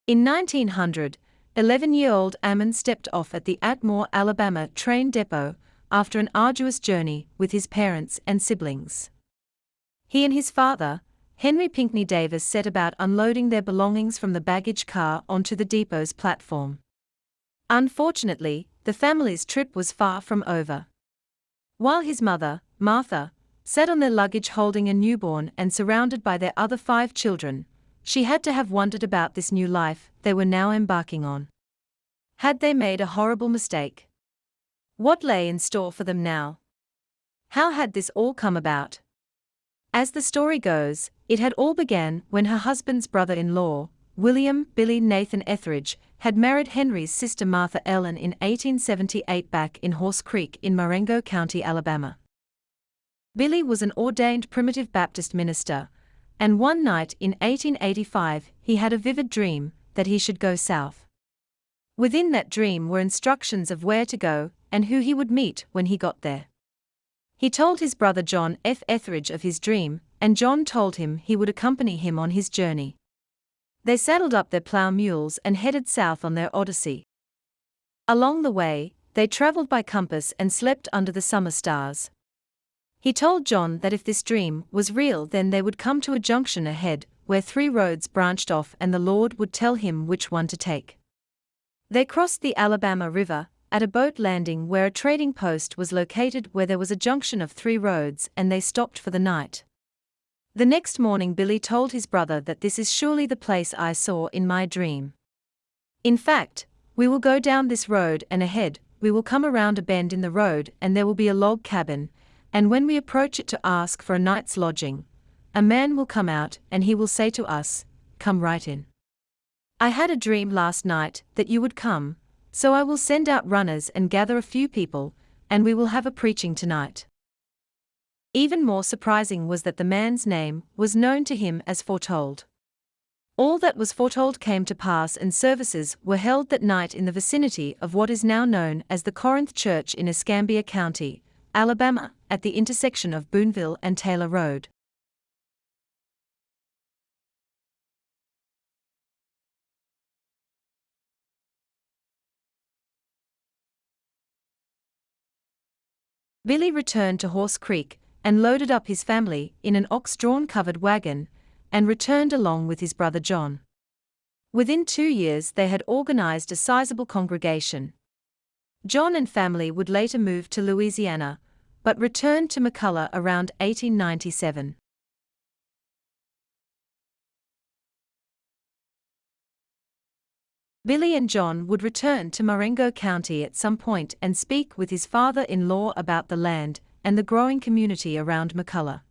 In 1900, 11-year-old Ammon stepped off at the Atmore, Alabama train depot after an arduous journey with his parents and siblings. He and his father, Henry Pinckney Davis, set about unloading their belongings from the baggage car onto the depot's platform. Unfortunately, the family's trip was far from over. While his mother, Martha, sat on their luggage holding a newborn and surrounded by their other 5 children, she had to have wondered about this new life they were now embarking on. Had they made a horrible mistake? What lay in store for them now? How had this all come about? As the story goes, it had all began when her husband's brother-in-law, William Billy Nathan Etheridge, had married Henry's sister Martha Ellen in 1878 back in Horse Creek in Marengo County, Alabama. Billy was an ordained Primitive Baptist minister, and one night in 1885 he had a vivid dream that he should go south. Within that dream were instructions of where to go and who he would meet when he got there. He told his brother John F. Etheridge of his dream, and John told him he would accompany him on his journey. They saddled up their plow mules and headed south on their odyssey. Along the way, they traveled by compass and slept under the summer stars. He told John that if this dream was real, then they would come to a junction ahead where 3 roads branched off and the Lord would tell him which one to take. They crossed the Alabama River at a boat landing where a trading post was located where there was a junction of 3 roads, and they stopped for the night. The next morning Billy told his brother that this is surely the place I saw in my dream. In fact, we will go down this road and ahead we will come around a bend in the road and there will be a log cabin, and when we approach it to ask for a night's lodging, a man will come out and he will say to us, "Come right in. I had a dream last night that you would come, so I will send out runners and gather a few people, and we will have a preaching tonight." Even more surprising was that the man's name was known to him as Foretold. All that was foretold came to pass, and services were held that night in the vicinity of what is now known as the Corinth Church in Escambia County, Alabama, at the intersection of Boonville and Taylor Road. Billy returned to Horse Creek and loaded up his family in an ox-drawn covered wagon and returned along with his brother John. Within 2 years they had organized a sizable congregation. John and family would later move to Louisiana, but returned to McCullough around 1897. Billy and John would return to Marengo County at some point and speak with his father-in-law about the land and the growing community around McCullough.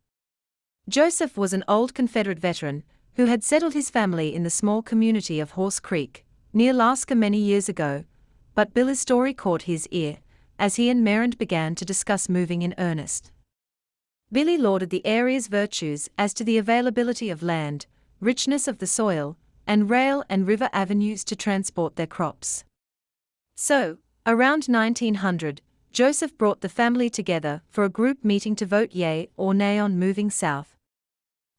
Joseph was an old Confederate veteran who had settled his family in the small community of Horse Creek, near Lasca many years ago, but Billy's story caught his ear as he and Marend began to discuss moving in earnest. Billy lauded the area's virtues as to the availability of land, richness of the soil, and rail and river avenues to transport their crops. So, around 1900, Joseph brought the family together for a group meeting to vote yea or nay on moving south.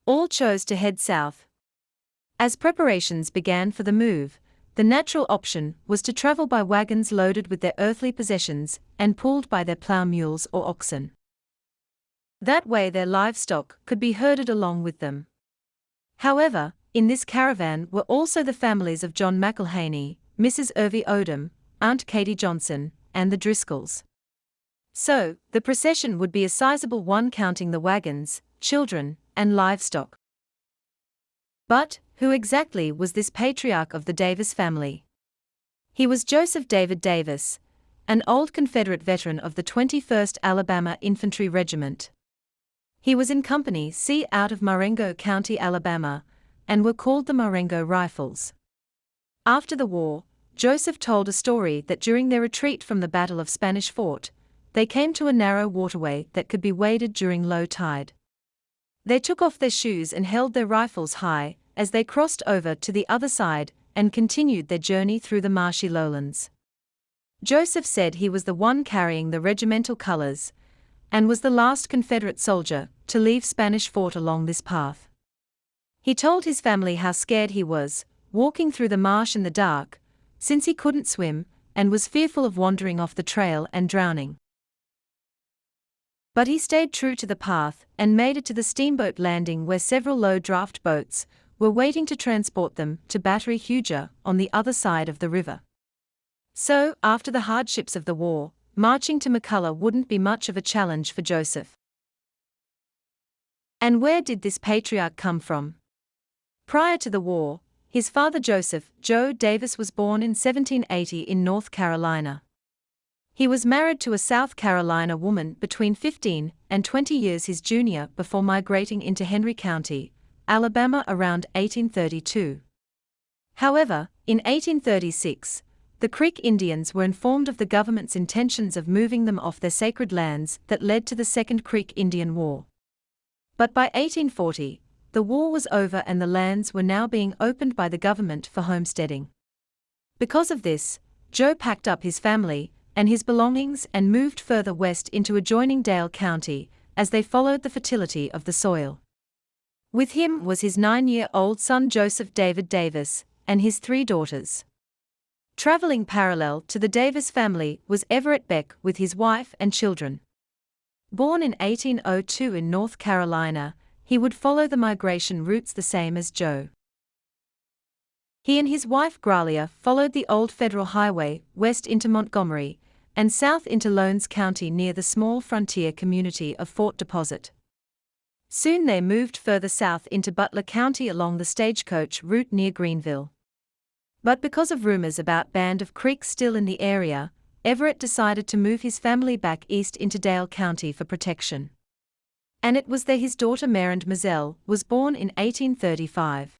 All chose to head south. As preparations began for the move, the natural option was to travel by wagons loaded with their earthly possessions and pulled by their plow mules or oxen. That way their livestock could be herded along with them. However, in this caravan were also the families of John McElhaney, Mrs. Irvie Odom, Aunt Katie Johnson, and the Driscolls. So, the procession would be a sizable one counting the wagons, children, and livestock. But, who exactly was this patriarch of the Davis family? He was Joseph David Davis, an old Confederate veteran of the 21st Alabama Infantry Regiment. He was in Company C out of Marengo County, Alabama, and were called the Marengo Rifles. After the war, Joseph told a story that during their retreat from the Battle of Spanish Fort, they came to a narrow waterway that could be waded during low tide. They took off their shoes and held their rifles high as they crossed over to the other side and continued their journey through the marshy lowlands. Joseph said he was the one carrying the regimental colors and was the last Confederate soldier to leave Spanish Fort along this path. He told his family how scared he was walking through the marsh in the dark, since he couldn't swim and was fearful of wandering off the trail and drowning. But he stayed true to the path and made it to the steamboat landing where several low draft boats were waiting to transport them to Battery Huger on the other side of the river. So, after the hardships of the war, marching to McCullough wouldn't be much of a challenge for Joseph. And where did this patriarch come from? Prior to the war, his father Joseph Joe Davis was born in 1780 in North Carolina. He was married to a South Carolina woman between 15 and 20 years his junior before migrating into Henry County, Alabama around 1832. However, in 1836, the Creek Indians were informed of the government's intentions of moving them off their sacred lands that led to the Second Creek Indian War. But by 1840, the war was over and the lands were now being opened by the government for homesteading. Because of this, Joe packed up his family and his belongings and moved further west into adjoining Dale County, as they followed the fertility of the soil. With him was his 9-year-old son Joseph David Davis, and his 3 daughters. Traveling parallel to the Davis family was Everett Beck with his wife and children. Born in 1802 in North Carolina, he would follow the migration routes the same as Joe. He and his wife Gralia followed the old federal highway west into Montgomery and south into Lowndes County near the small frontier community of Fort Deposit. Soon they moved further south into Butler County along the stagecoach route near Greenville. But because of rumors about Band of Creek still in the area, Everett decided to move his family back east into Dale County for protection. And it was there his daughter Marengo was born in 1835.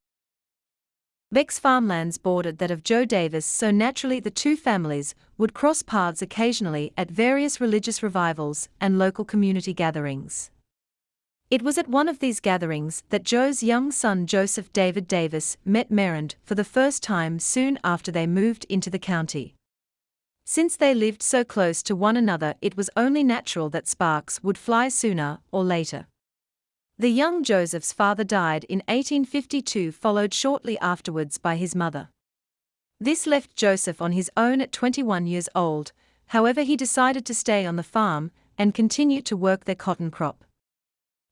Beck's farmlands bordered that of Joe Davis, so naturally the two families would cross paths occasionally at various religious revivals and local community gatherings. It was at one of these gatherings that Joe's young son Joseph David Davis met Marengo for the first time soon after they moved into the county. Since they lived so close to one another, it was only natural that sparks would fly sooner or later. The young Joseph's father died in 1852, followed shortly afterwards by his mother. This left Joseph on his own at 21 years old. However, he decided to stay on the farm and continue to work their cotton crop.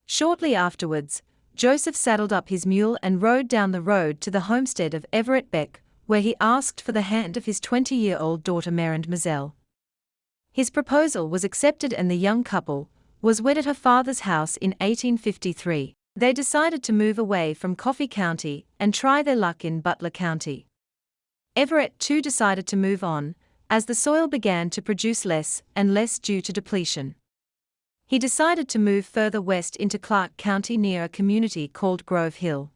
Shortly afterwards, Joseph saddled up his mule and rode down the road to the homestead of Everett Beck, where he asked for the hand of his 20-year-old daughter Marengo. His proposal was accepted and the young couple was wed at her father's house in 1853. They decided to move away from Coffee County and try their luck in Butler County. Everett too decided to move on, as the soil began to produce less and less due to depletion. He decided to move further west into Clark County near a community called Grove Hill.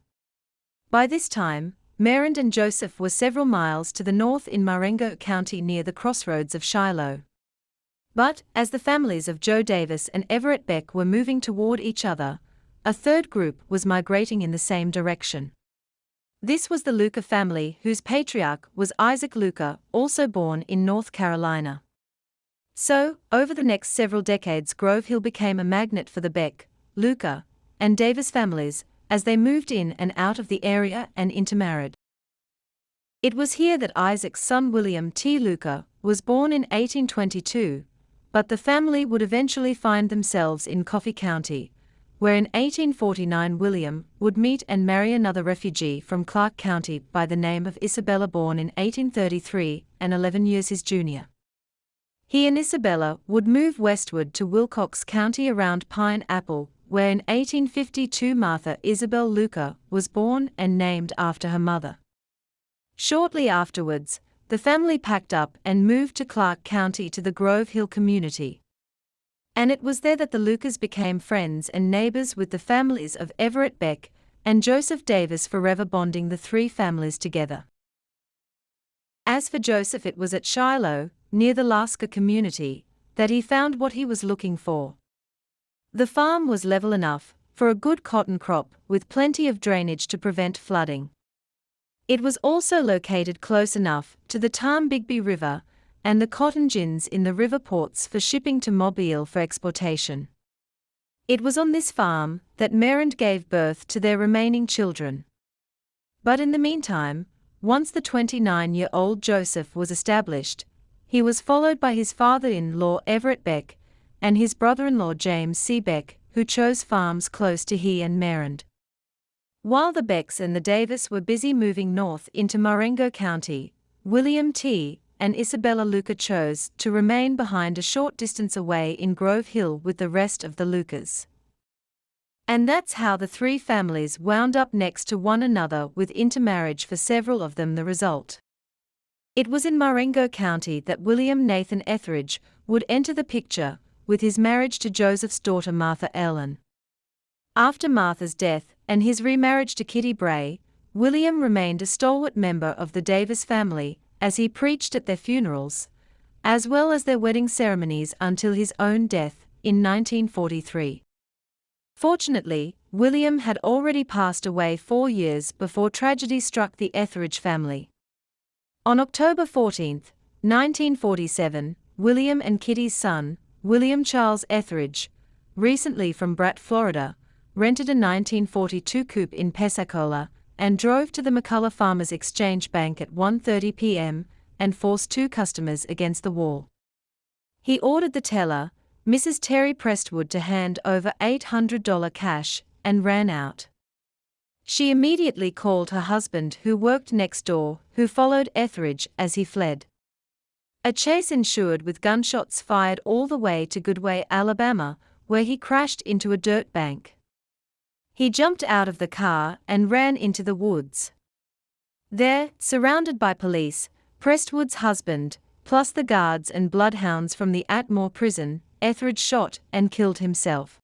By this time, Marengo and Joseph were several miles to the north in Marengo County near the crossroads of Shiloh. But, as the families of Joe Davis and Everett Beck were moving toward each other, a third group was migrating in the same direction. This was the Luca family, whose patriarch was Isaac Luca, also born in North Carolina. So, over the next several decades, Grove Hill became a magnet for the Beck, Luca, and Davis families, as they moved in and out of the area and intermarried. It was here that Isaac's son William T. Luca was born in 1822, but the family would eventually find themselves in Coffee County, where in 1849 William would meet and marry another refugee from Clark County by the name of Isabella, born in 1833 and 11 years his junior. He and Isabella would move westward to Wilcox County around Pine Apple, where in 1852 Martha Isabel Luca was born and named after her mother. Shortly afterwards, the family packed up and moved to Clark County to the Grove Hill community. And it was there that the Lucas became friends and neighbors with the families of Everett Beck and Joseph Davis, forever bonding the three families together. As for Joseph, it was at Shiloh, near the Lasca community, that he found what he was looking for. The farm was level enough for a good cotton crop, with plenty of drainage to prevent flooding. It was also located close enough to the Tombigbee River and the cotton gins in the river ports for shipping to Mobile for exportation. It was on this farm that Marengo gave birth to their remaining children. But in the meantime, once the 29-year-old Joseph was established, he was followed by his father-in-law Everett Beck and his brother-in-law James C. Beck, who chose farms close to he and Marengo. While the Becks and the Davis were busy moving north into Marengo County, William T. and Isabella Luca chose to remain behind a short distance away in Grove Hill with the rest of the Lucas. And that's how the three families wound up next to one another, with intermarriage for several of them the result. It was in Marengo County that William Nathan Etheridge would enter the picture, with his marriage to Joseph's daughter Martha Ellen. After Martha's death and his remarriage to Kitty Bray, William remained a stalwart member of the Davis family, as he preached at their funerals, as well as their wedding ceremonies until his own death in 1943. Fortunately, William had already passed away 4 years before tragedy struck the Etheridge family. On October 14, 1947, William and Kitty's son, William Charles Etheridge, recently from Bratt, Florida, rented a 1942 coupe in Pensacola and drove to the McCullough Farmers Exchange Bank at 1:30 p.m. and forced 2 customers against the wall. He ordered the teller, Mrs. Terry Prestwood, to hand over $800 cash, and ran out. She immediately called her husband, who worked next door, who followed Etheridge as he fled. A chase ensued, with gunshots fired all the way to Goodway, Alabama, where he crashed into a dirt bank. He jumped out of the car and ran into the woods. There, surrounded by police, Prestwood's husband, plus the guards and bloodhounds from the Atmore prison, Etheridge shot and killed himself.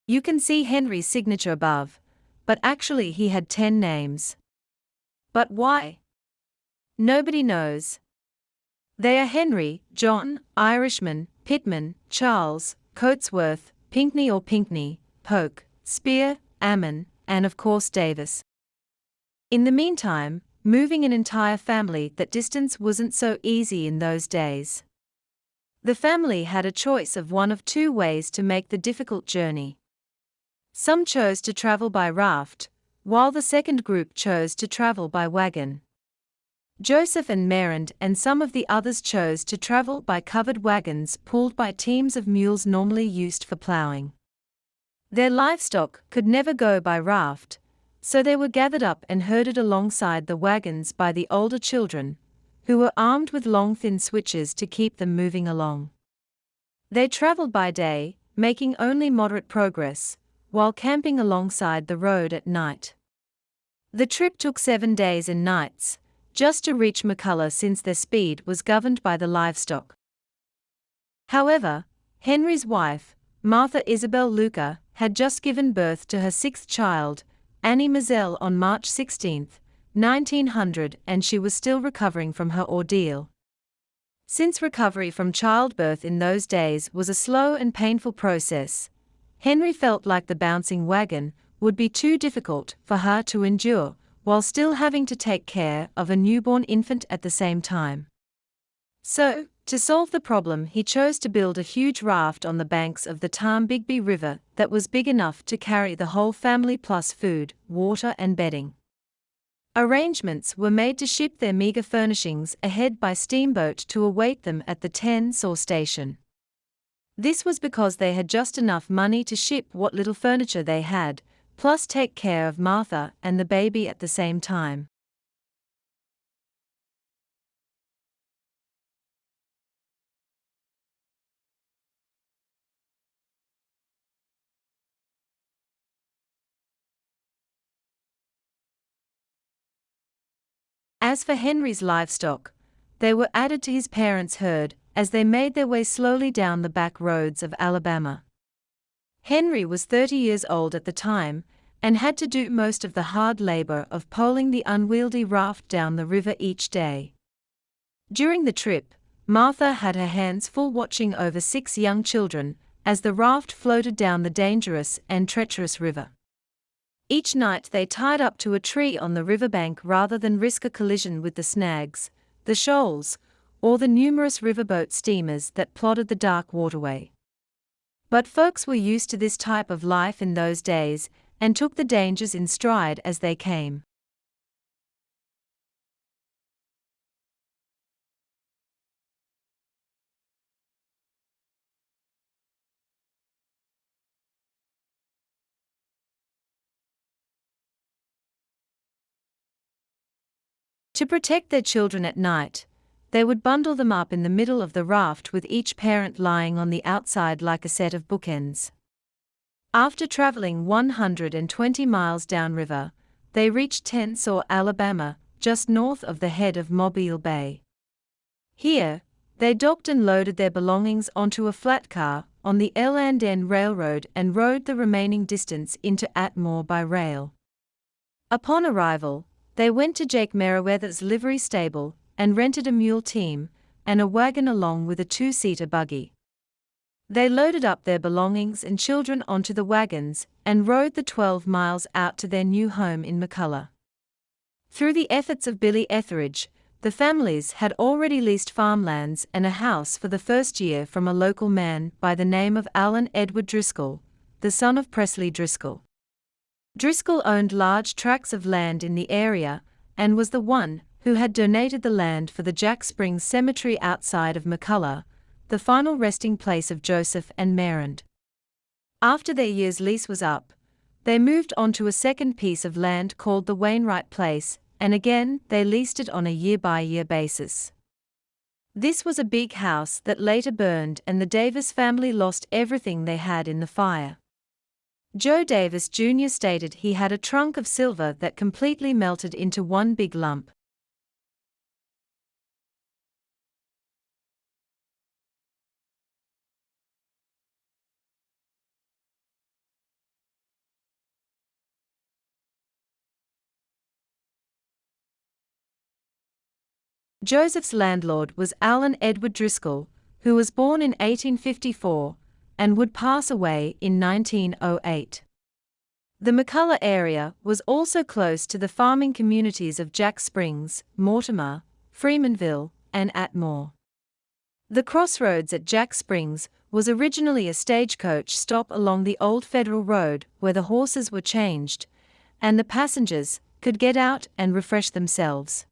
You can see Henry's signature above, but actually he had 10 names. But why? Nobody knows. They are Henry, John, Irishman, Pittman, Charles, Coatsworth, Pinckney or Pinckney, Polk, Spear, Ammon, and of course Davis. In the meantime, moving an entire family that distance wasn't so easy in those days. The family had a choice of one of 2 ways to make the difficult journey. Some chose to travel by raft, while the second group chose to travel by wagon. Joseph and Marengo and some of the others chose to travel by covered wagons pulled by teams of mules normally used for plowing. Their livestock could never go by raft, so they were gathered up and herded alongside the wagons by the older children, who were armed with long thin switches to keep them moving along. They traveled by day, making only moderate progress, while camping alongside the road at night. The trip took 7 days and nights, just to reach McCullough, since their speed was governed by the livestock. However, Henry's wife, Martha Isabel Luca, had just given birth to her 6th child, Annie Mazel, on March 16, 1900, and she was still recovering from her ordeal. Since recovery from childbirth in those days was a slow and painful process, Henry felt like the bouncing wagon would be too difficult for her to endure, while still having to take care of a newborn infant at the same time. So, to solve the problem, he chose to build a huge raft on the banks of the Tombigbee River that was big enough to carry the whole family plus food, water and bedding. Arrangements were made to ship their meager furnishings ahead by steamboat to await them at the Tensaw station. This was because they had just enough money to ship what little furniture they had, plus take care of Martha and the baby at the same time. As for Henry's livestock, they were added to his parents' herd as they made their way slowly down the back roads of Alabama. Henry was 30 years old at the time and had to do most of the hard labor of poling the unwieldy raft down the river each day. During the trip, Martha had her hands full watching over 6 young children as the raft floated down the dangerous and treacherous river. Each night they tied up to a tree on the riverbank rather than risk a collision with the snags, the shoals, or the numerous riverboat steamers that plodded the dark waterway. But folks were used to this type of life in those days and took the dangers in stride as they came. To protect their children at night, they would bundle them up in the middle of the raft with each parent lying on the outside like a set of bookends. After traveling 120 miles downriver, they reached Tensor, Alabama, just north of the head of Mobile Bay. Here, they docked and loaded their belongings onto a flat car on the L&N Railroad and rode the remaining distance into Atmore by rail. Upon arrival, they went to Jake Meriwether's livery stable and rented a mule team and a wagon along with a two-seater buggy. They loaded up their belongings and children onto the wagons and rode the 12 miles out to their new home in McCullough. Through the efforts of Billy Etheridge, the families had already leased farmlands and a house for the first year from a local man by the name of Allen Edward Driscoll, the son of Presley Driscoll. Driscoll owned large tracts of land in the area and was the one who had donated the land for the Jack Springs Cemetery outside of McCullough, the final resting place of Joseph and Marend. After their year's lease was up, they moved on to a second piece of land called the Wainwright Place, and again they leased it on a year-by-year basis. This was a big house that later burned and the Davis family lost everything they had in the fire. Joe Davis Jr. stated he had a trunk of silver that completely melted into one big lump. Joseph's landlord was Allen Edward Driscoll, who was born in 1854 and would pass away in 1908. The McCullough area was also close to the farming communities of Jack Springs, Mortimer, Freemanville, and Atmore. The crossroads at Jack Springs was originally a stagecoach stop along the old Federal Road where the horses were changed, and the passengers could get out and refresh themselves.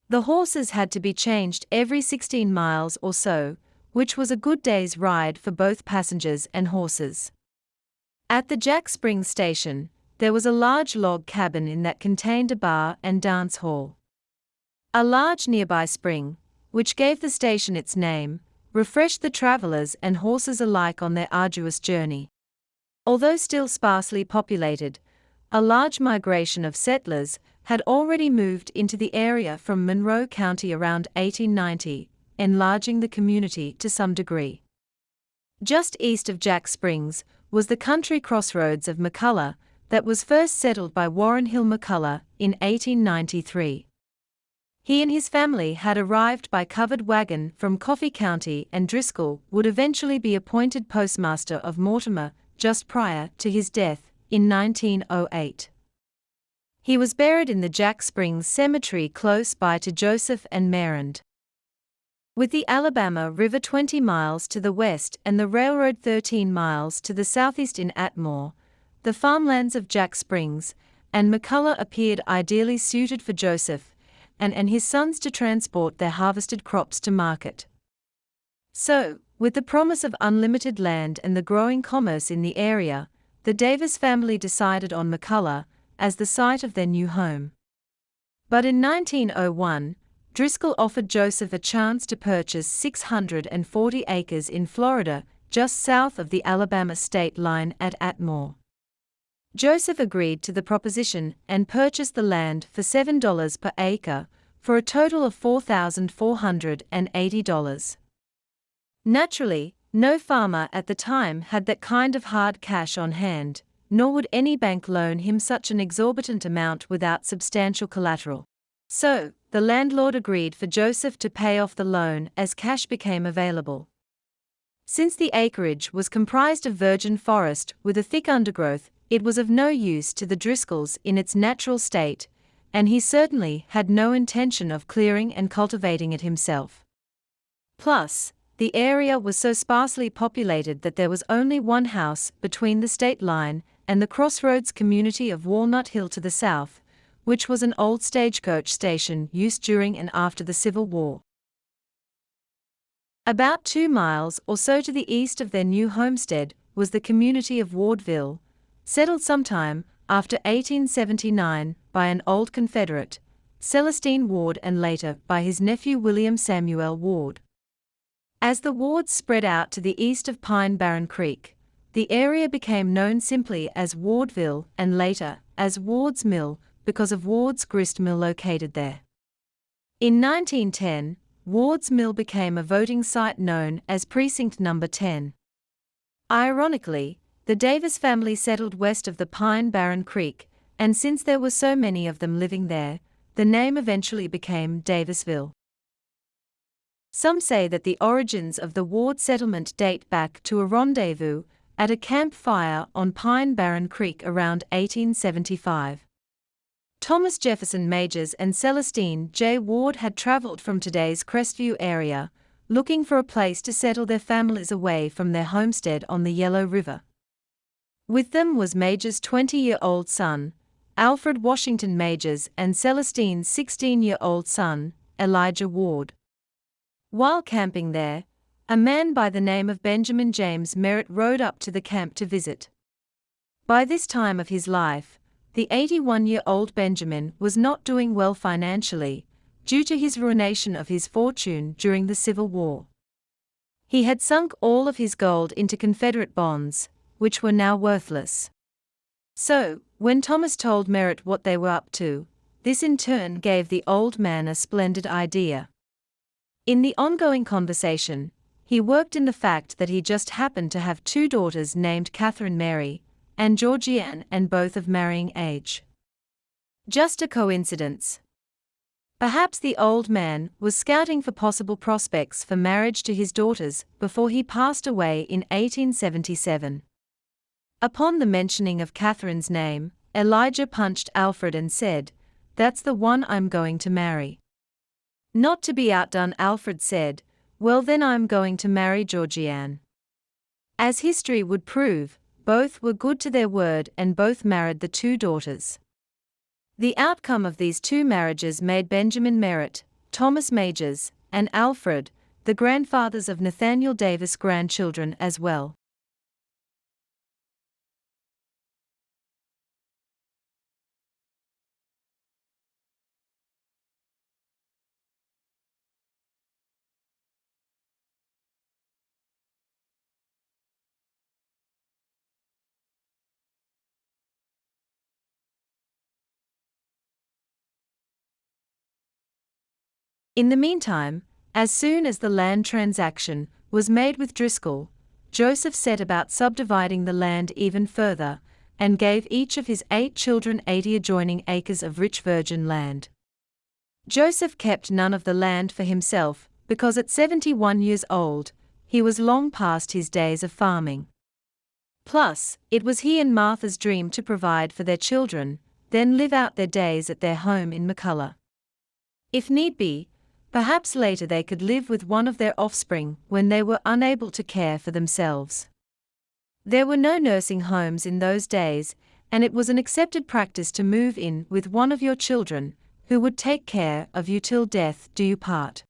The horses had to be changed every 16 miles or so, which was a good day's ride for both passengers and horses. At the Jack Springs station, there was a large log cabin that contained a bar and dance hall. A large nearby spring, which gave the station its name, refreshed the travelers and horses alike on their arduous journey. Although still sparsely populated, a large migration of settlers had already moved into the area from Marengo County around 1890, enlarging the community to some degree. Just east of Jack Springs was the country crossroads of McCullough that was first settled by Warren Hill McCullough in 1893. He and his family had arrived by covered wagon from Coffee County, and Driscoll would eventually be appointed postmaster of Mortimer just prior to his death in 1908. He was buried in the Jack Springs Cemetery close by to Joseph and Marend. With the Alabama River 20 miles to the west and the railroad 13 miles to the southeast in Atmore, the farmlands of Jack Springs and McCullough appeared ideally suited for Joseph and his sons to transport their harvested crops to market. So, with the promise of unlimited land and the growing commerce in the area, the Davis family decided on McCullough as the site of their new home. But in 1901, Driscoll offered Joseph a chance to purchase 640 acres in Florida, just south of the Alabama state line at Atmore. Joseph agreed to the proposition and purchased the land for $7 per acre, for a total of $4,480. Naturally, no farmer at the time had that kind of hard cash on hand, nor would any bank loan him such an exorbitant amount without substantial collateral. So, the landlord agreed for Joseph to pay off the loan as cash became available. Since the acreage was comprised of virgin forest with a thick undergrowth, it was of no use to the Driscolls in its natural state, and he certainly had no intention of clearing and cultivating it himself. Plus, the area was so sparsely populated that there was only one house between the state line and the crossroads community of Walnut Hill to the south, which was an old stagecoach station used during and after the Civil War. About 2 miles or so to the east of their new homestead was the community of Wardville, settled sometime after 1879 by an old Confederate, Celestine Ward, and later by his nephew William Samuel Ward. As the Wards spread out to the east of Pine Barren Creek, the area became known simply as Wardville and later as Ward's Mill because of Ward's grist mill located there. In 1910, Ward's Mill became a voting site known as Precinct No. 10. Ironically, the Davis family settled west of the Pine Barren Creek, and since there were so many of them living there, the name eventually became Davisville. Some say that the origins of the Ward settlement date back to a rendezvous at a campfire on Pine Barren Creek around 1875. Thomas Jefferson Majors and Celestine J. Ward had traveled from today's Crestview area, looking for a place to settle their families away from their homestead on the Yellow River. With them was Major's 20-year-old son, Alfred Washington Majors, and Celestine's 16-year-old son, Elijah Ward. While camping there, a man by the name of Benjamin James Merritt rode up to the camp to visit. By this time of his life, the 81-year-old Benjamin was not doing well financially, due to his ruination of his fortune during the Civil War. He had sunk all of his gold into Confederate bonds, which were now worthless. So, when Thomas told Merritt what they were up to, this in turn gave the old man a splendid idea. In the ongoing conversation, he worked in the fact that he just happened to have two daughters named Catherine Mary and Georgianne, and both of marrying age. Just a coincidence. Perhaps the old man was scouting for possible prospects for marriage to his daughters before he passed away in 1877. Upon the mentioning of Catherine's name, Elijah punched Alfred and said, "That's the one I'm going to marry." Not to be outdone, Alfred said, "Well then I'm going to marry Georgianne." As history would prove, both were good to their word and both married the two daughters. The outcome of these two marriages made Benjamin Merritt, Thomas Majors, and Alfred the grandfathers of Nathaniel Davis' grandchildren as well. In the meantime, as soon as the land transaction was made with Driscoll, Joseph set about subdividing the land even further, and gave each of his 8 children 80 adjoining acres of rich virgin land. Joseph kept none of the land for himself, because at 71 years old, he was long past his days of farming. Plus, it was he and Martha's dream to provide for their children, then live out their days at their home in McCullough. If need be, perhaps later they could live with one of their offspring when they were unable to care for themselves. There were no nursing homes in those days, and it was an accepted practice to move in with one of your children, who would take care of you till death do you part.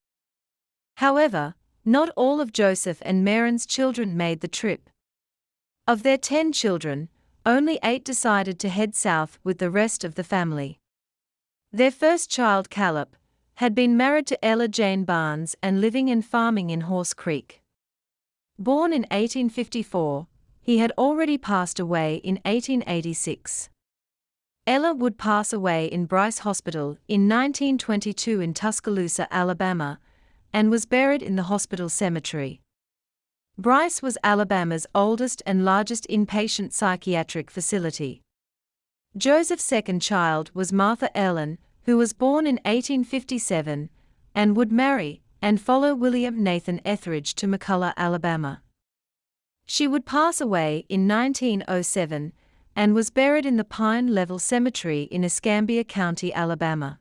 However, not all of Joseph and Maren's children made the trip. Of their 10 children, only 8 decided to head south with the rest of the family. Their first child, Caleb, had been married to Ella Jane Barnes and living and farming in Horse Creek. Born in 1854, he had already passed away in 1886. Ella would pass away in Bryce Hospital in 1922 in Tuscaloosa, Alabama, and was buried in the hospital cemetery. Bryce was Alabama's oldest and largest inpatient psychiatric facility. Joseph's second child was Martha Ellen, who was born in 1857, and would marry and follow William Nathan Etheridge to McCullough, Alabama. She would pass away in 1907 and was buried in the Pine Level Cemetery in Escambia County, Alabama.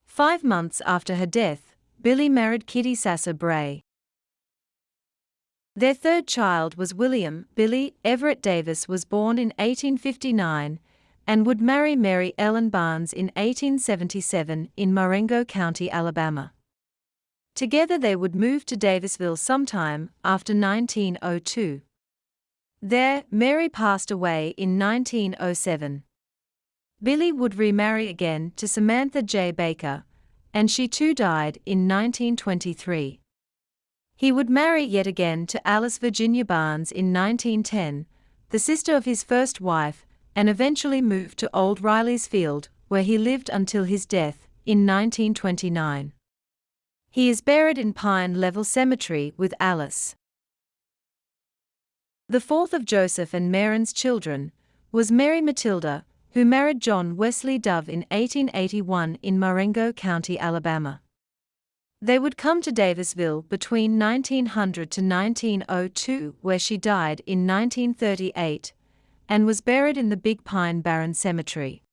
5 months after her death, Billy married Kitty Sasser Bray. Their third child was William Billy Everett Davis, was born in 1859, and would marry Mary Ellen Barnes in 1877 in Marengo County, Alabama. Together they would move to Davisville sometime after 1902. There, Mary passed away in 1907. Billy would remarry again to Samantha J. Baker, and she too died in 1923. He would marry yet again to Alice Virginia Barnes in 1910, the sister of his first wife, and eventually moved to Old Riley's Field, where he lived until his death in 1929. He is buried in Pine Level Cemetery with Alice. The fourth of Joseph and Maren's children was Mary Matilda, who married John Wesley Dove in 1881 in Marengo County, Alabama. They would come to Davisville between 1900 to 1902, where she died in 1938, and was buried in the Big Pine Barren Cemetery.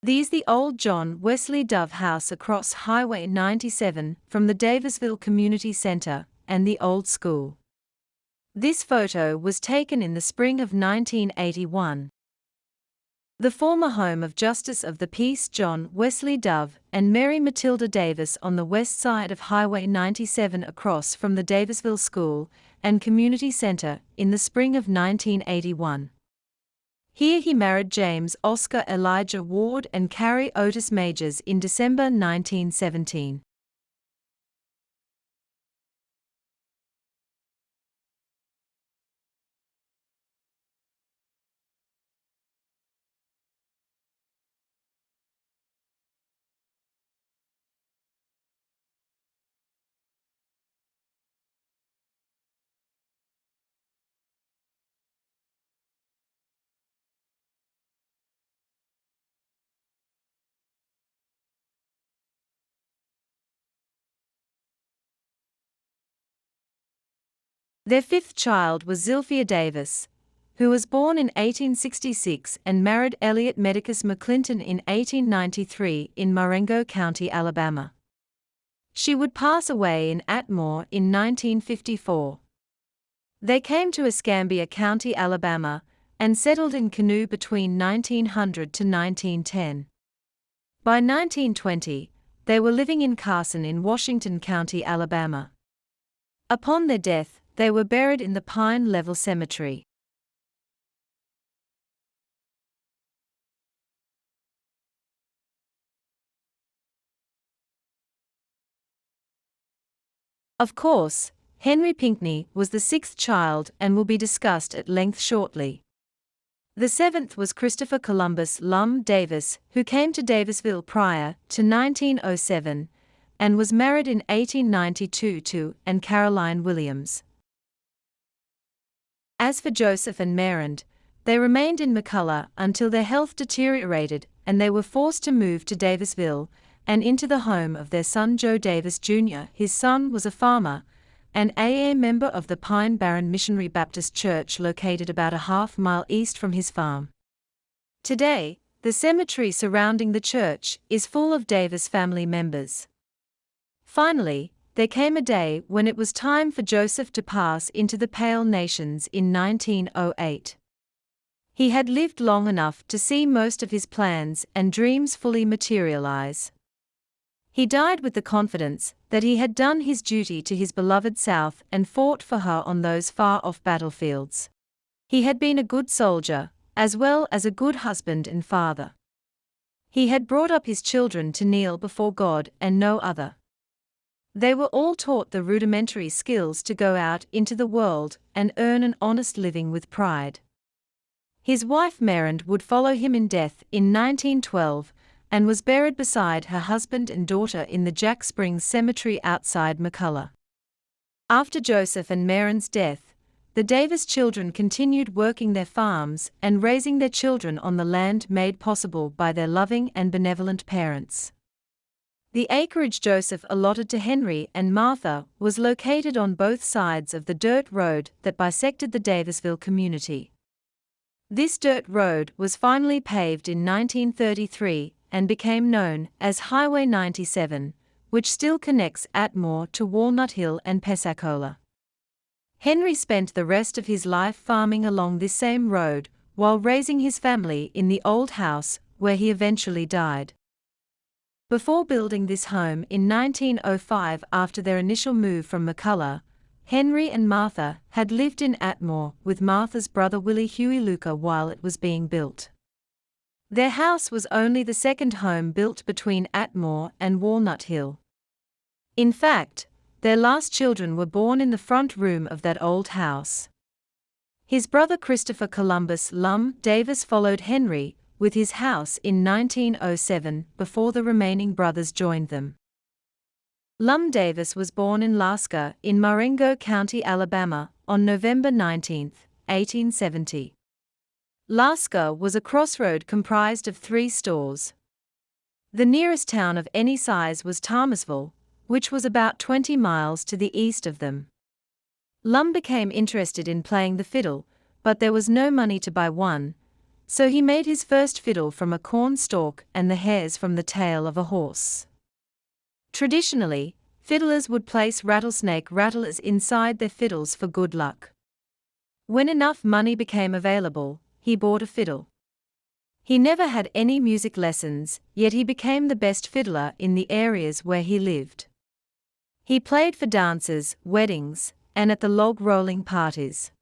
These the old John Wesley Dove House across Highway 97 from the Davisville Community Center and the old school. This photo was taken in the spring of 1981. The former home of Justice of the Peace John Wesley Dove and Mary Matilda Davis on the west side of Highway 97 across from the Davisville School and Community Center in the spring of 1981. Here he married James Oscar Elijah Ward and Carrie Otis Majors in December 1917. Their fifth child was Zilphia Davis, who was born in 1866 and married Elliot Medicus McClinton in 1893 in Marengo County, Alabama. She would pass away in Atmore in 1954. They came to Escambia County, Alabama, and settled in Canoe between 1900 to 1910. By 1920, they were living in Carson in Washington County, Alabama. Upon their death, they were buried in the Pine Level Cemetery. Of course, Henry Pinckney was the sixth child and will be discussed at length shortly. The seventh was Christopher Columbus Lum Davis, who came to Davisville prior to 1907 and was married in 1892 to and Caroline Williams. As for Joseph and Maren, they remained in McCullough until their health deteriorated and they were forced to move to Davisville and into the home of their son Joe Davis Jr. His son was a farmer, an AA member of the Pine Barren Missionary Baptist Church located about a half-mile east from his farm. Today, the cemetery surrounding the church is full of Davis family members. Finally, there came a day when it was time for Joseph to pass into the Pale Nations in 1908. He had lived long enough to see most of his plans and dreams fully materialize. He died with the confidence that he had done his duty to his beloved South and fought for her on those far-off battlefields. He had been a good soldier, as well as a good husband and father. He had brought up his children to kneel before God and no other. They were all taught the rudimentary skills to go out into the world and earn an honest living with pride. His wife Maren would follow him in death in 1912 and was buried beside her husband and daughter in the Jack Springs Cemetery outside McCullough. After Joseph and Maren's death, the Davis children continued working their farms and raising their children on the land made possible by their loving and benevolent parents. The acreage Joseph allotted to Henry and Martha was located on both sides of the dirt road that bisected the Davisville community. This dirt road was finally paved in 1933 and became known as Highway 97, which still connects Atmore to Walnut Hill and Pensacola. Henry spent the rest of his life farming along this same road while raising his family in the old house where he eventually died. Before building this home in 1905 after their initial move from McCullough, Henry and Martha had lived in Atmore with Martha's brother Willie Huey Luca while it was being built. Their house was only the second home built between Atmore and Walnut Hill. In fact, their last children were born in the front room of that old house. His brother Christopher Columbus Lum Davis followed Henry with his house in 1907 before the remaining brothers joined them. Lum Davis was born in Lasca in Marengo County, Alabama, on November 19, 1870. Lasca was a crossroad comprised of 3 stores. The nearest town of any size was Thomasville, which was about 20 miles to the east of them. Lum became interested in playing the fiddle, but there was no money to buy one, so he made his first fiddle from a corn stalk and the hairs from the tail of a horse. Traditionally, fiddlers would place rattlesnake rattlers inside their fiddles for good luck. When enough money became available, he bought a fiddle. He never had any music lessons, yet he became the best fiddler in the areas where he lived. He played for dances, weddings, and at the log rolling parties.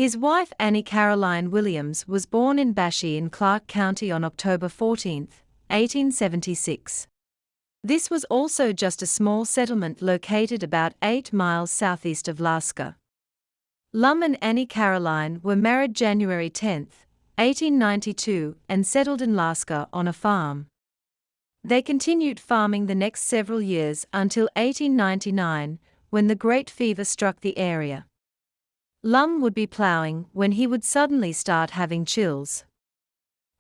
His wife Annie Caroline Williams was born in Bashee in Clark County on October 14, 1876. This was also just a small settlement located about 8 miles southeast of Lasca. Lum and Annie Caroline were married January 10, 1892, and settled in Lasca on a farm. They continued farming the next several years until 1899, when the Great Fever struck the area. Lum would be plowing when he would suddenly start having chills.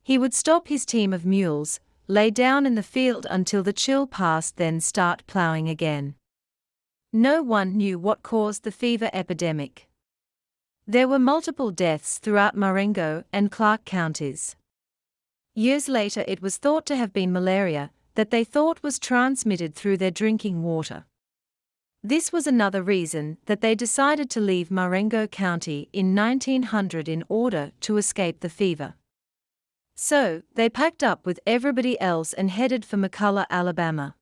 He would stop his team of mules, lay down in the field until the chill passed, then start plowing again. No one knew what caused the fever epidemic. There were multiple deaths throughout Marengo and Clark counties. Years later it was thought to have been malaria that they thought was transmitted through their drinking water. This was another reason that they decided to leave Marengo County in 1900 in order to escape the fever. So, they packed up with everybody else and headed for McCullough, Alabama.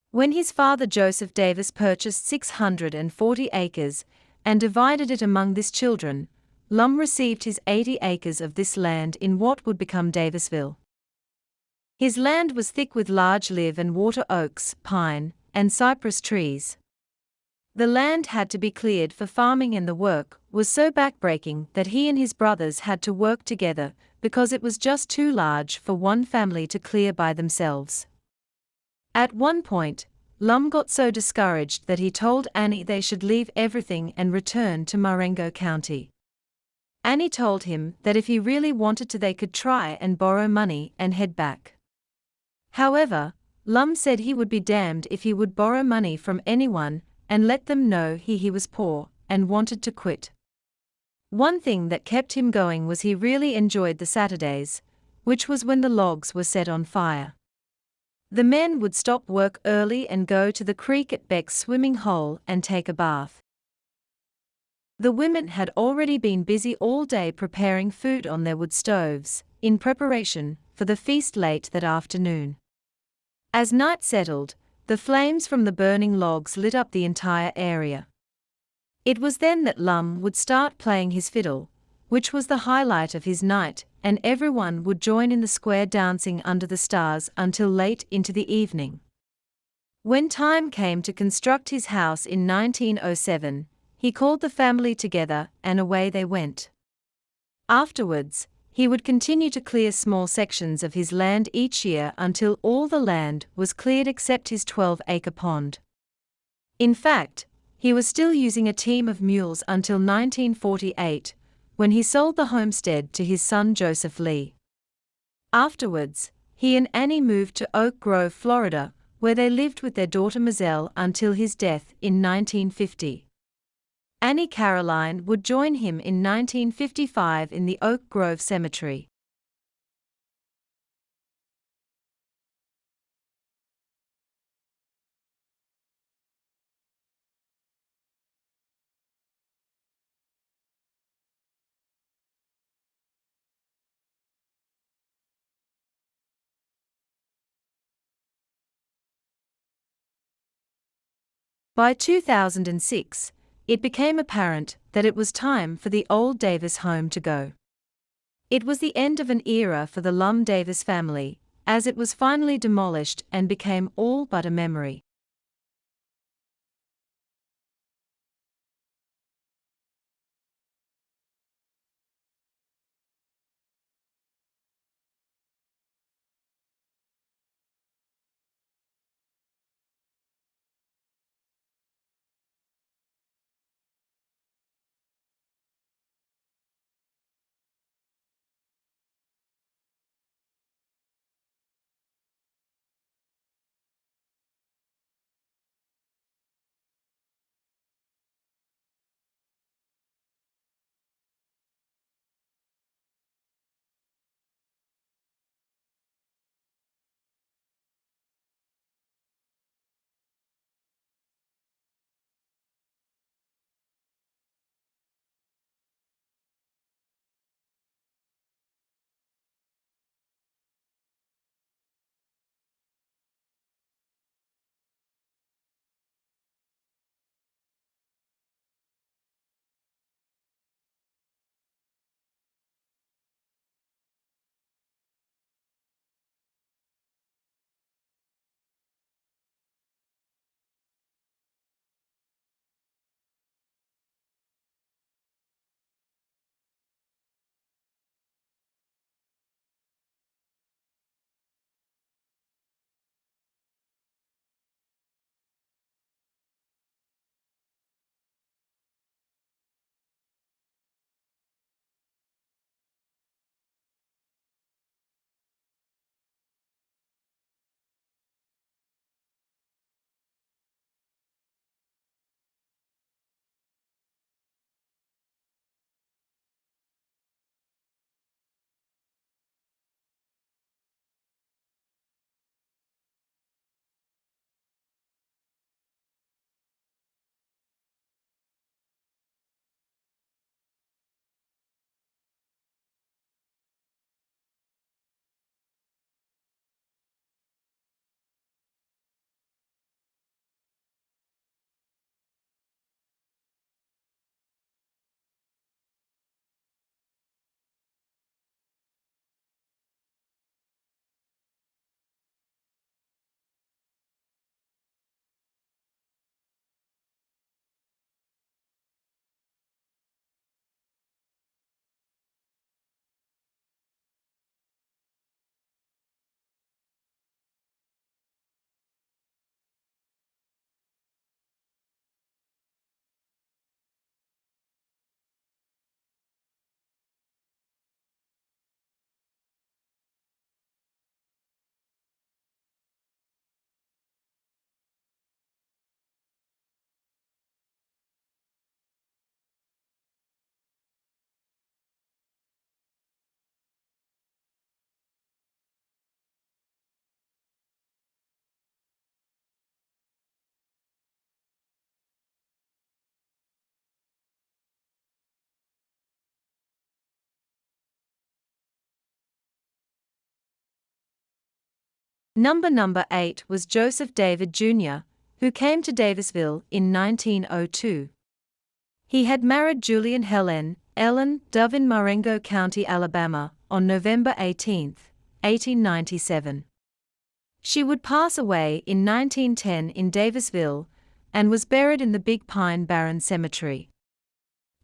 When his father Joseph Davis purchased 640 acres and divided it among his children, Lum received his 80 acres of this land in what would become Davisville. His land was thick with large live and water oaks, pine, and cypress trees. The land had to be cleared for farming and the work was so backbreaking that he and his brothers had to work together because it was just too large for one family to clear by themselves. At one point, Lum got so discouraged that he told Annie they should leave everything and return to Marengo County. Annie told him that if he really wanted to they could try and borrow money and head back. However, Lum said he would be damned if he would borrow money from anyone and let them know he was poor and wanted to quit. One thing that kept him going was he really enjoyed the Saturdays, which was when the logs were set on fire. The men would stop work early and go to the creek at Beck's swimming hole and take a bath. The women had already been busy all day preparing food on their wood stoves, in preparation for the feast late that afternoon. As night settled, the flames from the burning logs lit up the entire area. It was then that Lum would start playing his fiddle, which was the highlight of his night, and everyone would join in the square dancing under the stars until late into the evening. When time came to construct his house in 1907, he called the family together and away they went. Afterwards, he would continue to clear small sections of his land each year until all the land was cleared except his 12-acre pond. In fact, he was still using a team of mules until 1948, when he sold the homestead to his son Joseph Lee. Afterwards, he and Annie moved to Oak Grove, Florida, where they lived with their daughter Mizelle until his death in 1950. Annie Caroline would join him in 1955 in the Oak Grove Cemetery. By 2006, it became apparent that it was time for the old Davis home to go. It was the end of an era for the Lum Davis family, as it was finally demolished and became all but a memory. Number 8 was Joseph David Jr., who came to Davisville in 1902. He had married Julian Helen Ellen Dove in Marengo County, Alabama, on November 18, 1897. She would pass away in 1910 in Davisville and was buried in the Big Pine Barren Cemetery.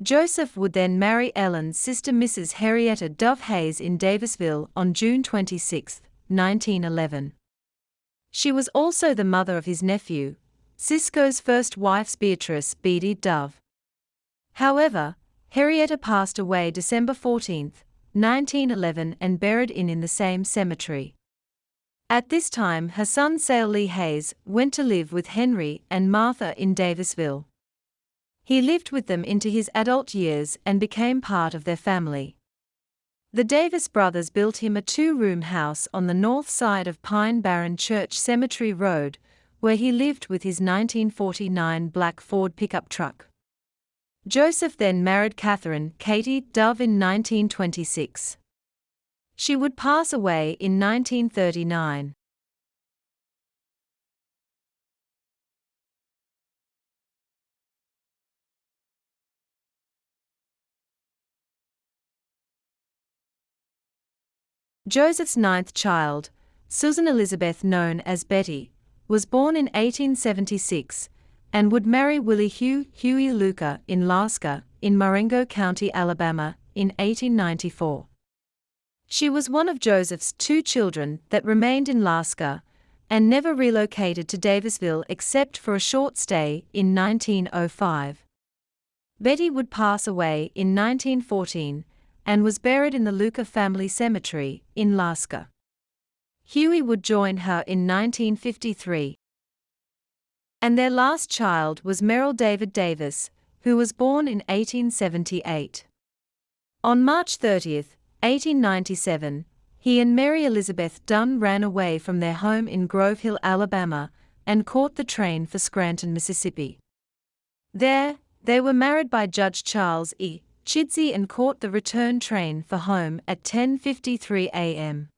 Joseph would then marry Ellen's sister Mrs. Henrietta Dove Hayes in Davisville on June 26, 1911. She was also the mother of his nephew, Cisco's first wife Beatrice Beatty Dove. However, Henrietta passed away December 14, 1911 and buried in the same cemetery. At this time her son Sale Lee Hayes went to live with Henry and Martha in Davisville. He lived with them into his adult years and became part of their family. The Davis brothers built him a 2-room house on the north side of Pine Barren Church Cemetery Road, where he lived with his 1949 black Ford pickup truck. Joseph then married Catherine Katie Dove in 1926. She would pass away in 1939. Joseph's ninth child, Susan Elizabeth known as Betty, was born in 1876, and would marry Willie Huey Luca in Lasca, in Marengo County, Alabama, in 1894. She was one of Joseph's two children that remained in Lasca, and never relocated to Davisville except for a short stay in 1905. Betty would pass away in 1914, and was buried in the Luca family cemetery, in Lasca. Huey would join her in 1953. And their last child was Merrill David Davis, who was born in 1878. On March 30, 1897, he and Mary Elizabeth Dunn ran away from their home in Grove Hill, Alabama, and caught the train for Scranton, Mississippi. There, they were married by Judge Charles E. Chidsey and caught the return train for home at 10:53 a.m.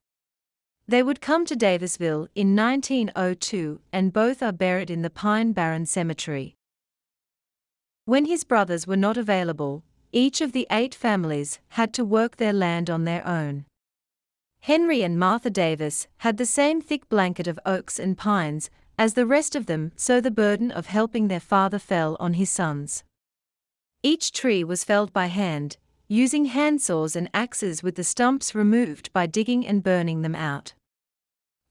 They would come to Davisville in 1902, and both are buried in the Pine Barren Cemetery. When his brothers were not available, each of the 8 families had to work their land on their own. Henry and Martha Davis had the same thick blanket of oaks and pines as the rest of them, so the burden of helping their father fell on his sons. Each tree was felled by hand, using handsaws and axes, with the stumps removed by digging and burning them out.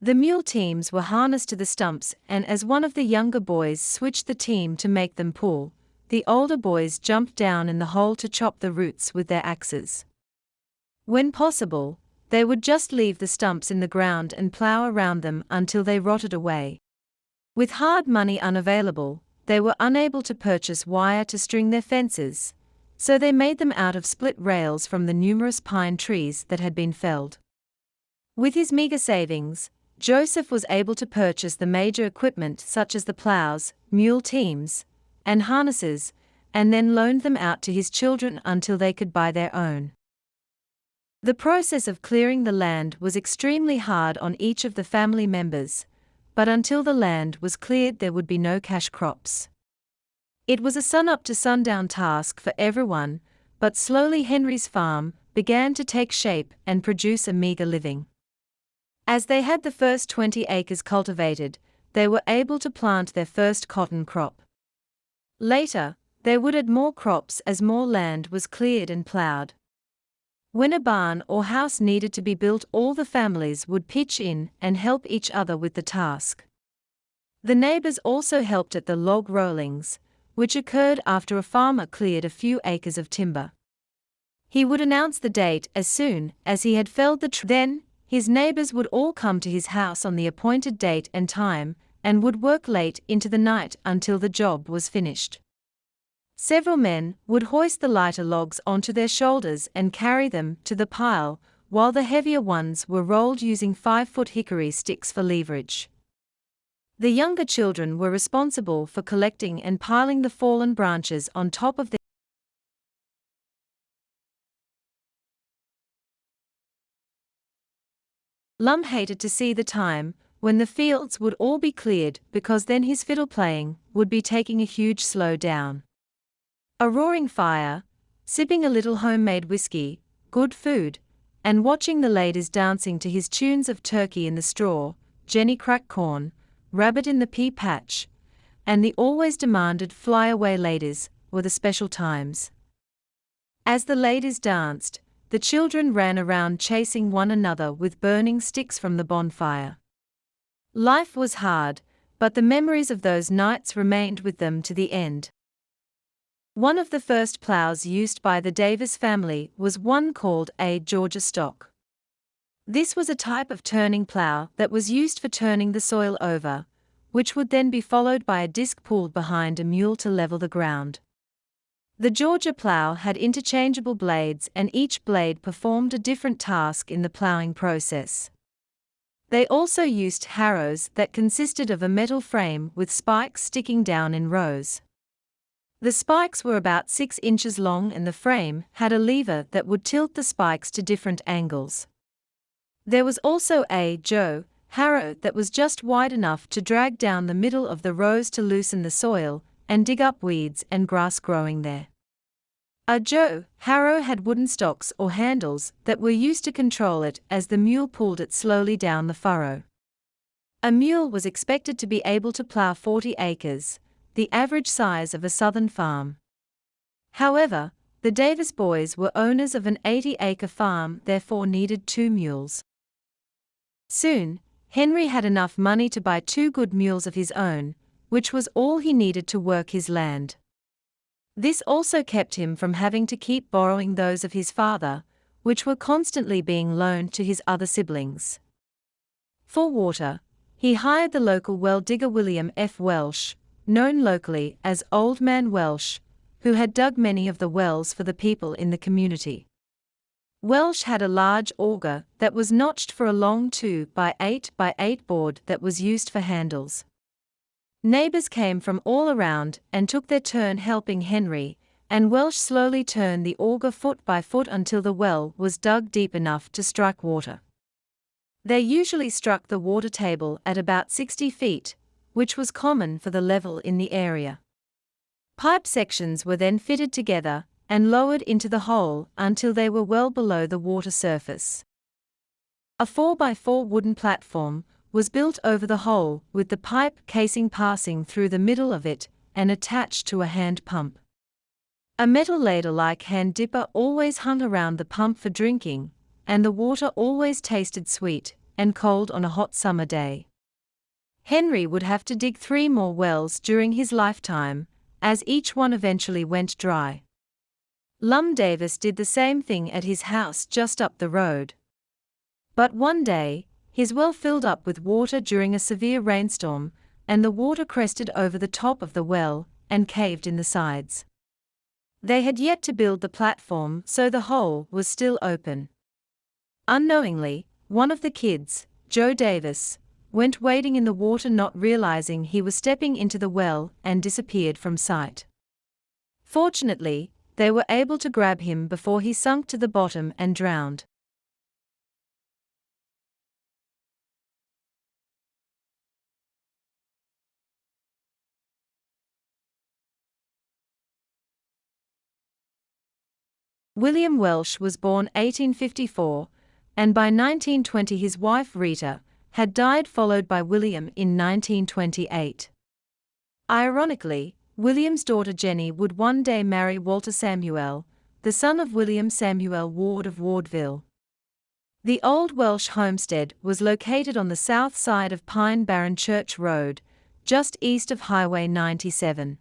The mule teams were harnessed to the stumps, and as one of the younger boys switched the team to make them pull, the older boys jumped down in the hole to chop the roots with their axes. When possible, they would just leave the stumps in the ground and plow around them until they rotted away. With hard money unavailable, they were unable to purchase wire to string their fences, so they made them out of split rails from the numerous pine trees that had been felled. With his meager savings, Joseph was able to purchase the major equipment such as the plows, mule teams, and harnesses, and then loaned them out to his children until they could buy their own. The process of clearing the land was extremely hard on each of the family members, but until the land was cleared there would be no cash crops. It was a sun-up to sundown task for everyone, but slowly Henry's farm began to take shape and produce a meager living. As they had the first 20 acres cultivated, they were able to plant their first cotton crop. Later, they would add more crops as more land was cleared and plowed. When a barn or house needed to be built, all the families would pitch in and help each other with the task. The neighbors also helped at the log rollings, which occurred after a farmer cleared a few acres of timber. He would announce the date as soon as he had felled the tree. Then, his neighbors would all come to his house on the appointed date and time, and would work late into the night until the job was finished. Several men would hoist the lighter logs onto their shoulders and carry them to the pile, while the heavier ones were rolled using 5-foot hickory sticks for leverage. The younger children were responsible for collecting and piling the fallen branches on top of the Lum hated to see the time when the fields would all be cleared, because then his fiddle playing would be taking a huge slow down. A roaring fire, sipping a little homemade whiskey, good food, and watching the ladies dancing to his tunes of Turkey in the Straw, Jenny Crack Corn, Rabbit in the Pea Patch, and the always demanded Fly-Away Ladies were the special times. As the ladies danced, the children ran around chasing one another with burning sticks from the bonfire. Life was hard, but the memories of those nights remained with them to the end. One of the first plows used by the Davis family was one called a Georgia stock. This was a type of turning plow that was used for turning the soil over, which would then be followed by a disc pulled behind a mule to level the ground. The Georgia plow had interchangeable blades, and each blade performed a different task in the plowing process. They also used harrows that consisted of a metal frame with spikes sticking down in rows. The spikes were about 6 inches long, and the frame had a lever that would tilt the spikes to different angles. There was also a harrow that was just wide enough to drag down the middle of the rows to loosen the soil and dig up weeds and grass growing there. A Joe harrow had wooden stocks or handles that were used to control it as the mule pulled it slowly down the furrow. A mule was expected to be able to plow 40 acres, the average size of a southern farm. However, the Davis boys were owners of an 80-acre farm, therefore needed 2 mules. Soon, Henry had enough money to buy 2 good mules of his own, which was all he needed to work his land. This also kept him from having to keep borrowing those of his father, which were constantly being loaned to his other siblings. For water, he hired the local well digger William F. Welsh, known locally as Old Man Welsh, who had dug many of the wells for the people in the community. Welsh had a large auger that was notched for a long 2x8x8 board that was used for handles. Neighbors came from all around and took their turn helping Henry, and Welsh slowly turned the auger foot by foot until the well was dug deep enough to strike water. They usually struck the water table at about 60 feet, which was common for the level in the area. Pipe sections were then fitted together and lowered into the hole until they were well below the water surface. A 4x4 wooden platform was built over the hole with the pipe casing passing through the middle of it and attached to a hand pump. A metal ladle-like hand dipper always hung around the pump for drinking, and the water always tasted sweet and cold on a hot summer day. Henry would have to dig 3 more wells during his lifetime, as each one eventually went dry. Lum Davis did the same thing at his house just up the road. But one day, his well filled up with water during a severe rainstorm, and the water crested over the top of the well and caved in the sides. They had yet to build the platform, so the hole was still open. Unknowingly, one of the kids, Joe Davis, went wading in the water, not realizing he was stepping into the well, and disappeared from sight. Fortunately, they were able to grab him before he sunk to the bottom and drowned. William Welsh was born 1854, and by 1920 his wife Rita had died, followed by William in 1928. Ironically, William's daughter Jenny would one day marry Walter Samuel, the son of William Samuel Ward of Wardville. The old Welsh homestead was located on the south side of Pine Barren Church Road, just east of Highway 97.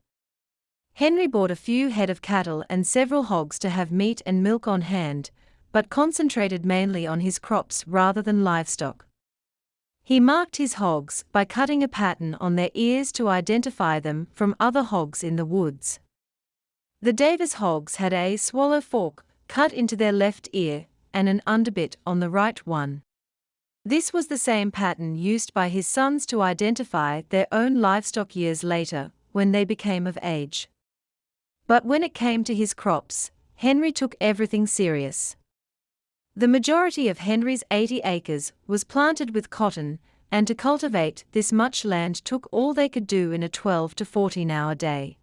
Henry bought a few head of cattle and several hogs to have meat and milk on hand, but concentrated mainly on his crops rather than livestock. He marked his hogs by cutting a pattern on their ears to identify them from other hogs in the woods. The Davis hogs had a swallow fork cut into their left ear and an underbit on the right one. This was the same pattern used by his sons to identify their own livestock years later, when they became of age. But when it came to his crops, Henry took everything serious. The majority of Henry's 80 acres was planted with cotton, and to cultivate this much land took all they could do in a 12 to 14-hour day.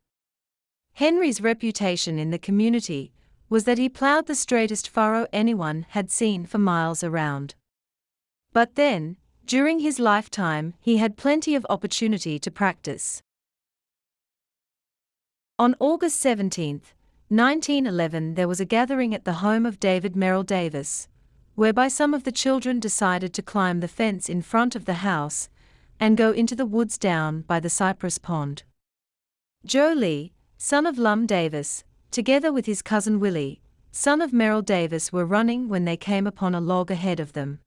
Henry's reputation in the community was that he plowed the straightest furrow anyone had seen for miles around. But then, during his lifetime, he had plenty of opportunity to practice. On August 17, 1911, there was a gathering at the home of David Merrill Davis, whereby some of the children decided to climb the fence in front of the house and go into the woods down by the cypress pond. Joe Lee, son of Lum Davis, together with his cousin Willie, son of Merrill Davis, were running when they came upon a log ahead of them.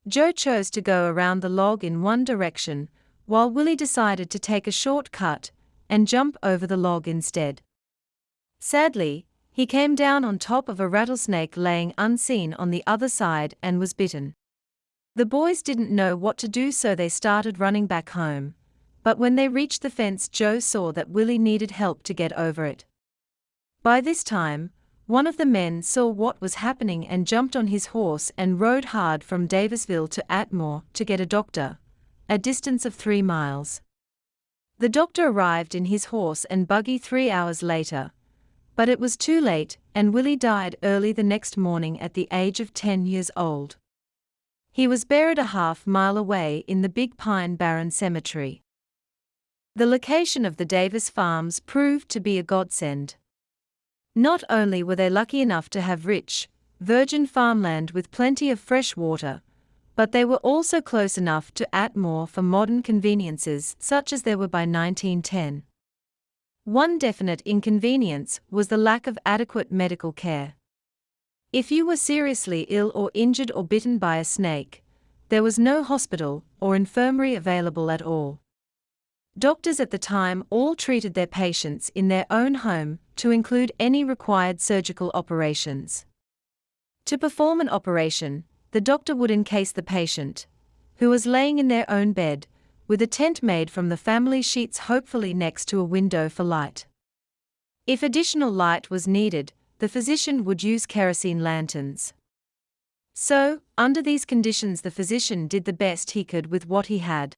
Joe chose to go around the log in one direction, while Willie decided to take a short cut and jump over the log instead. Sadly, he came down on top of a rattlesnake laying unseen on the other side and was bitten. The boys didn't know what to do, so they started running back home, but when they reached the fence, Joe saw that Willie needed help to get over it. By this time, one of the men saw what was happening and jumped on his horse and rode hard from Davisville to Atmore to get a doctor, a distance of 3 miles. The doctor arrived in his horse and buggy 3 hours later, But it was too late, and Willie died early the next morning at the age of 10 years old. He was buried a half-mile away in the Big Pine Barren Cemetery. The location of the Davis farms proved to be a godsend. Not only were they lucky enough to have rich, virgin farmland with plenty of fresh water, but they were also close enough to Atmore for modern conveniences such as there were by 1910. One definite inconvenience was the lack of adequate medical care. If you were seriously ill or injured or bitten by a snake, there was no hospital or infirmary available at all. Doctors at the time all treated their patients in their own home, to include any required surgical operations. To perform an operation, the doctor would encase the patient, who was laying in their own bed, with a tent made from the family sheets, hopefully next to a window for light. If additional light was needed, the physician would use kerosene lanterns. So, under these conditions, the physician did the best he could with what he had.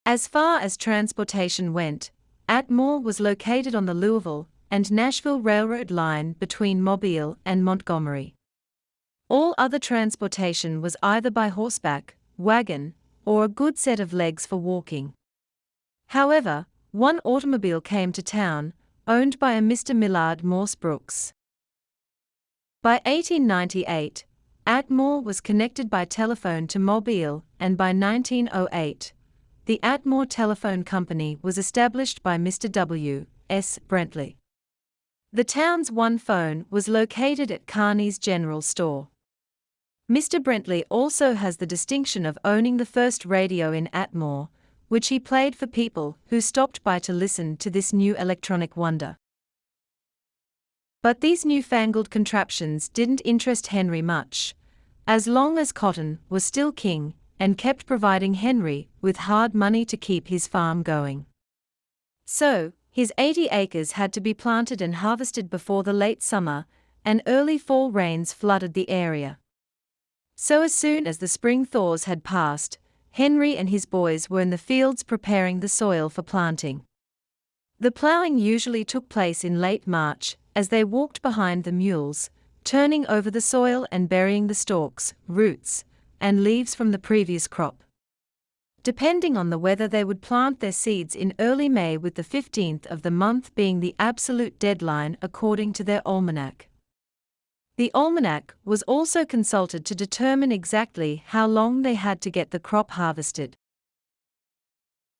As far as transportation went, Atmore was located on the Louisville and Nashville Railroad line between Mobile and Montgomery. All other transportation was either by horseback, wagon, or a good set of legs for walking. However, one automobile came to town, owned by a Mr. Millard Morse Brooks. By 1898, Atmore was connected by telephone to Mobile, and by 1908, the Atmore Telephone Company was established by Mr. W. S. Brentley. The town's one phone was located at Kearney's General Store. Mr. Brentley also has the distinction of owning the first radio in Atmore, which he played for people who stopped by to listen to this new electronic wonder. But these newfangled contraptions didn't interest Henry much, as long as cotton was still king and kept providing Henry with hard money to keep his farm going. So, his 80 acres had to be planted and harvested before the late summer, and early fall rains flooded the area. So as soon as the spring thaws had passed, Henry and his boys were in the fields preparing the soil for planting. The plowing usually took place in late March, as they walked behind the mules, turning over the soil and burying the stalks, roots, and leaves from the previous crop. Depending on the weather, they would plant their seeds in early May, with the 15th of the month being the absolute deadline according to their almanac. The almanac was also consulted to determine exactly how long they had to get the crop harvested.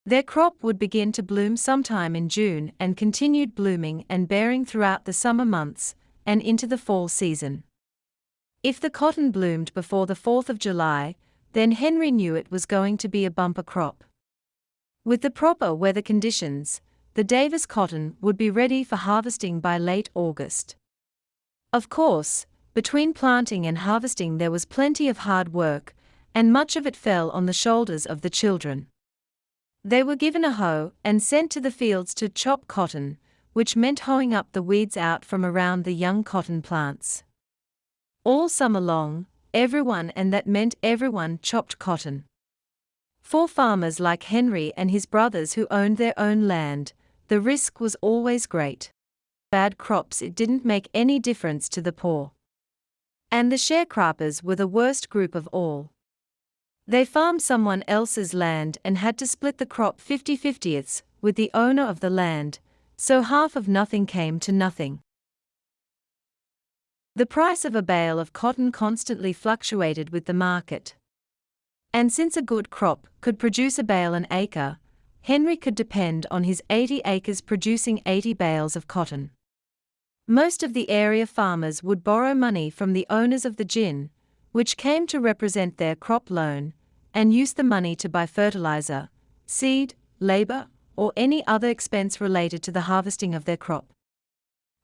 Their crop would begin to bloom sometime in June and continued blooming and bearing throughout the summer months and into the fall season. If the cotton bloomed before the 4th of July, then Henry knew it was going to be a bumper crop. With the proper weather conditions, the Davis cotton would be ready for harvesting by late August. Of course, between planting and harvesting there was plenty of hard work, and much of it fell on the shoulders of the children. They were given a hoe and sent to the fields to chop cotton, which meant hoeing up the weeds out from around the young cotton plants. All summer long, everyone, and that meant everyone, chopped cotton. For farmers like Henry and his brothers who owned their own land, the risk was always great. Bad crops, it didn't make any difference to the poor. And the sharecroppers were the worst group of all. They farmed someone else's land and had to split the crop 50/50 with the owner of the land, so half of nothing came to nothing. The price of a bale of cotton constantly fluctuated with the market. And since a good crop could produce a bale an acre, Henry could depend on his 80 acres producing 80 bales of cotton. Most of the area farmers would borrow money from the owners of the gin, which came to represent their crop loan, and use the money to buy fertilizer, seed, labor, or any other expense related to the harvesting of their crop.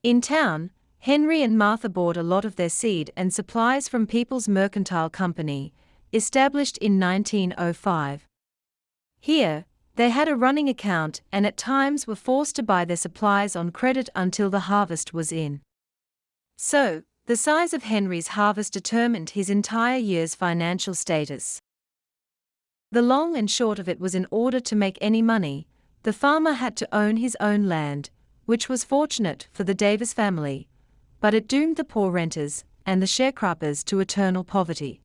In town, Henry and Martha bought a lot of their seed and supplies from People's Mercantile Company, established in 1905. Here, they had a running account and at times were forced to buy their supplies on credit until the harvest was in. So, the size of Henry's harvest determined his entire year's financial status. The long and short of it was, in order to make any money, the farmer had to own his own land, which was fortunate for the Davis family, but it doomed the poor renters and the sharecroppers to eternal poverty.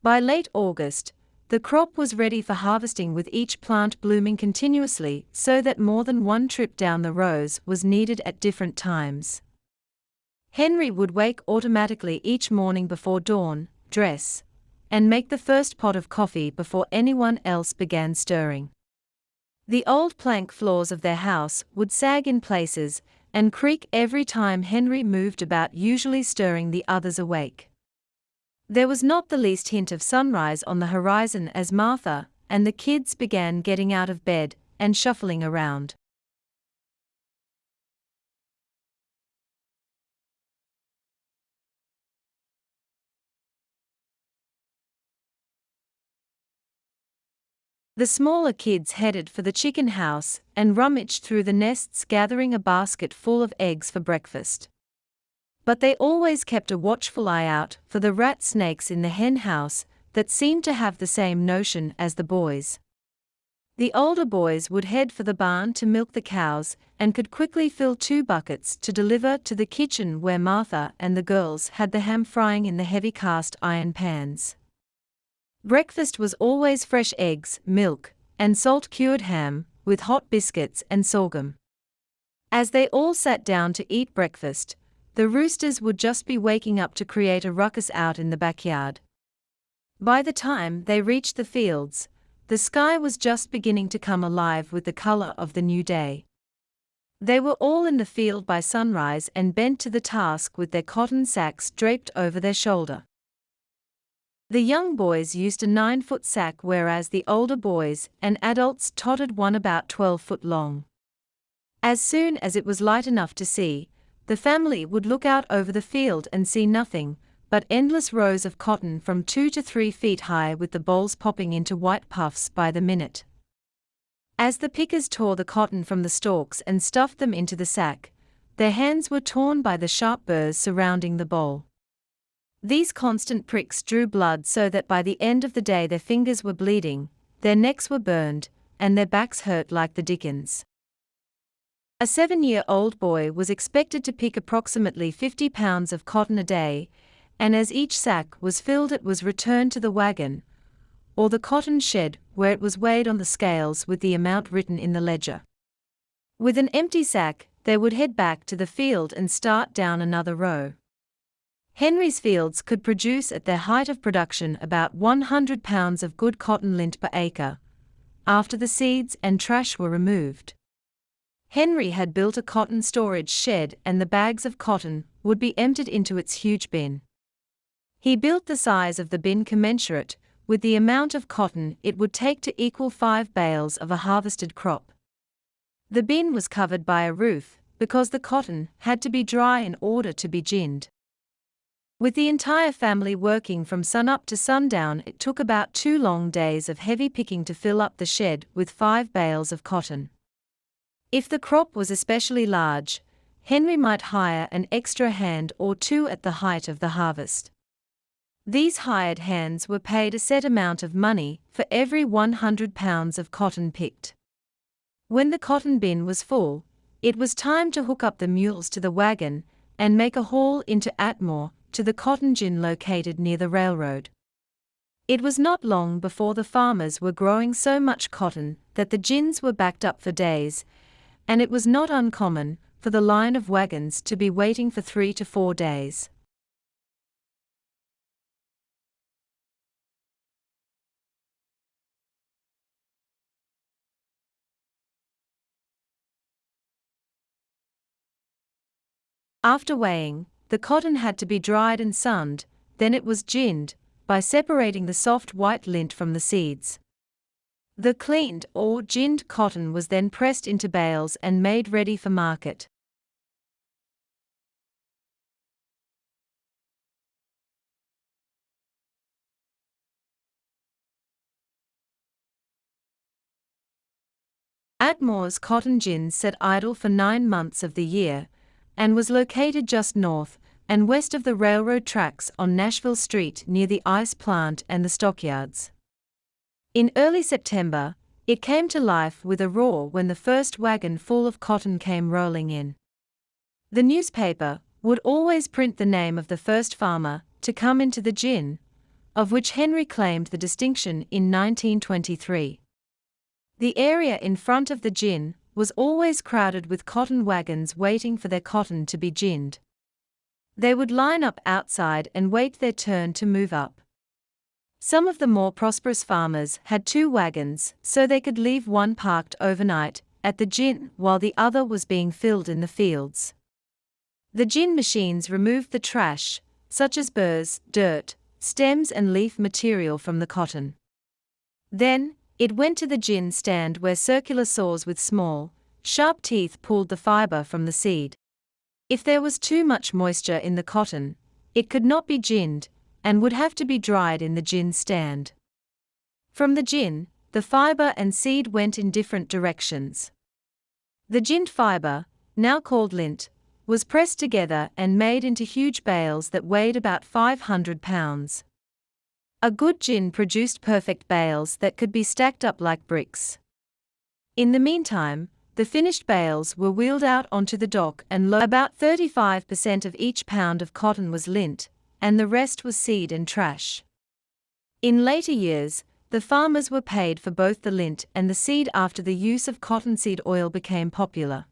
By late August, the crop was ready for harvesting, with each plant blooming continuously so that more than one trip down the rows was needed at different times. Henry would wake automatically each morning before dawn, dress, and make the first pot of coffee before anyone else began stirring. The old plank floors of their house would sag in places and creak every time Henry moved about, usually stirring the others awake. There was not the least hint of sunrise on the horizon as Martha and the kids began getting out of bed and shuffling around. The smaller kids headed for the chicken house and rummaged through the nests, gathering a basket full of eggs for breakfast. But they always kept a watchful eye out for the rat snakes in the hen house that seemed to have the same notion as the boys. The older boys would head for the barn to milk the cows and could quickly fill 2 buckets to deliver to the kitchen, where Martha and the girls had the ham frying in the heavy cast iron pans. Breakfast was always fresh eggs, milk, and salt-cured ham, with hot biscuits and sorghum. As they all sat down to eat breakfast, the roosters would just be waking up to create a ruckus out in the backyard. By the time they reached the fields, the sky was just beginning to come alive with the color of the new day. They were all in the field by sunrise and bent to the task with their cotton sacks draped over their shoulder. The young boys used a 9-foot sack, whereas the older boys and adults totted one about 12 foot long. As soon as it was light enough to see, the family would look out over the field and see nothing but endless rows of cotton from 2 to 3 feet high, with the bolls popping into white puffs by the minute. As the pickers tore the cotton from the stalks and stuffed them into the sack, their hands were torn by the sharp burrs surrounding the boll. These constant pricks drew blood so that by the end of the day their fingers were bleeding, their necks were burned, and their backs hurt like the dickens. A 7-year-old boy was expected to pick approximately 50 pounds of cotton a day, and as each sack was filled it was returned to the wagon, or the cotton shed, where it was weighed on the scales with the amount written in the ledger. With an empty sack, they would head back to the field and start down another row. Henry's fields could produce at their height of production about 100 pounds of good cotton lint per acre, after the seeds and trash were removed. Henry had built a cotton storage shed, and the bags of cotton would be emptied into its huge bin. He built the size of the bin commensurate with the amount of cotton it would take to equal 5 bales of a harvested crop. The bin was covered by a roof, because the cotton had to be dry in order to be ginned. With the entire family working from sunup to sundown, it took about 2 long days of heavy picking to fill up the shed with 5 bales of cotton. If the crop was especially large, Henry might hire an extra hand or 2 at the height of the harvest. These hired hands were paid a set amount of money for every 100 pounds of cotton picked. When the cotton bin was full, it was time to hook up the mules to the wagon and make a haul into Atmore, to the cotton gin located near the railroad. It was not long before the farmers were growing so much cotton that the gins were backed up for days, and it was not uncommon for the line of wagons to be waiting for 3 to 4 days. After weighing, the cotton had to be dried and sunned, then it was ginned, by separating the soft white lint from the seeds. The cleaned or ginned cotton was then pressed into bales and made ready for market. Atmore's cotton gin sat idle for 9 months of the year, and was located just north and west of the railroad tracks on Nashville Street near the ice plant and the stockyards. In early September, It came to life with a roar when the first wagon full of cotton came rolling in. The newspaper would always print the name of the first farmer to come into the gin, of which Henry claimed the distinction in 1923. The area in front of the gin was always crowded with cotton wagons waiting for their cotton to be ginned. They would line up outside and wait their turn to move up. Some of the more prosperous farmers had 2 wagons, so they could leave one parked overnight at the gin while the other was being filled in the fields. The gin machines removed the trash, such as burrs, dirt, stems and leaf material from the cotton. Then, it went to the gin stand where circular saws with small, sharp teeth pulled the fiber from the seed. If there was too much moisture in the cotton, it could not be ginned, and would have to be dried in the gin stand. From the gin, the fiber and seed went in different directions. The ginned fiber, now called lint, was pressed together and made into huge bales that weighed about 500 pounds. A good gin produced perfect bales that could be stacked up like bricks. In the meantime, the finished bales were wheeled out onto the dock and loaded. About 35% of each pound of cotton was lint, and the rest was seed and trash. In later years, the farmers were paid for both the lint and the seed after the use of cottonseed oil became popular.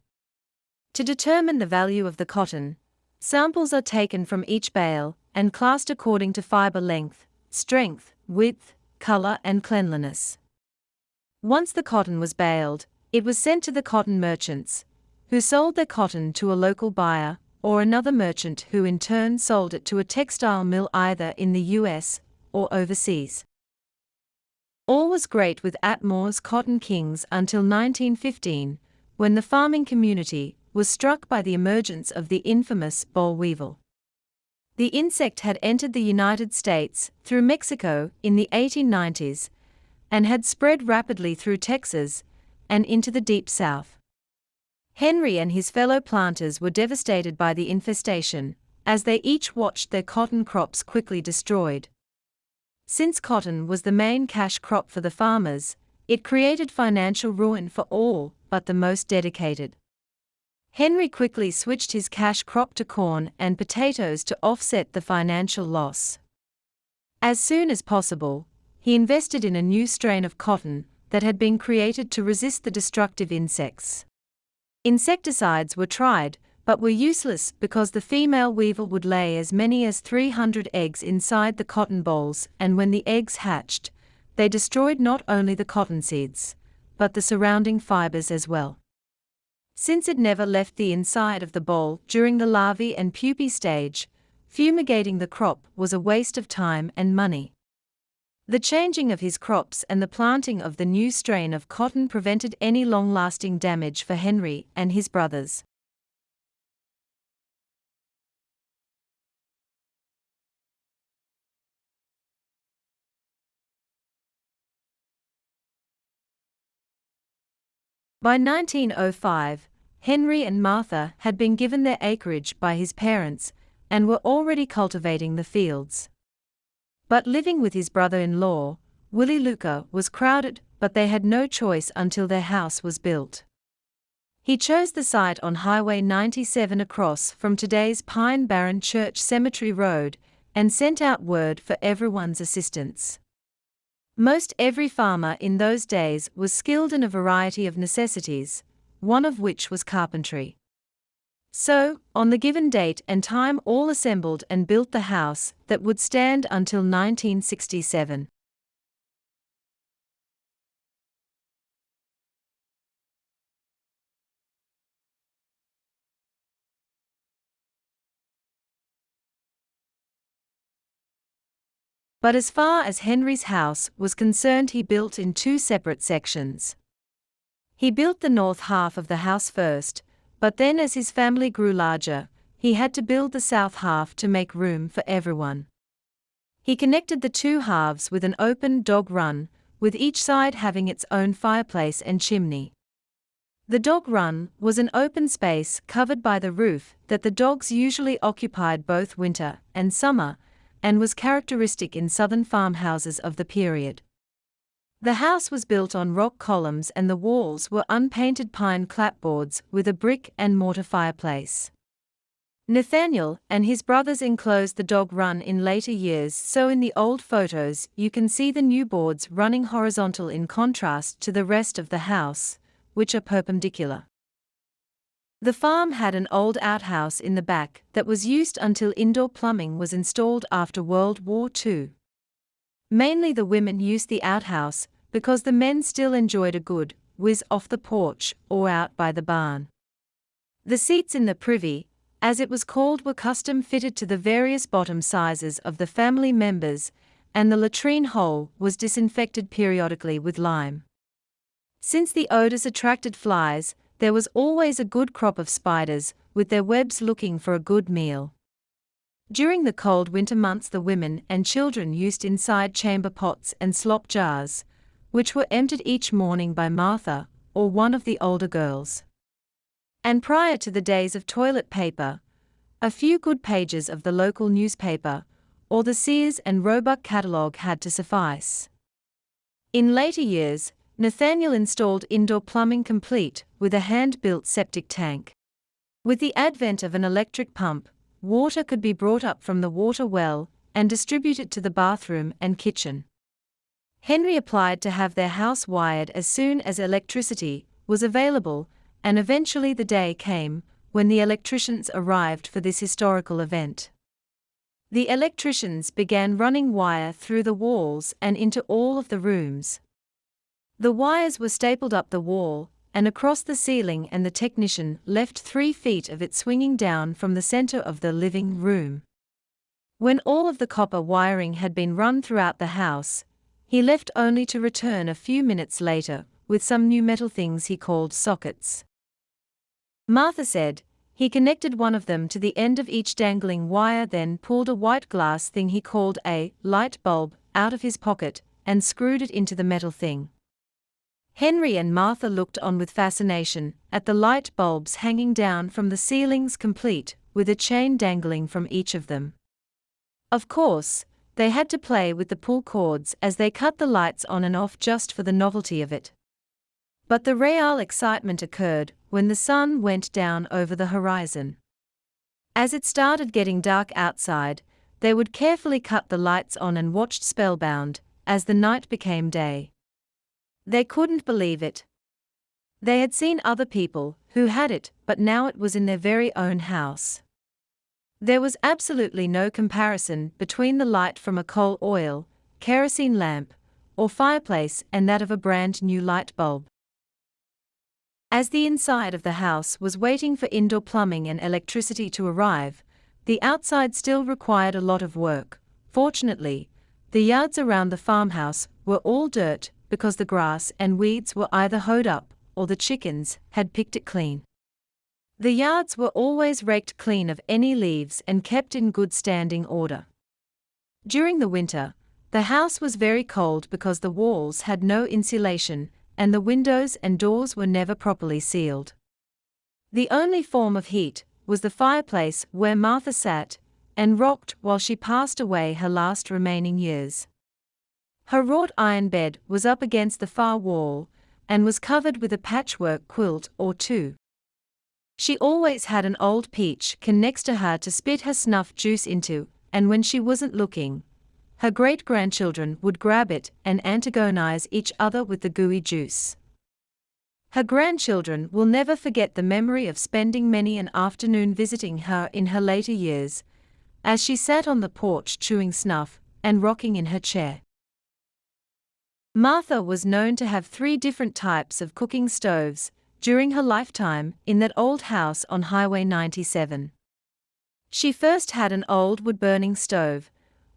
To determine the value of the cotton, samples are taken from each bale and classed according to fiber length, strength, width, color, and cleanliness. Once the cotton was baled, it was sent to the cotton merchants, who sold their cotton to a local buyer, or another merchant who in turn sold it to a textile mill either in the US or overseas. All was great with Atmore's Cotton Kings until 1915, when the farming community was struck by the emergence of the infamous boll weevil. The insect had entered the United States through Mexico in the 1890s and had spread rapidly through Texas and into the deep South. Henry and his fellow planters were devastated by the infestation, as they each watched their cotton crops quickly destroyed. Since cotton was the main cash crop for the farmers, it created financial ruin for all but the most dedicated. Henry quickly switched his cash crop to corn and potatoes to offset the financial loss. As soon as possible, he invested in a new strain of cotton that had been created to resist the destructive insects. Insecticides were tried, but were useless because the female weevil would lay as many as 300 eggs inside the cotton bolls, and when the eggs hatched, they destroyed not only the cottonseeds, but the surrounding fibers as well. Since it never left the inside of the boll during the larvae and pupae stage, fumigating the crop was a waste of time and money. The changing of his crops and the planting of the new strain of cotton prevented any long-lasting damage for Henry and his brothers. By 1905, Henry and Martha had been given their acreage by his parents and were already cultivating the fields. But living with his brother-in-law, Willie Luca, was crowded, but they had no choice until their house was built. He chose the site on Highway 97 across from today's Pine Barren Church Cemetery Road and sent out word for everyone's assistance. Most every farmer in those days was skilled in a variety of necessities, one of which was carpentry. So, on the given date and time, all assembled and built the house that would stand until 1967. But as far as Henry's house was concerned, he built in two separate sections. He built the north half of the house first, but then as his family grew larger, he had to build the south half to make room for everyone. He connected the two halves with an open dog run, with each side having its own fireplace and chimney. The dog run was an open space covered by the roof that the dogs usually occupied both winter and summer, and was characteristic in southern farmhouses of the period. The house was built on rock columns and the walls were unpainted pine clapboards with a brick and mortar fireplace. Nathaniel and his brothers enclosed the dog run in later years, so in the old photos you can see the new boards running horizontal in contrast to the rest of the house, which are perpendicular. The farm had an old outhouse in the back that was used until indoor plumbing was installed after World War II. Mainly the women used the outhouse, because the men still enjoyed a good whiz off the porch or out by the barn. The seats in the privy, as it was called, were custom fitted to the various bottom sizes of the family members, and the latrine hole was disinfected periodically with lime. Since the odors attracted flies, there was always a good crop of spiders, with their webs looking for a good meal. During the cold winter months, the women and children used inside chamber pots and slop jars, which were emptied each morning by Martha, or one of the older girls. And prior to the days of toilet paper, a few good pages of the local newspaper, or the Sears and Roebuck catalogue had to suffice. In later years, Nathaniel installed indoor plumbing complete with a hand-built septic tank. With the advent of an electric pump, water could be brought up from the water well and distributed to the bathroom and kitchen. Henry applied to have their house wired as soon as electricity was available, and eventually the day came when the electricians arrived for this historical event. The electricians began running wire through the walls and into all of the rooms. The wires were stapled up the wall and across the ceiling, and the technician left 3 feet of it swinging down from the center of the living room. When all of the copper wiring had been run throughout the house, he left only to return a few minutes later with some new metal things he called sockets. Martha said he connected one of them to the end of each dangling wire, then pulled a white glass thing he called a light bulb out of his pocket and screwed it into the metal thing. Henry and Martha looked on with fascination at the light bulbs hanging down from the ceilings, complete with a chain dangling from each of them. Of course, they had to play with the pull cords as they cut the lights on and off just for the novelty of it. But the real excitement occurred when the sun went down over the horizon. As it started getting dark outside, they would carefully cut the lights on and watched spellbound as the night became day. They couldn't believe it. They had seen other people who had it, but now it was in their very own house. There was absolutely no comparison between the light from a coal oil, kerosene lamp, or fireplace and that of a brand new light bulb. As the inside of the house was waiting for indoor plumbing and electricity to arrive, the outside still required a lot of work. Fortunately, the yards around the farmhouse were all dirt because the grass and weeds were either hoed up or the chickens had picked it clean. The yards were always raked clean of any leaves and kept in good standing order. During the winter, the house was very cold because the walls had no insulation and the windows and doors were never properly sealed. The only form of heat was the fireplace where Martha sat and rocked while she passed away her last remaining years. Her wrought iron bed was up against the far wall and was covered with a patchwork quilt or 2. She always had an old peach can next to her to spit her snuff juice into, and when she wasn't looking, her great-grandchildren would grab it and antagonize each other with the gooey juice. Her grandchildren will never forget the memory of spending many an afternoon visiting her in her later years, as she sat on the porch chewing snuff and rocking in her chair. Martha was known to have 3 different types of cooking stoves during her lifetime in that old house on Highway 97. She first had an old wood-burning stove,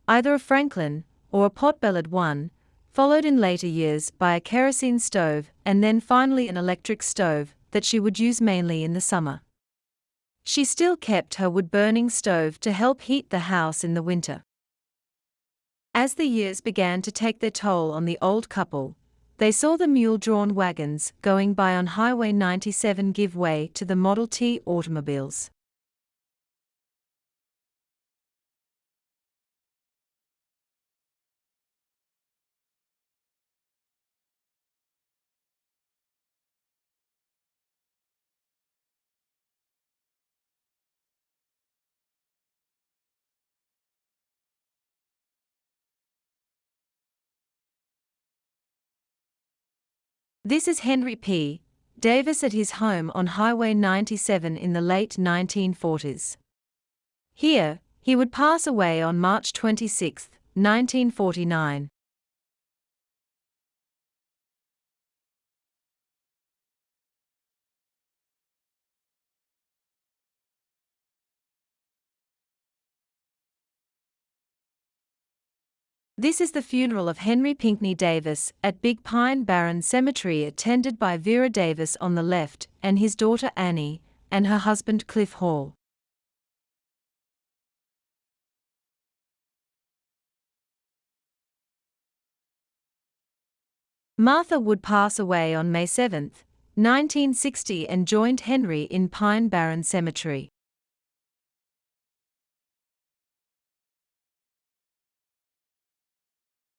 either a Franklin or a pot-bellied one, followed in later years by a kerosene stove and then finally an electric stove that she would use mainly in the summer. She still kept her wood-burning stove to help heat the house in the winter. As the years began to take their toll on the old couple, they saw the mule-drawn wagons going by on Highway 97 give way to the Model T automobiles. This is Henry P. Davis at his home on Highway 97 in the late 1940s. Here, he would pass away on March 26, 1949. This is the funeral of Henry Pinckney Davis at Big Pine Barren Cemetery, attended by Vera Davis on the left and his daughter Annie, and her husband Cliff Hall. Martha would pass away on May 7, 1960, and joined Henry in Pine Barren Cemetery.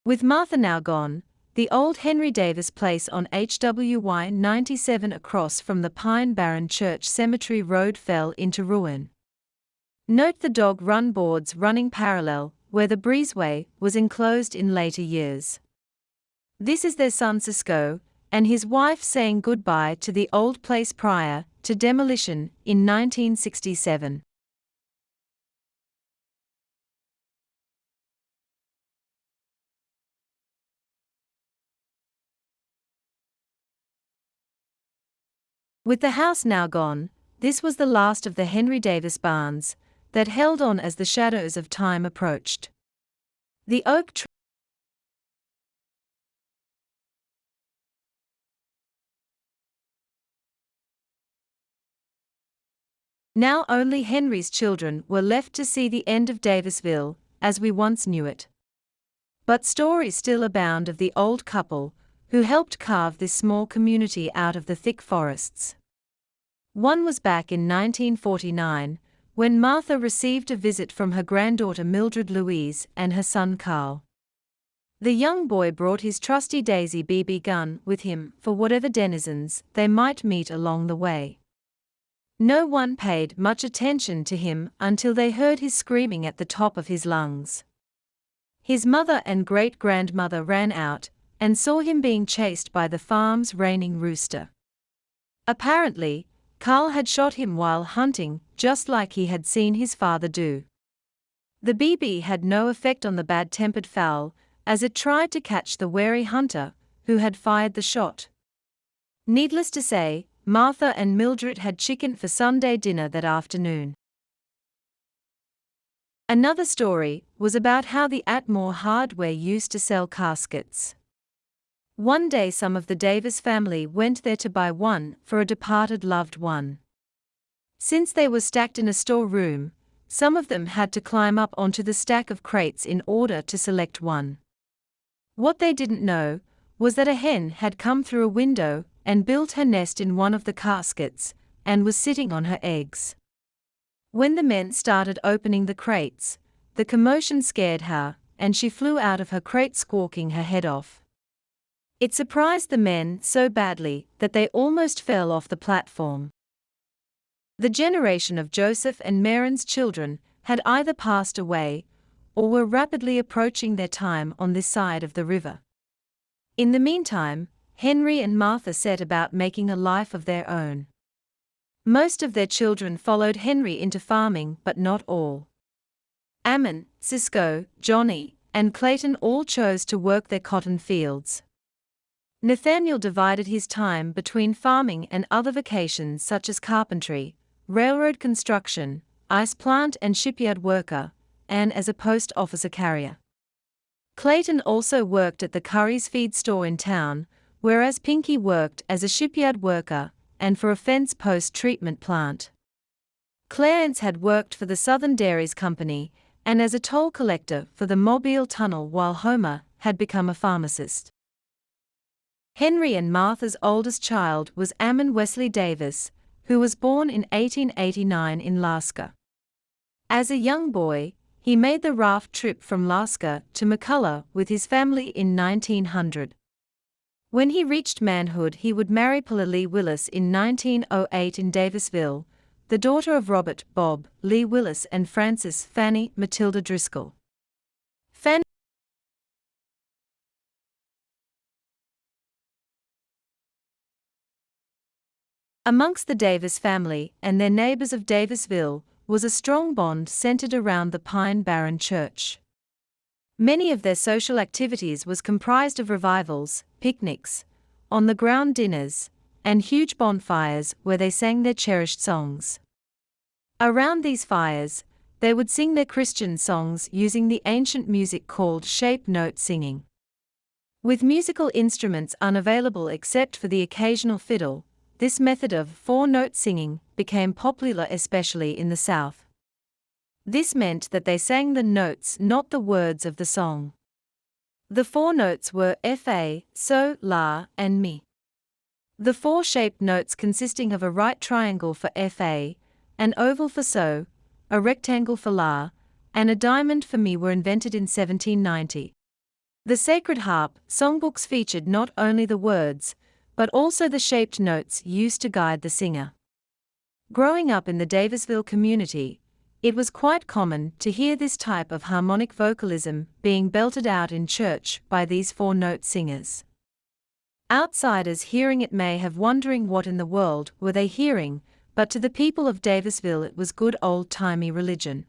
With Martha now gone, the old Henry Davis place on HWY 97 across from the Pine Barren Church Cemetery Road fell into ruin. Note the dog run boards running parallel, where the breezeway was enclosed in later years. This is their son Cisco and his wife saying goodbye to the old place prior to demolition in 1967. With the house now gone, this was the last of the Henry Davis barns that held on as the shadows of time approached. The oak tree Now only Henry's children were left to see the end of Davisville, as we once knew it. But stories still abound of the old couple who helped carve this small community out of the thick forests. One was back in 1949, when Martha received a visit from her granddaughter Mildred Louise and her son Carl. The young boy brought his trusty Daisy BB gun with him for whatever denizens they might meet along the way. No one paid much attention to him until they heard his screaming at the top of his lungs. His mother and great-grandmother ran out and saw him being chased by the farm's reigning rooster. Apparently, Carl had shot him while hunting, just like he had seen his father do. The BB had no effect on the bad-tempered fowl, as it tried to catch the wary hunter who had fired the shot. Needless to say, Martha and Mildred had chicken for Sunday dinner that afternoon. Another story was about how the Atmore Hardware used to sell caskets. One day some of the Davis family went there to buy one for a departed loved one. Since they were stacked in a storeroom, some of them had to climb up onto the stack of crates in order to select one. What they didn't know was that a hen had come through a window and built her nest in one of the caskets, and was sitting on her eggs. When the men started opening the crates, the commotion scared her, and she flew out of her crate squawking her head off. It surprised the men so badly that they almost fell off the platform. The generation of Joseph and Maren's children had either passed away or were rapidly approaching their time on this side of the river. In the meantime, Henry and Martha set about making a life of their own. Most of their children followed Henry into farming, but not all. Ammon, Cisco, Johnny, and Clayton all chose to work their cotton fields. Nathaniel divided his time between farming and other vocations such as carpentry, railroad construction, ice plant and shipyard worker, and as a post officer carrier. Clayton also worked at the Curry's feed store in town, whereas Pinky worked as a shipyard worker and for a fence post treatment plant. Clarence had worked for the Southern Dairies Company and as a toll collector for the Mobile Tunnel, while Homer had become a pharmacist. Henry and Martha's oldest child was Ammon Wesley Davis, who was born in 1889 in Lasca. As a young boy, he made the raft trip from Lasca to McCullough with his family in 1900. When he reached manhood, he would marry Paula Lee Willis in 1908 in Davisville, the daughter of Robert Bob Lee Willis and Frances Fanny Matilda Driscoll. Fanny Amongst the Davis family and their neighbors of Davisville was a strong bond centered around the Pine Barren Church. Many of their social activities was comprised of revivals, picnics, on-the-ground dinners, and huge bonfires where they sang their cherished songs. Around these fires, they would sing their Christian songs using the ancient music called shape note singing. With musical instruments unavailable except for the occasional fiddle, this method of four-note singing became popular especially in the South. This meant that they sang the notes, not the words of the song. The four notes were Fa, So, La, and Mi. The four shaped notes consisting of a right triangle for Fa, an oval for So, a rectangle for La, and a diamond for Mi were invented in 1790. The Sacred Harp songbooks featured not only the words, but also the shaped notes used to guide the singer. Growing up in the Davisville community, it was quite common to hear this type of harmonic vocalism being belted out in church by these four-note singers. Outsiders hearing it may have wondering what in the world were they hearing, but to the people of Davisville it was good old-timey religion.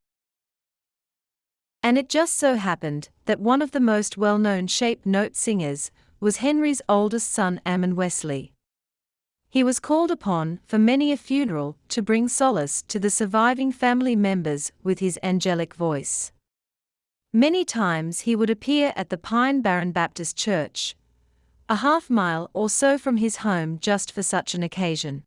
And it just so happened that one of the most well-known shape-note singers was Henry's oldest son Ammon Wesley. He was called upon for many a funeral to bring solace to the surviving family members with his angelic voice. Many times he would appear at the Pine Barren Baptist Church, a half-mile or so from his home just for such an occasion.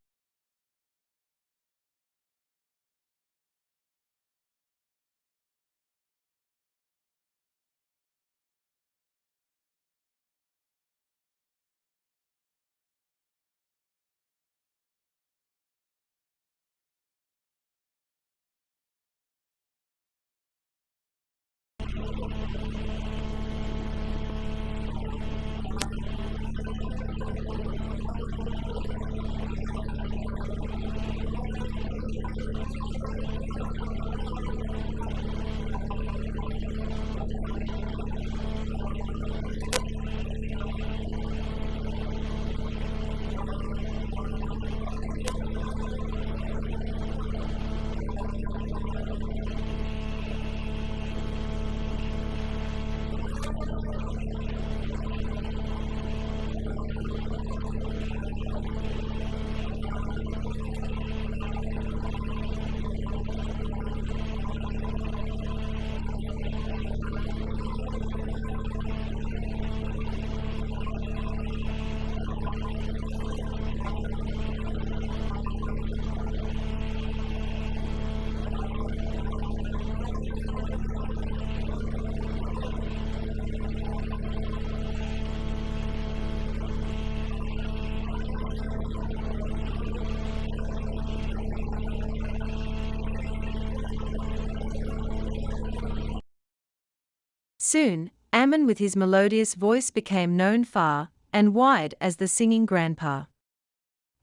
Soon, Ammon with his melodious voice became known far and wide as the singing grandpa.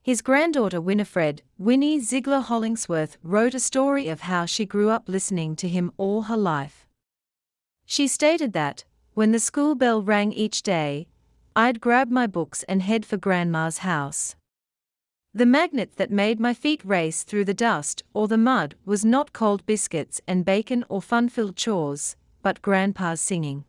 His granddaughter Winifred, Winnie Ziegler Hollingsworth, wrote a story of how she grew up listening to him all her life. She stated that, when the school bell rang each day, I'd grab my books and head for Grandma's house. The magnet that made my feet race through the dust or the mud was not cold biscuits and bacon or fun-filled chores, but Grandpa's singing.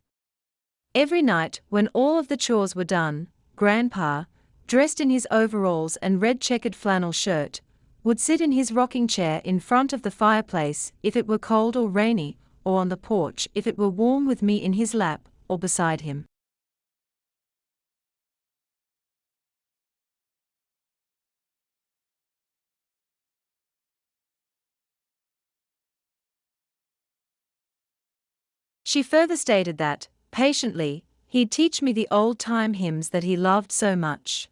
Every night, when all of the chores were done, Grandpa, dressed in his overalls and red checkered flannel shirt, would sit in his rocking chair in front of the fireplace if it were cold or rainy, or on the porch if it were warm with me in his lap or beside him. She further stated that, patiently, he'd teach me the old-time hymns that he loved so much.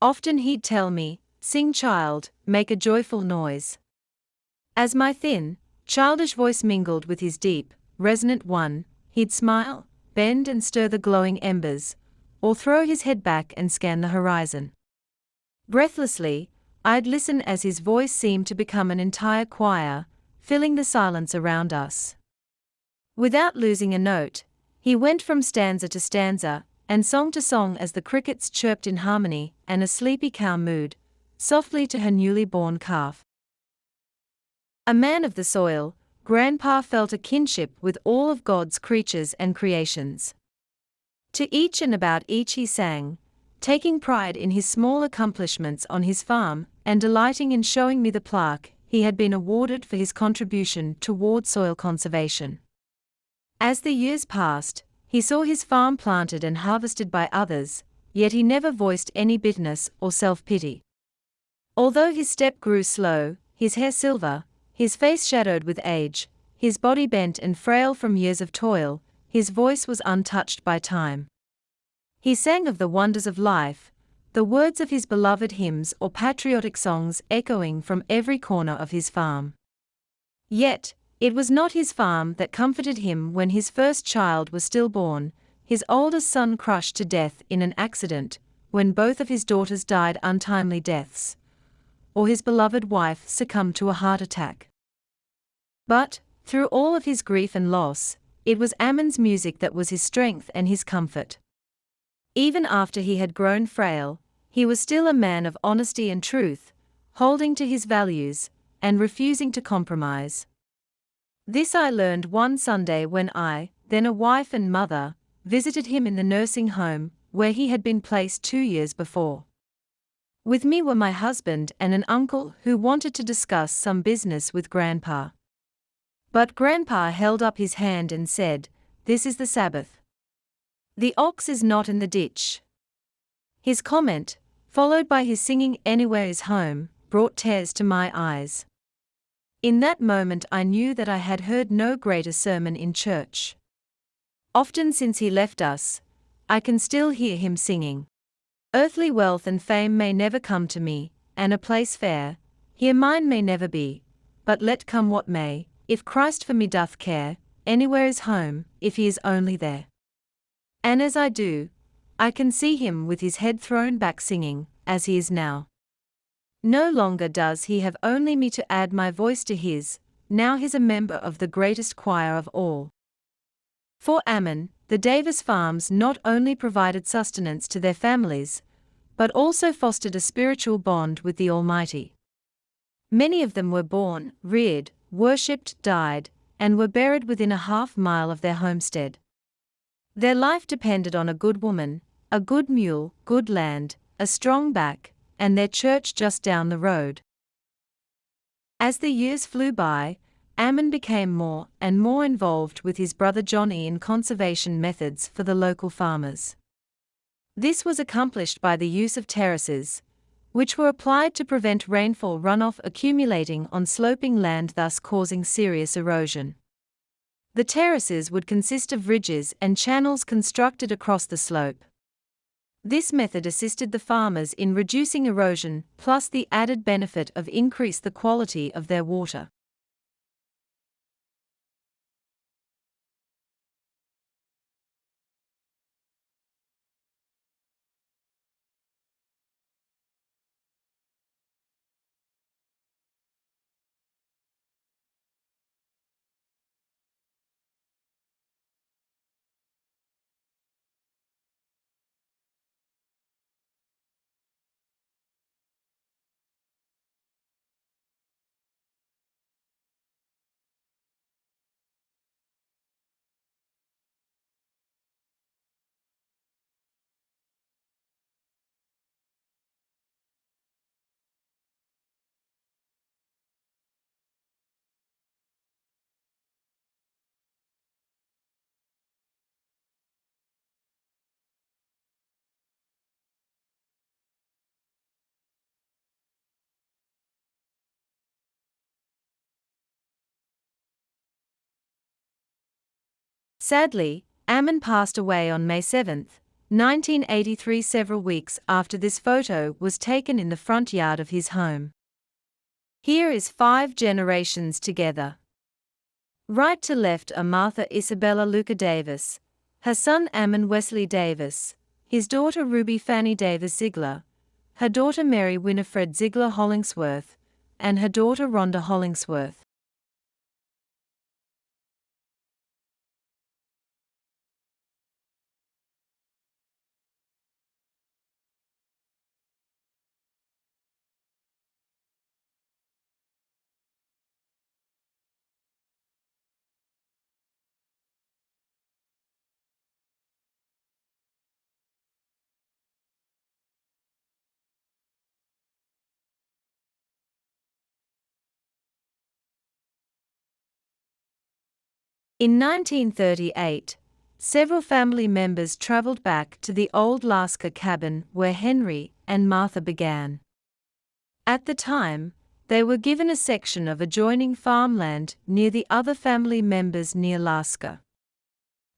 Often he'd tell me, "Sing, child, make a joyful noise." As my thin, childish voice mingled with his deep, resonant one, he'd smile, bend and stir the glowing embers, or throw his head back and scan the horizon. Breathlessly, I'd listen as his voice seemed to become an entire choir, filling the silence around us. Without losing a note, he went from stanza to stanza, and song to song as the crickets chirped in harmony and a sleepy cow mooed, softly to her newly born calf. A man of the soil, Grandpa felt a kinship with all of God's creatures and creations. To each and about each he sang, taking pride in his small accomplishments on his farm and delighting in showing me the plaque he had been awarded for his contribution toward soil conservation. As the years passed, he saw his farm planted and harvested by others, yet he never voiced any bitterness or self-pity. Although his step grew slow, his hair silver, his face shadowed with age, his body bent and frail from years of toil, his voice was untouched by time. He sang of the wonders of life, the words of his beloved hymns or patriotic songs echoing from every corner of his farm. Yet, it was not his farm that comforted him when his first child was stillborn, his oldest son crushed to death in an accident, when both of his daughters died untimely deaths, or his beloved wife succumbed to a heart attack. But, through all of his grief and loss, it was Ammon's music that was his strength and his comfort. Even after he had grown frail, he was still a man of honesty and truth, holding to his values, and refusing to compromise. This I learned one Sunday when I, then a wife and mother, visited him in the nursing home, where he had been placed 2 years before. With me were my husband and an uncle who wanted to discuss some business with Grandpa. But Grandpa held up his hand and said, "This is the Sabbath. The ox is not in the ditch." His comment, followed by his singing "Anywhere is Home," brought tears to my eyes. In that moment I knew that I had heard no greater sermon in church. Often since he left us, I can still hear him singing, "Earthly wealth and fame may never come to me, and a place fair, here mine may never be, but let come what may, if Christ for me doth care, anywhere is home, if he is only there." And as I do, I can see him with his head thrown back singing, as he is now. No longer does he have only me to add my voice to his, now he's a member of the greatest choir of all. For Ammon, the Davis farms not only provided sustenance to their families, but also fostered a spiritual bond with the Almighty. Many of them were born, reared, worshipped, died, and were buried within a half-mile of their homestead. Their life depended on a good woman, a good mule, good land, a strong back, and their church just down the road. As the years flew by, Ammon became more and more involved with his brother Johnny in conservation methods for the local farmers. This was accomplished by the use of terraces, which were applied to prevent rainfall runoff accumulating on sloping land, thus causing serious erosion. The terraces would consist of ridges and channels constructed across the slope. This method assisted the farmers in reducing erosion, plus the added benefit of increase the quality of their water. Sadly, Ammon passed away on May 7, 1983, several weeks after this photo was taken in the front yard of his home. Here is 5 generations together. Right to left are Martha Isabella Luca Davis, her son Ammon Wesley Davis, his daughter Ruby Fanny Davis Ziegler, her daughter Mary Winifred Ziegler Hollingsworth, and her daughter Rhonda Hollingsworth. In 1938, several family members traveled back to the old Lasca cabin where Henry and Martha began. At the time, they were given a section of adjoining farmland near the other family members near Lasca.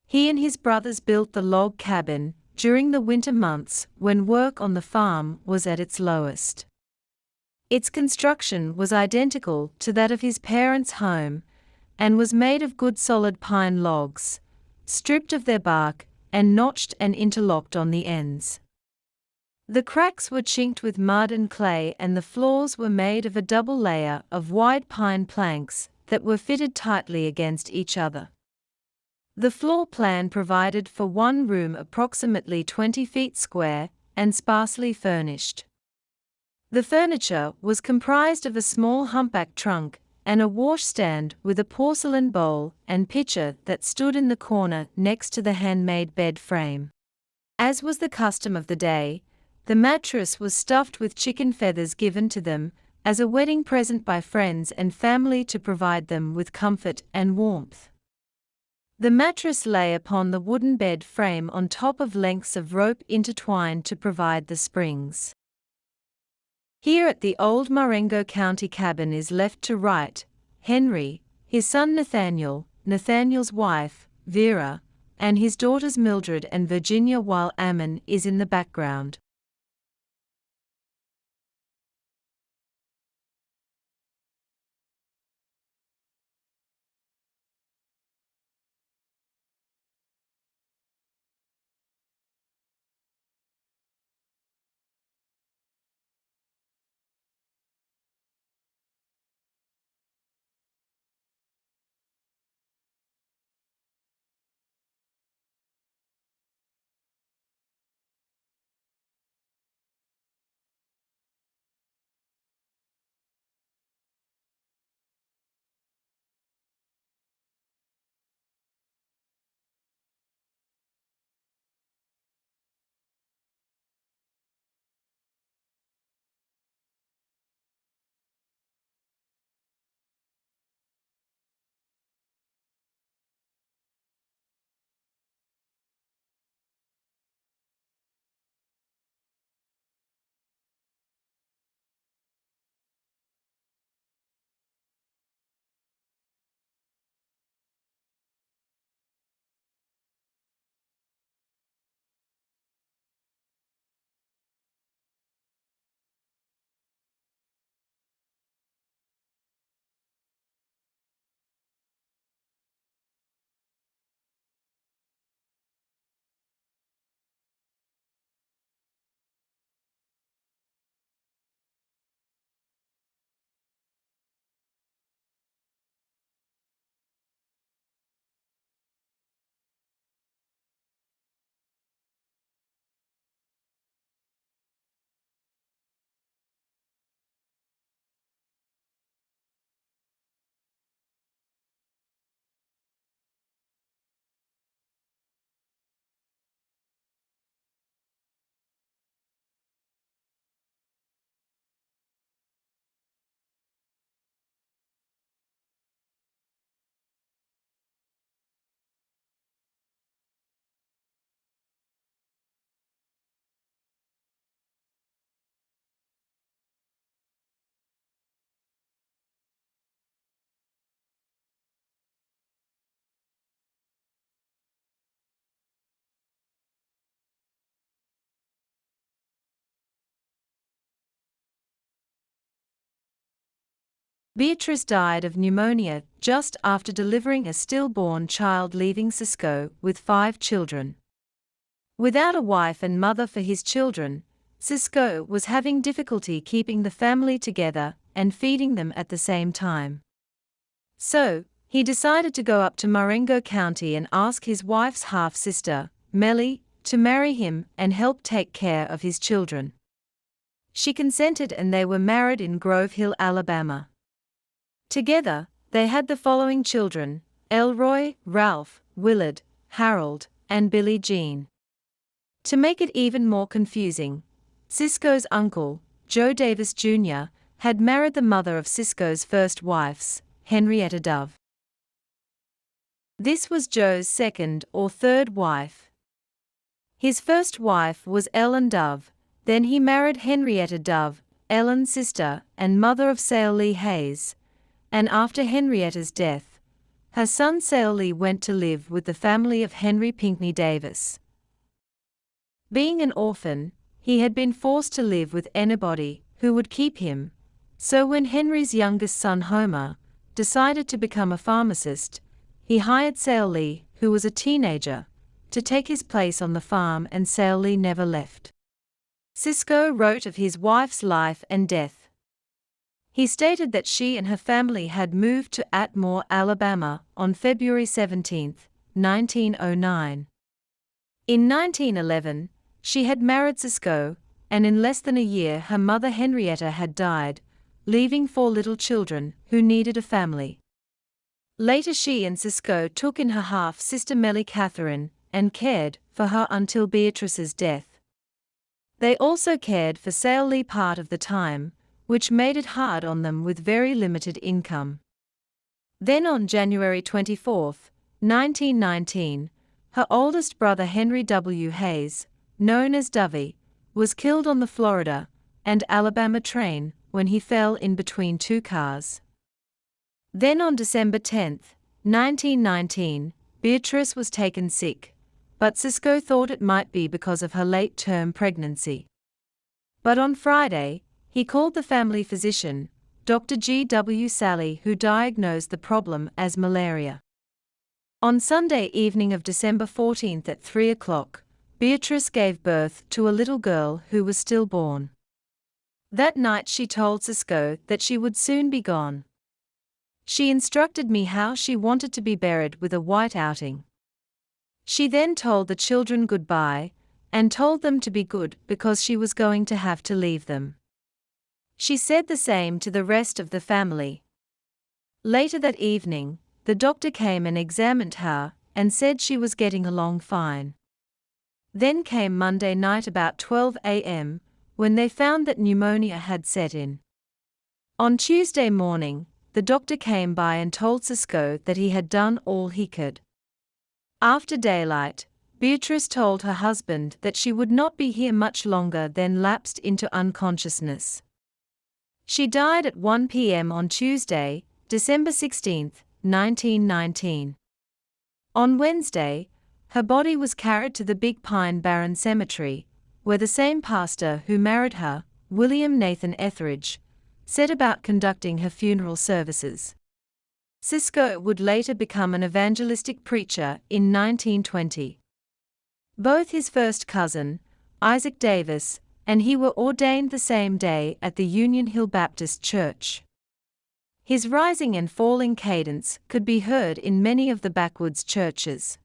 He and his brothers built the log cabin during the winter months when work on the farm was at its lowest. Its construction was identical to that of his parents' home and was made of good solid pine logs, stripped of their bark and notched and interlocked on the ends. The cracks were chinked with mud and clay, and the floors were made of a double layer of wide pine planks that were fitted tightly against each other. The floor plan provided for one room approximately 20 feet square and sparsely furnished. The furniture was comprised of a small humpback trunk and a washstand with a porcelain bowl and pitcher that stood in the corner next to the handmade bed frame. As was the custom of the day, the mattress was stuffed with chicken feathers given to them as a wedding present by friends and family to provide them with comfort and warmth. The mattress lay upon the wooden bed frame on top of lengths of rope intertwined to provide the springs. Here at the old Marengo County cabin is left to right Henry, his son Nathaniel, Nathaniel's wife, Vera, and his daughters Mildred and Virginia, while Ammon is in the background. Beatrice died of pneumonia just after delivering a stillborn child, leaving Cisco with 5 children. Without a wife and mother for his children, Cisco was having difficulty keeping the family together and feeding them at the same time. So, he decided to go up to Marengo County and ask his wife's half-sister, Mellie, to marry him and help take care of his children. She consented and they were married in Grove Hill, Alabama. Together, they had the following children: Elroy, Ralph, Willard, Harold, and Billie Jean. To make it even more confusing, Cisco's uncle, Joe Davis Jr., had married the mother of Cisco's first wives, Henrietta Dove. This was Joe's second or third wife. His first wife was Ellen Dove, then he married Henrietta Dove, Ellen's sister and mother of Sale Lee Hayes, and after Henrietta's death, her son Sale Lee went to live with the family of Henry Pinckney Davis. Being an orphan, he had been forced to live with anybody who would keep him, so when Henry's youngest son Homer decided to become a pharmacist, he hired Sale Lee, who was a teenager, to take his place on the farm, and Sale Lee never left. Cisco wrote of his wife's life and death. He stated that she and her family had moved to Atmore, Alabama, on February 17, 1909. In 1911, she had married Cisco, and in less than a year her mother Henrietta had died, leaving 4 little children who needed a family. Later she and Cisco took in her half-sister Melly Catherine and cared for her until Beatrice's death. They also cared for Sale Lee part of the time, which made it hard on them with very limited income. Then on January 24, 1919, her oldest brother Henry W. Hayes, known as Dovey, was killed on the Florida and Alabama train when he fell in between 2 cars. Then on December 10, 1919, Beatrice was taken sick, but Cisco thought it might be because of her late-term pregnancy. But on Friday, he called the family physician, Dr. G. W. Sally, who diagnosed the problem as malaria. On Sunday evening of December 14 at 3 o'clock, Beatrice gave birth to a little girl who was stillborn. That night she told Cisco that she would soon be gone. She instructed me how she wanted to be buried with a white outing. She then told the children goodbye, and told them to be good because she was going to have to leave them. She said the same to the rest of the family. Later that evening, the doctor came and examined her, and said she was getting along fine. Then came Monday night about 12 a.m., when they found that pneumonia had set in. On Tuesday morning, the doctor came by and told Cisco that he had done all he could. After daylight, Beatrice told her husband that she would not be here much longer, then lapsed into unconsciousness. She died at 1 p.m. on Tuesday, December 16, 1919. On Wednesday, her body was carried to the Big Pine Barren Cemetery, where the same pastor who married her, William Nathan Etheridge, set about conducting her funeral services. Cisco would later become an evangelistic preacher in 1920. Both his first cousin, Isaac Davis, and he were ordained the same day at the Union Hill Baptist Church. His rising and falling cadence could be heard in many of the backwoods churches.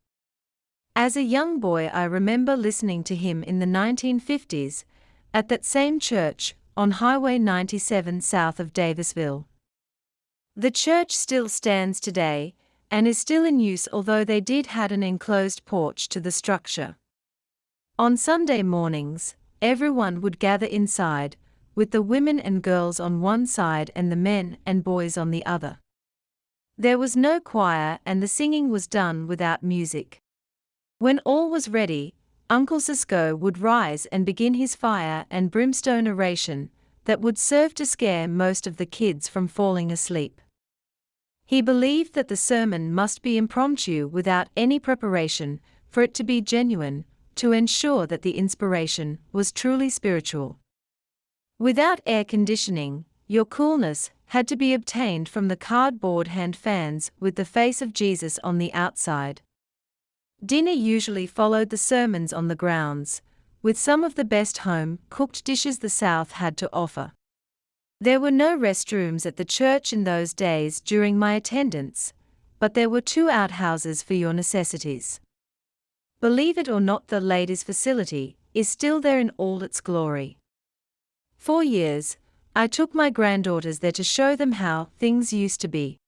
As a young boy, I remember listening to him in the 1950s at that same church on Highway 97 south of Davisville. The church still stands today and is still in use, although they did had an enclosed porch to the structure. On Sunday mornings, everyone would gather inside, with the women and girls on one side and the men and boys on the other. There was no choir and the singing was done without music. When all was ready, Uncle Cisco would rise and begin his fire and brimstone oration that would serve to scare most of the kids from falling asleep. He believed that the sermon must be impromptu without any preparation for it to be genuine, to ensure that the inspiration was truly spiritual. Without air conditioning, your coolness had to be obtained from the cardboard hand fans with the face of Jesus on the outside. Dinner usually followed the sermons on the grounds, with some of the best home-cooked dishes the South had to offer. There were no restrooms at the church in those days during my attendance, but there were 2 outhouses for your necessities. Believe it or not, the ladies' facility is still there in all its glory. For years, I took my granddaughters there to show them how things used to be.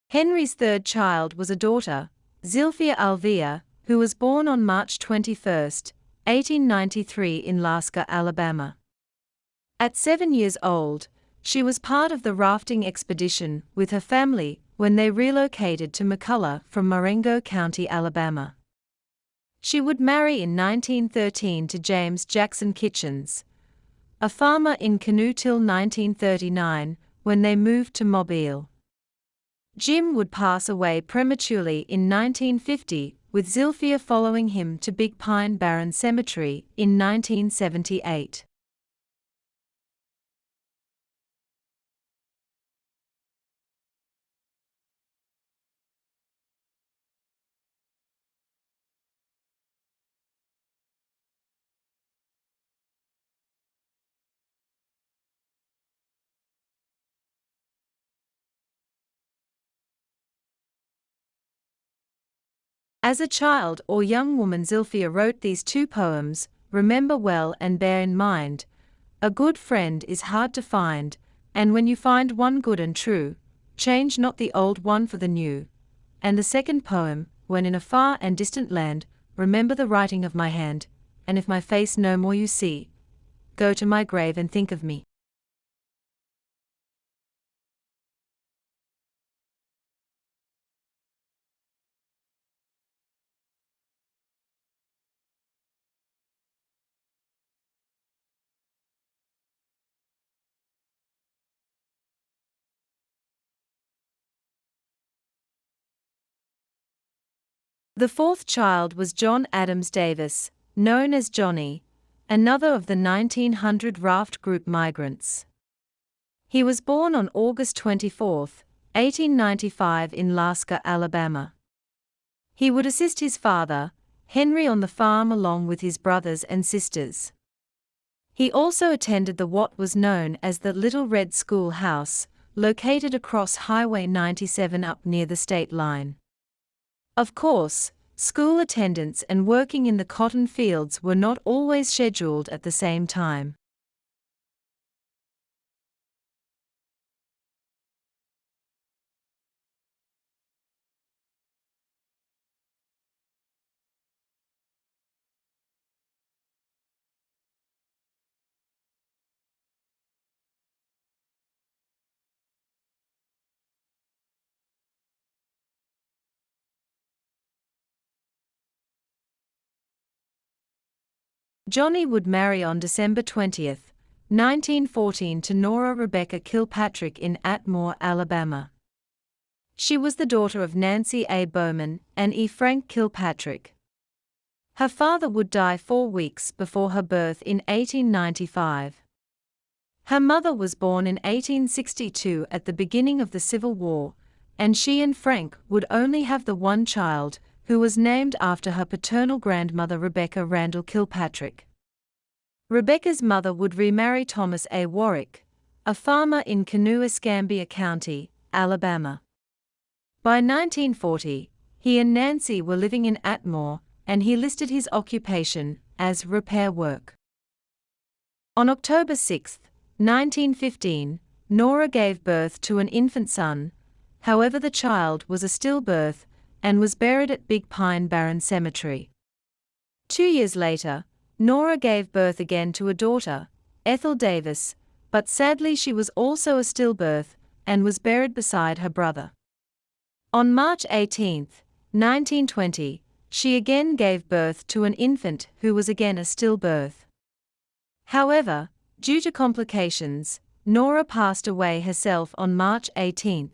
Henry's third child was a daughter, Zilphia Alvia, who was born on March 21, 1893 in Lasca, Alabama. At 7 years old, she was part of the rafting expedition with her family when they relocated to McCullough from Marengo County, Alabama. She would marry in 1913 to James Jackson Kitchens, a farmer in Canoe till 1939, when they moved to Mobile. Jim would pass away prematurely in 1950, with Zilphia following him to Big Pine Barren Cemetery in 1978. As a child or young woman, Zilphia wrote these two poems: "Remember well and bear in mind, a good friend is hard to find, and when you find one good and true, change not the old one for the new." And the second poem: "When in a far and distant land, remember the writing of my hand, and if my face no more you see, go to my grave and think of me." The fourth child was John Adams Davis, known as Johnny, another of the 1900 raft group migrants. He was born on August 24, 1895 in Lasca, Alabama. He would assist his father, Henry, on the farm along with his brothers and sisters. He also attended the what was known as the Little Red Schoolhouse, located across Highway 97 up near the state line. Of course, school attendance and working in the cotton fields were not always scheduled at the same time. Johnny would marry on December 20, 1914 to Nora Rebecca Kilpatrick in Atmore, Alabama. She was the daughter of Nancy A. Bowman and E. Frank Kilpatrick. Her father would die 4 weeks before her birth in 1895. Her mother was born in 1862 at the beginning of the Civil War, and she and Frank would only have the one child, who was named after her paternal grandmother Rebecca Randall Kilpatrick. Rebecca's mother would remarry Thomas A. Warwick, a farmer in Canoe, Escambia County, Alabama. By 1940, he and Nancy were living in Atmore, and he listed his occupation as repair work. On October 6, 1915, Nora gave birth to an infant son. However, the child was a stillbirth and was buried at Big Pine Barren Cemetery. 2 years later, Nora gave birth again to a daughter, Ethel Davis, but sadly she was also a stillbirth and was buried beside her brother. On March 18, 1920, she again gave birth to an infant who was again a stillbirth. However, due to complications, Nora passed away herself on March 18.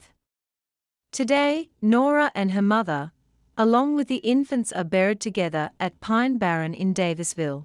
Today, Nora and her mother, along with the infants, are buried together at Pine Barren in Davisville.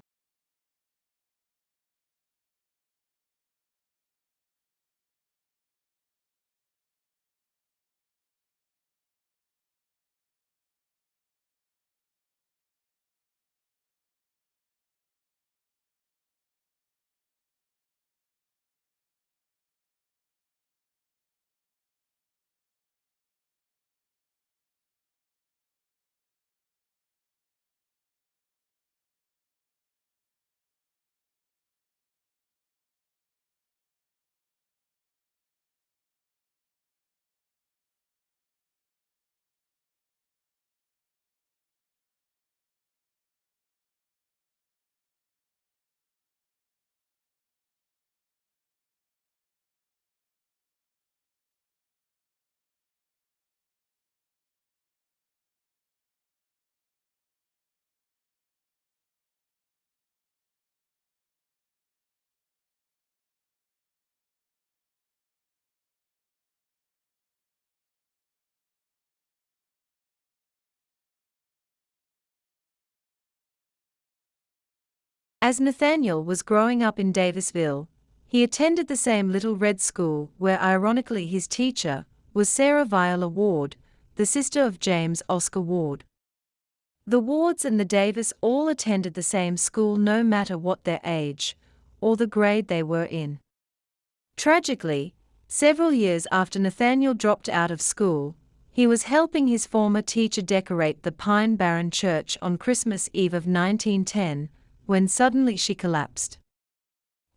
As Nathaniel was growing up in Davisville, he attended the same little red school where ironically his teacher was Sarah Viola Ward, the sister of James Oscar Ward. The Wards and the Davis all attended the same school no matter what their age or the grade they were in. Tragically, several years after Nathaniel dropped out of school, he was helping his former teacher decorate the Pine Barren Church on Christmas Eve of 1910, when suddenly she collapsed.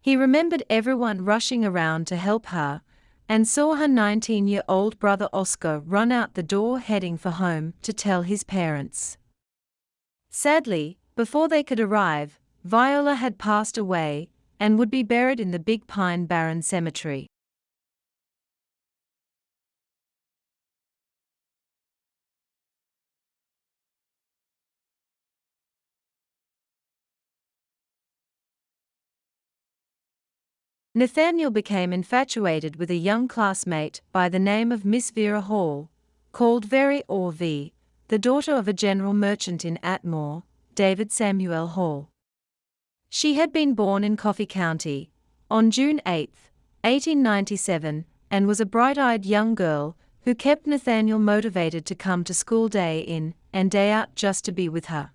He remembered everyone rushing around to help her, and saw her 19-year-old brother Oscar run out the door heading for home to tell his parents. Sadly, before they could arrive, Viola had passed away and would be buried in the Big Pine Barren Cemetery. Nathaniel became infatuated with a young classmate by the name of Miss Vera Hall, called Very or V, the daughter of a general merchant in Atmore, David Samuel Hall. She had been born in Coffee County on June 8, 1897, and was a bright-eyed young girl who kept Nathaniel motivated to come to school day in and day out just to be with her.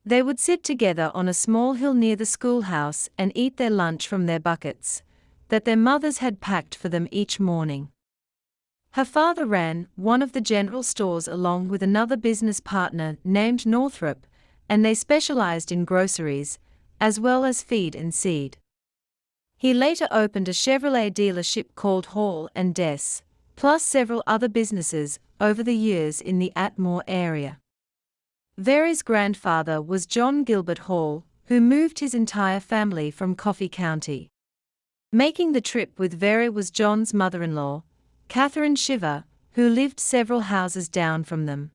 They would sit together on a small hill near the schoolhouse and eat their lunch from their buckets that their mothers had packed for them each morning. Her father ran one of the general stores along with another business partner named Northrop, and they specialized in groceries, as well as feed and seed. He later opened a Chevrolet dealership called Hall and Des, plus several other businesses over the years in the Atmore area. Very's grandfather was John Gilbert Hall, who moved his entire family from Coffee County. Making the trip with Very was John's mother-in-law, Catherine Shiver, who lived several houses down from them.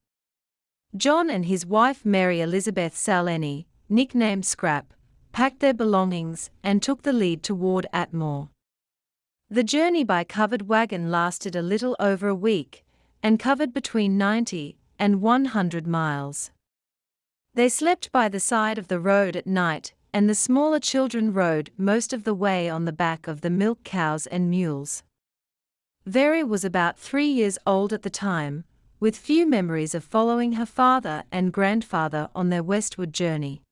John and his wife Mary Elizabeth Saleni, nicknamed Scrap, packed their belongings and took the lead toward Atmore. The journey by covered wagon lasted a little over a week, and covered between 90 and 100 miles. They slept by the side of the road at night, and the smaller children rode most of the way on the back of the milk cows and mules. Very was about 3 years old at the time, with few memories of following her father and grandfather on their westward journey.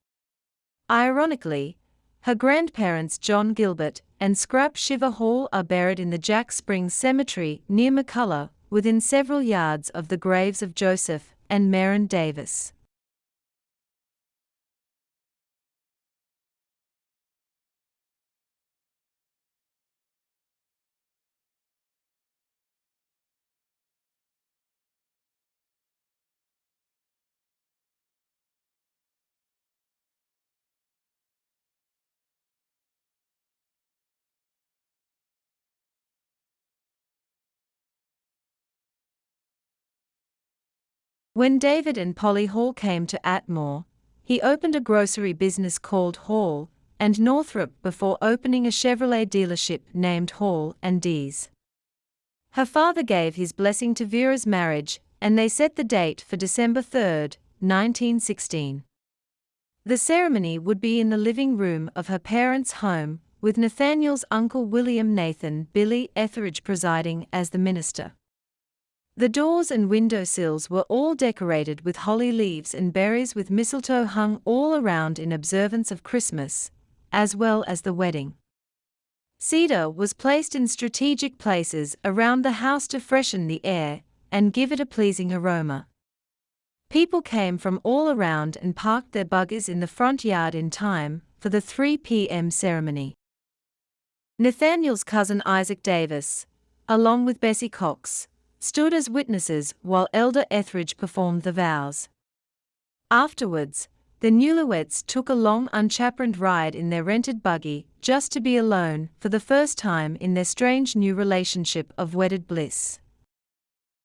Ironically, her grandparents John Gilbert and Scrap Shiver Hall are buried in the Jack Springs Cemetery near McCullough, within several yards of the graves of Joseph and Maren Davis. When David and Polly Hall came to Atmore, he opened a grocery business called Hall and Northrop before opening a Chevrolet dealership named Hall and Dees. Her father gave his blessing to Vera's marriage, and they set the date for December 3, 1916. The ceremony would be in the living room of her parents' home, with Nathaniel's uncle William Nathan Billy Etheridge presiding as the minister. The doors and windowsills were all decorated with holly leaves and berries, with mistletoe hung all around in observance of Christmas, as well as the wedding. Cedar was placed in strategic places around the house to freshen the air and give it a pleasing aroma. People came from all around and parked their buggies in the front yard in time for the 3 p.m. ceremony. Nathaniel's cousin Isaac Davis, along with Bessie Cox, stood as witnesses while Elder Etheridge performed the vows. Afterwards, the newlyweds took a long unchaperoned ride in their rented buggy just to be alone for the first time in their strange new relationship of wedded bliss.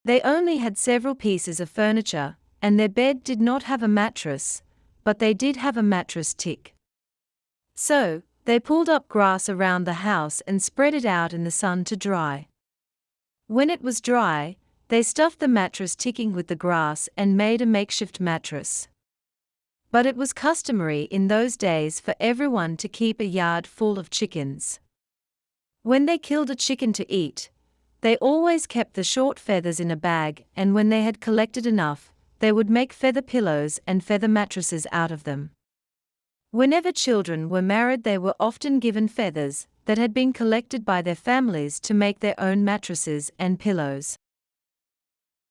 They only had several pieces of furniture, and their bed did not have a mattress, but they did have a mattress tick. So, they pulled up grass around the house and spread it out in the sun to dry. When it was dry, they stuffed the mattress ticking with the grass and made a makeshift mattress. But it was customary in those days for everyone to keep a yard full of chickens. When they killed a chicken to eat, they always kept the short feathers in a bag, and when they had collected enough, they would make feather pillows and feather mattresses out of them. Whenever children were married, they were often given feathers that had been collected by their families to make their own mattresses and pillows.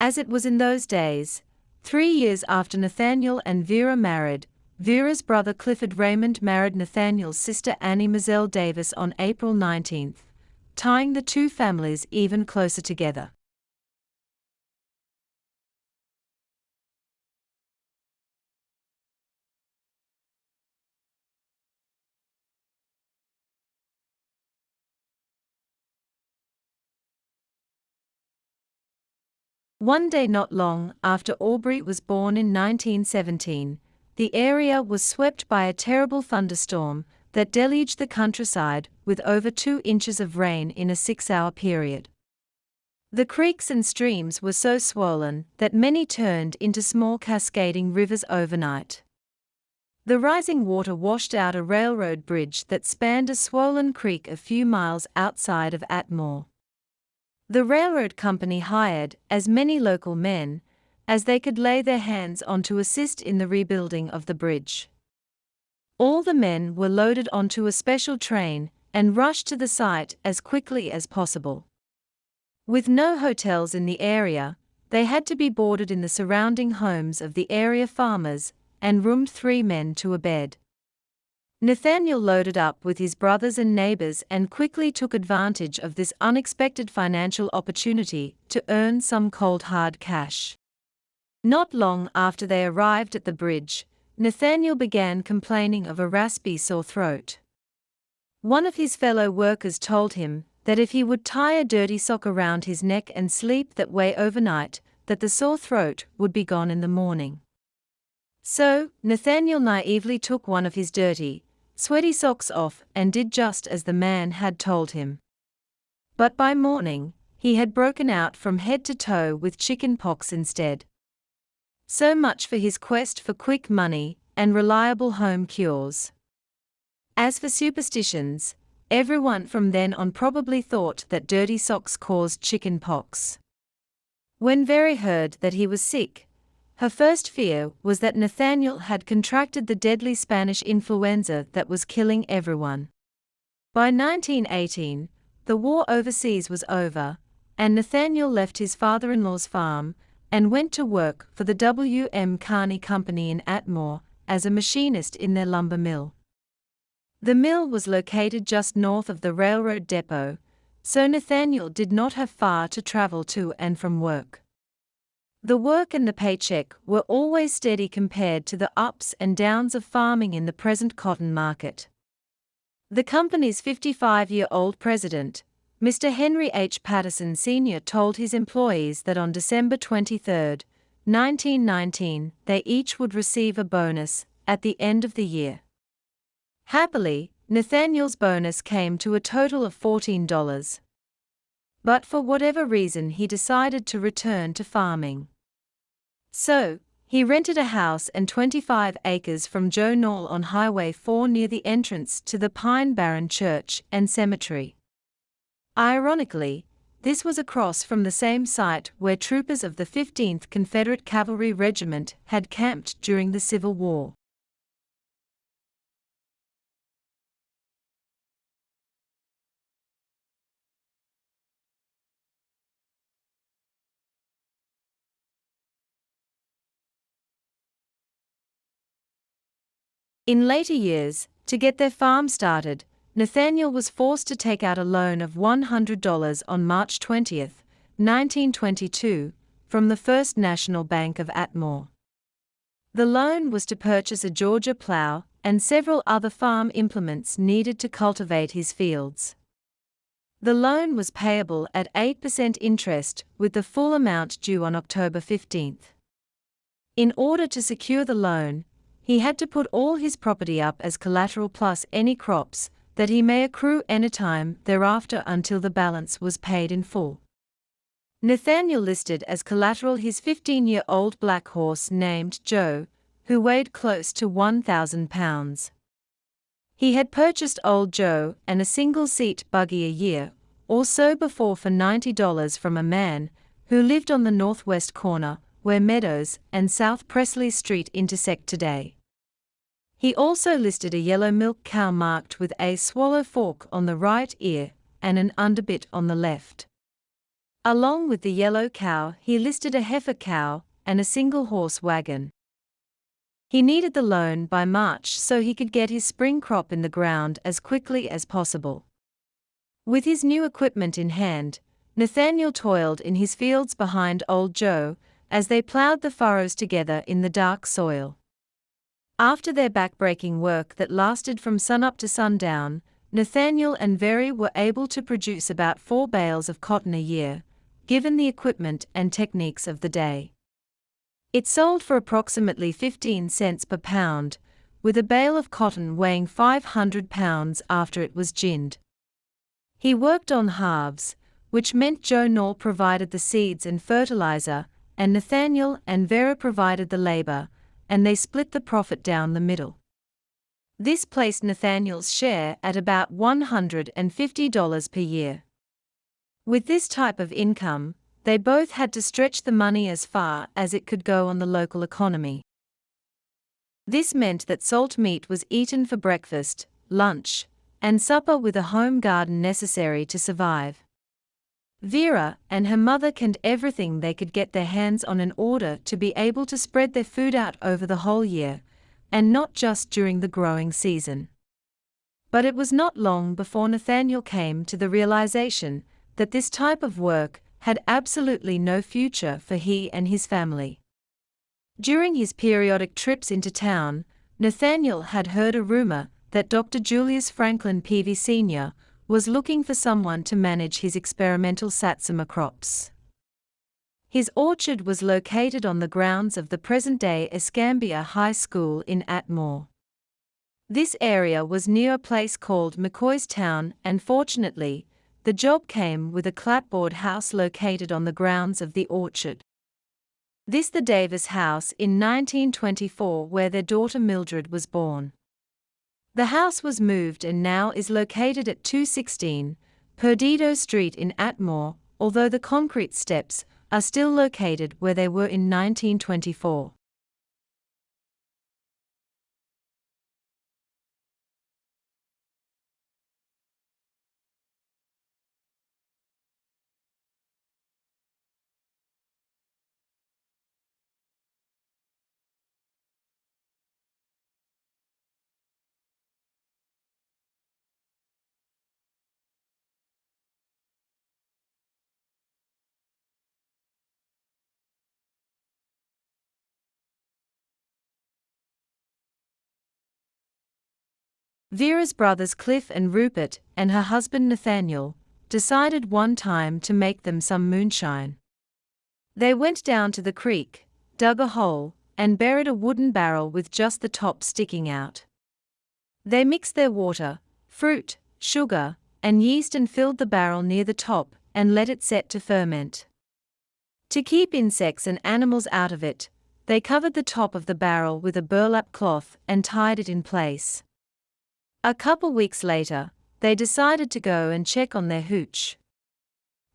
As it was in those days, 3 years after Nathaniel and Vera married, Vera's brother Clifford Raymond married Nathaniel's sister Annie Mazel Davis on April 19, tying the two families even closer together. One day not long after Aubrey was born in 1917, the area was swept by a terrible thunderstorm that deluged the countryside with over 2 inches of rain in a 6-hour period. The creeks and streams were so swollen that many turned into small cascading rivers overnight. The rising water washed out a railroad bridge that spanned a swollen creek a few miles outside of Atmore. The railroad company hired as many local men as they could lay their hands on to assist in the rebuilding of the bridge. All the men were loaded onto a special train and rushed to the site as quickly as possible. With no hotels in the area, they had to be boarded in the surrounding homes of the area farmers and roomed 3 men to a bed. Nathaniel loaded up with his brothers and neighbors and quickly took advantage of this unexpected financial opportunity to earn some cold hard cash. Not long after they arrived at the bridge, Nathaniel began complaining of a raspy sore throat. One of his fellow workers told him that if he would tie a dirty sock around his neck and sleep that way overnight, that the sore throat would be gone in the morning. So, Nathaniel naively took one of his dirty, sweaty socks off and did just as the man had told him. But by morning, he had broken out from head to toe with chicken pox instead. So much for his quest for quick money and reliable home cures. As for superstitions, everyone from then on probably thought that dirty socks caused chicken pox. When Vera heard that he was sick, her first fear was that Nathaniel had contracted the deadly Spanish influenza that was killing everyone. By 1918, the war overseas was over, and Nathaniel left his father-in-law's farm and went to work for the W.M. Carney Company in Atmore as a machinist in their lumber mill. The mill was located just north of the railroad depot, so Nathaniel did not have far to travel to and from work. The work and the paycheck were always steady compared to the ups and downs of farming in the present cotton market. The company's 55-year-old president, Mr. Henry H. Patterson Sr., told his employees that on December 23, 1919, they each would receive a bonus at the end of the year. Happily, Nathaniel's bonus came to a total of $14. But for whatever reason he decided to return to farming. So, he rented a house and 25 acres from Joe Knoll on Highway 4 near the entrance to the Pine Barren Church and Cemetery. Ironically, this was across from the same site where troopers of the 15th Confederate Cavalry Regiment had camped during the Civil War. In later years, to get their farm started, Nathaniel was forced to take out a loan of $100 on March 20, 1922, from the First National Bank of Atmore. The loan was to purchase a Georgia plow and several other farm implements needed to cultivate his fields. The loan was payable at 8% interest, with the full amount due on October 15. In order to secure the loan, he had to put all his property up as collateral plus any crops that he may accrue anytime thereafter until the balance was paid in full. Nathaniel listed as collateral his 15-year-old black horse named Joe, who weighed close to 1,000 pounds. He had purchased Old Joe and a single-seat buggy a year or so before for $90 from a man who lived on the northwest corner where Meadows and South Presley Street intersect today. He also listed a yellow milk cow marked with a swallow fork on the right ear and an underbit on the left. Along with the yellow cow, he listed a heifer cow and a single horse wagon. He needed the loan by March so he could get his spring crop in the ground as quickly as possible. With his new equipment in hand, Nathaniel toiled in his fields behind Old Joe as they plowed the furrows together in the dark soil. After their backbreaking work that lasted from sunup to sundown, Nathaniel and Very were able to produce about 4 bales of cotton a year, given the equipment and techniques of the day. It sold for approximately 15 cents per pound, with a bale of cotton weighing 500 pounds after it was ginned. He worked on halves, which meant Joe Knoll provided the seeds and fertilizer, and Nathaniel and Vera provided the labor, and they split the profit down the middle. This placed Nathaniel's share at about $150 per year. With this type of income, they both had to stretch the money as far as it could go on the local economy. This meant that salt meat was eaten for breakfast, lunch, and supper with a home garden necessary to survive. Vera and her mother canned everything they could get their hands on in order to be able to spread their food out over the whole year, and not just during the growing season. But it was not long before Nathaniel came to the realization that this type of work had absolutely no future for he and his family. During his periodic trips into town, Nathaniel had heard a rumor that Dr. Julius Franklin Peavy Sr. was looking for someone to manage his experimental satsuma crops. His orchard was located on the grounds of the present-day Escambia High School in Atmore. This area was near a place called McCoy's Town, and fortunately, the job came with a clapboard house located on the grounds of the orchard. This the Davis house in 1924 where their daughter Mildred was born. The house was moved and now is located at 216 Perdido Street in Atmore, although the concrete steps are still located where they were in 1924. Vera's brothers Cliff and Rupert and her husband Nathaniel decided one time to make them some moonshine. They went down to the creek, dug a hole, and buried a wooden barrel with just the top sticking out. They mixed their water, fruit, sugar, and yeast and filled the barrel near the top and let it set to ferment. To keep insects and animals out of it, they covered the top of the barrel with a burlap cloth and tied it in place. A couple weeks later, they decided to go and check on their hooch.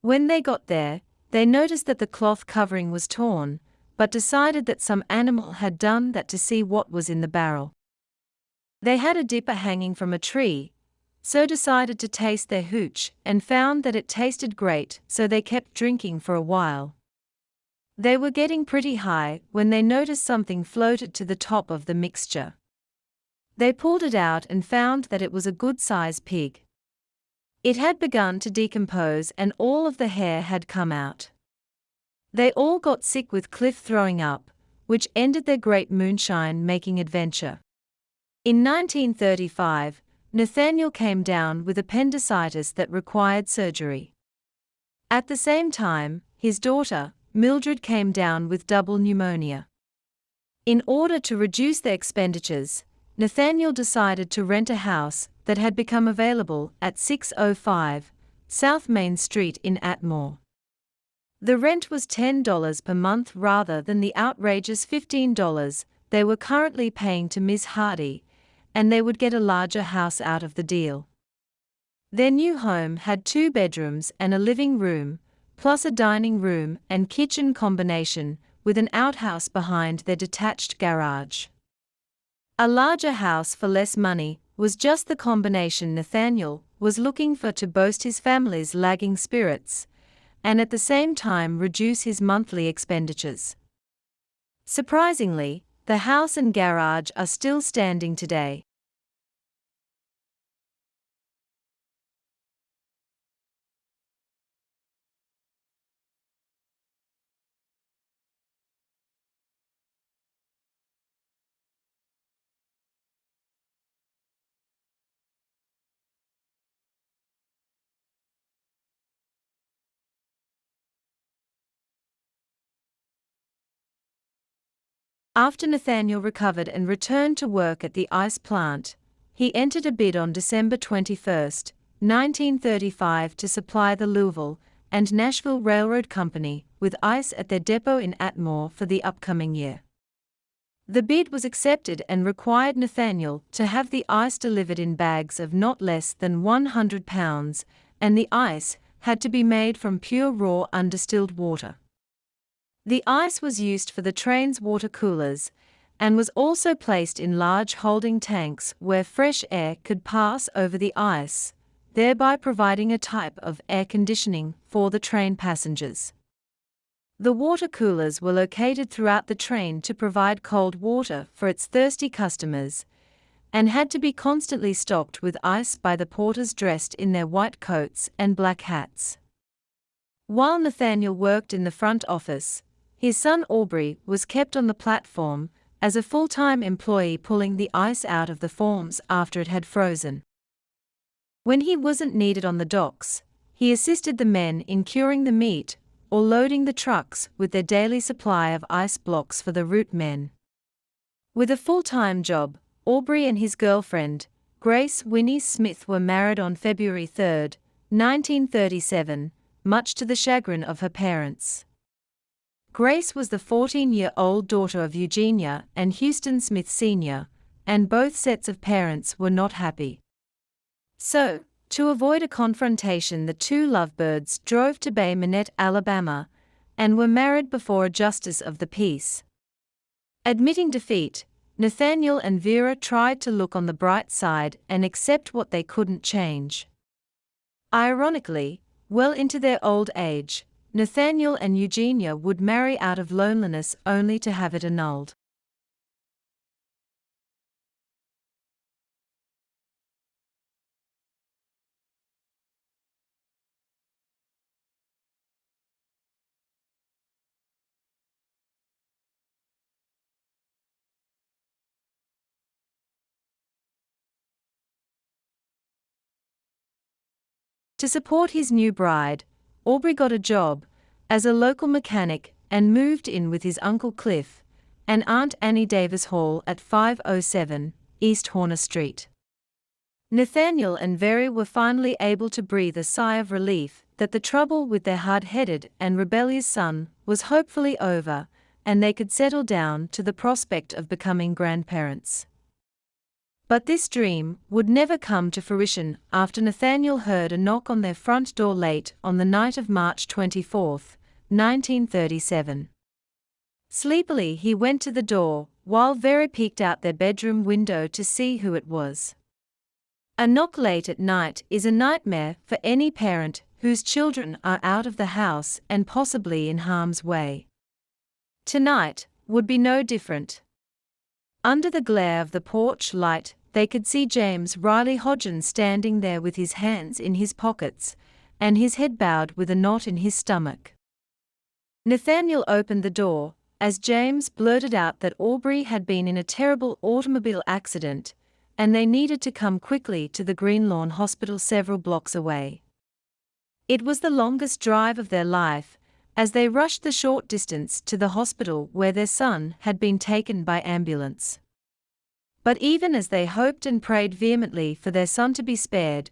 When they got there, they noticed that the cloth covering was torn, but decided that some animal had done that to see what was in the barrel. They had a dipper hanging from a tree, so decided to taste their hooch and found that it tasted great, so they kept drinking for a while. They were getting pretty high when they noticed something floated to the top of the mixture. They pulled it out and found that it was a good-sized pig. It had begun to decompose and all of the hair had come out. They all got sick with Cliff throwing up, which ended their great moonshine-making adventure. In 1935, Nathaniel came down with appendicitis that required surgery. At the same time, his daughter, Mildred, came down with double pneumonia. In order to reduce their expenditures, Nathaniel decided to rent a house that had become available at 605 South Main Street in Atmore. The rent was $10 per month rather than the outrageous $15 they were currently paying to Miss Hardy, and they would get a larger house out of the deal. Their new home had 2 bedrooms and a living room, plus a dining room and kitchen combination, with an outhouse behind their detached garage. A larger house for less money was just the combination Nathaniel was looking for to boast his family's lagging spirits, and at the same time reduce his monthly expenditures. Surprisingly, the house and garage are still standing today. After Nathaniel recovered and returned to work at the ice plant, he entered a bid on December 21, 1935 to supply the Louisville and Nashville Railroad Company with ice at their depot in Atmore for the upcoming year. The bid was accepted and required Nathaniel to have the ice delivered in bags of not less than 100 pounds, and the ice had to be made from pure raw undistilled water. The ice was used for the train's water coolers, and was also placed in large holding tanks where fresh air could pass over the ice, thereby providing a type of air conditioning for the train passengers. The water coolers were located throughout the train to provide cold water for its thirsty customers, and had to be constantly stocked with ice by the porters dressed in their white coats and black hats. While Nathaniel worked in the front office, his son Aubrey was kept on the platform as a full-time employee pulling the ice out of the forms after it had frozen. When he wasn't needed on the docks, he assisted the men in curing the meat or loading the trucks with their daily supply of ice blocks for the route men. With a full-time job, Aubrey and his girlfriend, Grace Winnie Smith, were married on February 3, 1937, much to the chagrin of her parents. Grace was the 14-year-old daughter of Eugenia and Houston Smith Sr., and both sets of parents were not happy. So, to avoid a confrontation, the 2 lovebirds drove to Bay Minette, Alabama, and were married before a justice of the peace. Admitting defeat, Nathaniel and Vera tried to look on the bright side and accept what they couldn't change. Ironically, well into their old age, Nathaniel and Eugenia would marry out of loneliness only to have it annulled. To support his new bride, Aubrey got a job as a local mechanic and moved in with his Uncle Cliff and Aunt Annie Davis Hall at 507 East Horner Street. Nathaniel and Vera were finally able to breathe a sigh of relief that the trouble with their hard-headed and rebellious son was hopefully over, and they could settle down to the prospect of becoming grandparents. But this dream would never come to fruition after Nathaniel heard a knock on their front door late on the night of March 24, 1937. Sleepily he went to the door, while Vera peeked out their bedroom window to see who it was. A knock late at night is a nightmare for any parent whose children are out of the house and possibly in harm's way. Tonight would be no different. Under the glare of the porch light, they could see James Riley Hodgins standing there with his hands in his pockets, and his head bowed with a knot in his stomach. Nathaniel opened the door, as James blurted out that Aubrey had been in a terrible automobile accident, and they needed to come quickly to the Greenlawn Hospital several blocks away. It was the longest drive of their life, as they rushed the short distance to the hospital where their son had been taken by ambulance. But even as they hoped and prayed vehemently for their son to be spared,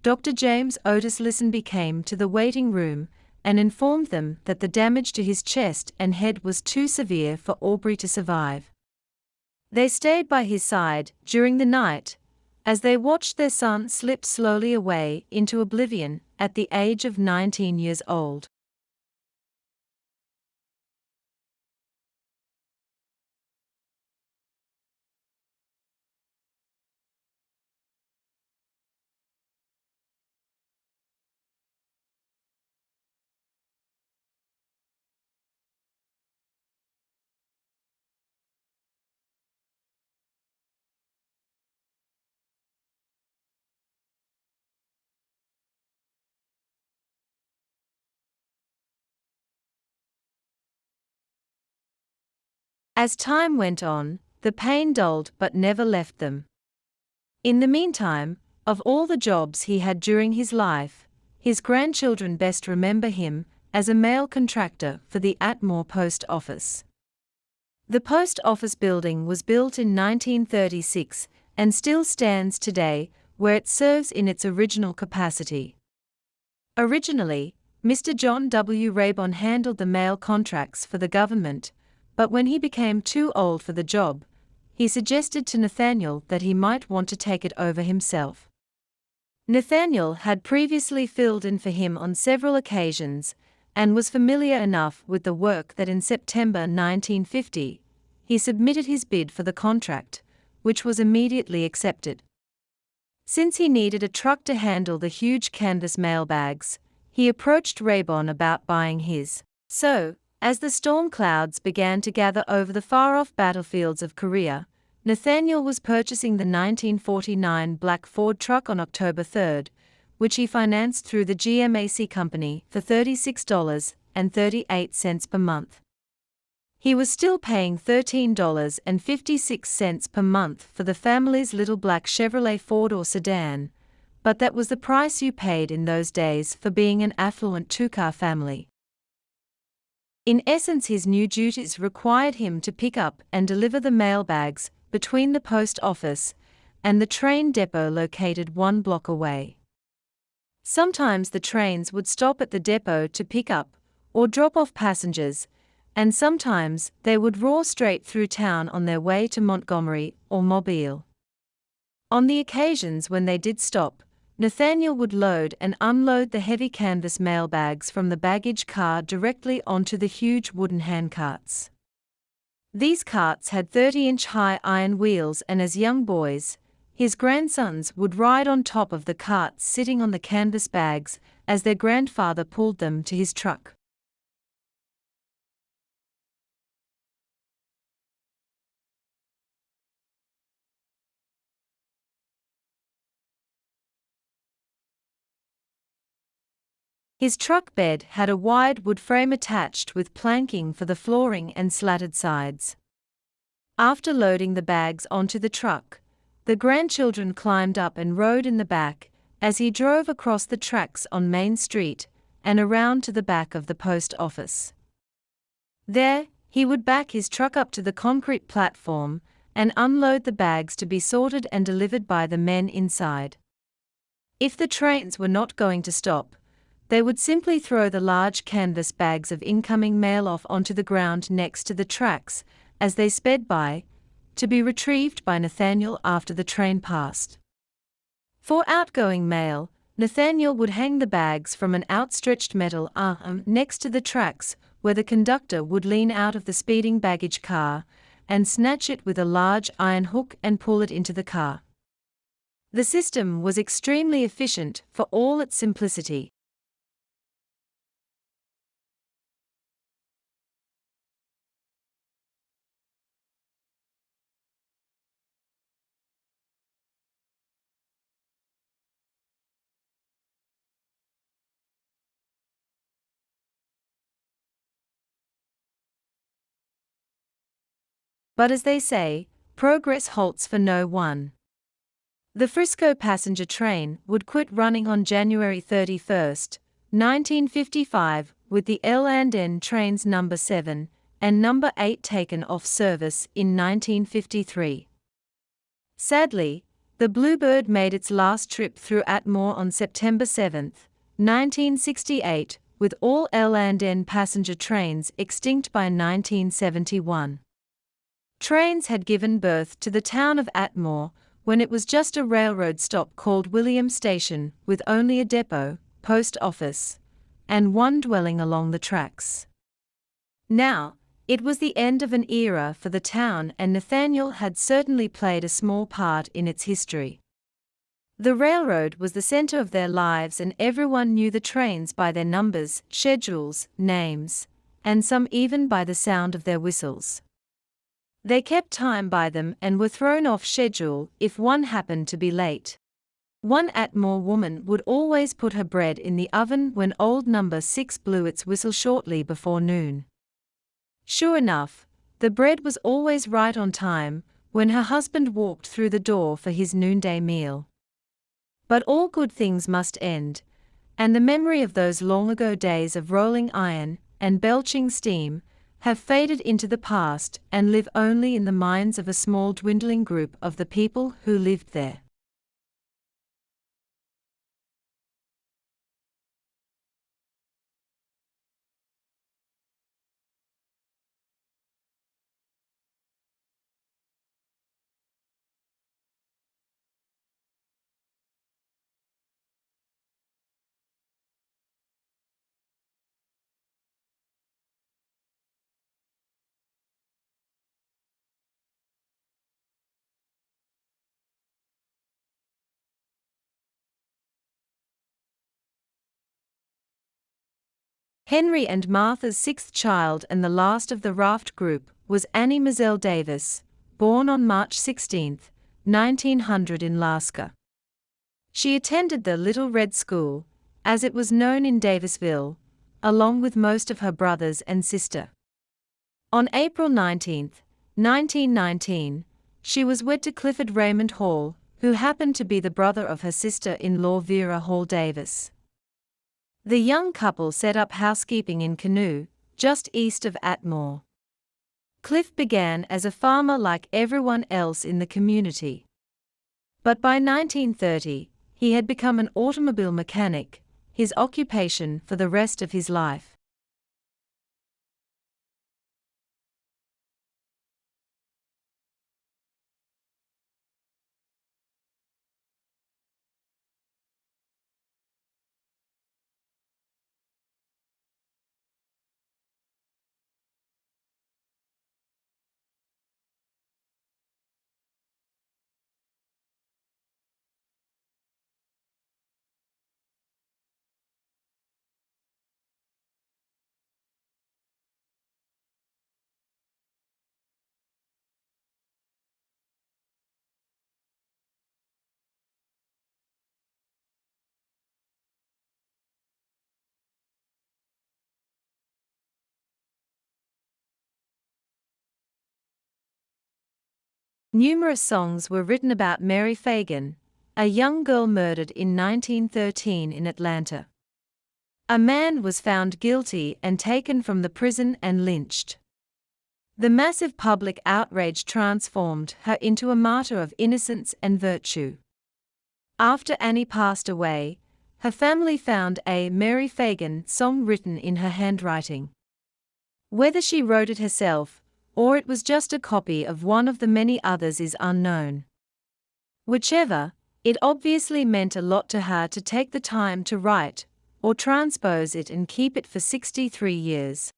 Dr. James Otis Lissenby came to the waiting room and informed them that the damage to his chest and head was too severe for Aubrey to survive. They stayed by his side during the night, as they watched their son slip slowly away into oblivion at the age of 19 years old. As time went on, the pain dulled but never left them. In the meantime, of all the jobs he had during his life, his grandchildren best remember him as a mail contractor for the Atmore Post Office. The post office building was built in 1936 and still stands today, where it serves in its original capacity. Originally, Mr. John W. Raybon handled the mail contracts for the government, but when he became too old for the job, he suggested to Nathaniel that he might want to take it over himself. Nathaniel had previously filled in for him on several occasions, and was familiar enough with the work that in September 1950, he submitted his bid for the contract, which was immediately accepted. Since he needed a truck to handle the huge canvas mailbags, he approached Raybon about buying his. So, as the storm clouds began to gather over the far-off battlefields of Korea, Nathaniel was purchasing the 1949 black Ford truck on October 3, which he financed through the GMAC company for $36.38 per month. He was still paying $13.56 per month for the family's little black Chevrolet four-door sedan, but that was the price you paid in those days for being an affluent two-car family. In essence, his new duties required him to pick up and deliver the mailbags between the post office and the train depot located 1 block away. Sometimes the trains would stop at the depot to pick up or drop off passengers, and sometimes they would roar straight through town on their way to Montgomery or Mobile. On the occasions when they did stop, Nathaniel would load and unload the heavy canvas mailbags from the baggage car directly onto the huge wooden handcarts. These carts had 30-inch high iron wheels, and as young boys, his grandsons would ride on top of the carts sitting on the canvas bags as their grandfather pulled them to his truck. His truck bed had a wide wood frame attached with planking for the flooring and slatted sides. After loading the bags onto the truck, the grandchildren climbed up and rode in the back as he drove across the tracks on Main Street and around to the back of the post office. There, he would back his truck up to the concrete platform and unload the bags to be sorted and delivered by the men inside. If the trains were not going to stop, they would simply throw the large canvas bags of incoming mail off onto the ground next to the tracks as they sped by, to be retrieved by Nathaniel after the train passed. For outgoing mail, Nathaniel would hang the bags from an outstretched metal arm next to the tracks, where the conductor would lean out of the speeding baggage car and snatch it with a large iron hook and pull it into the car. The system was extremely efficient for all its simplicity. But as they say, progress halts for no one. The Frisco passenger train would quit running on January 31, 1955, with the L&N trains number 7 and number 8 taken off service in 1953. Sadly, the Bluebird made its last trip through Atmore on September 7, 1968, with all L&N passenger trains extinct by 1971. Trains had given birth to the town of Atmore when it was just a railroad stop called William Station, with only a depot, post office, and one dwelling along the tracks. Now, it was the end of an era for the town, and Nathaniel had certainly played a small part in its history. The railroad was the center of their lives, and everyone knew the trains by their numbers, schedules, names, and some even by the sound of their whistles. They kept time by them and were thrown off schedule if one happened to be late. One Atmore woman would always put her bread in the oven when old number 6 blew its whistle shortly before noon. Sure enough, the bread was always right on time when her husband walked through the door for his noonday meal. But all good things must end, and the memory of those long-ago days of rolling iron and belching steam have faded into the past and live only in the minds of a small dwindling group of the people who lived there. Henry and Martha's sixth child and the last of the raft group was Annie Mizell Davis, born on March 16, 1900 in Lasca. She attended the Little Red School, as it was known in Davisville, along with most of her brothers and sister. On April 19, 1919, she was wed to Clifford Raymond Hall, who happened to be the brother of her sister-in-law Vera Hall Davis. The young couple set up housekeeping in Canoe, just east of Atmore. Cliff began as a farmer like everyone else in the community. But by 1930, he had become an automobile mechanic, his occupation for the rest of his life. Numerous songs were written about Mary Fagan, a young girl murdered in 1913 in Atlanta. A man was found guilty and taken from the prison and lynched. The massive public outrage transformed her into a martyr of innocence and virtue. After Annie passed away, her family found a Mary Fagan song written in her handwriting. Whether she wrote it herself, or it was just a copy of one of the many others, is unknown. Whichever, it obviously meant a lot to her to take the time to write, or transpose it and keep it for 63 years.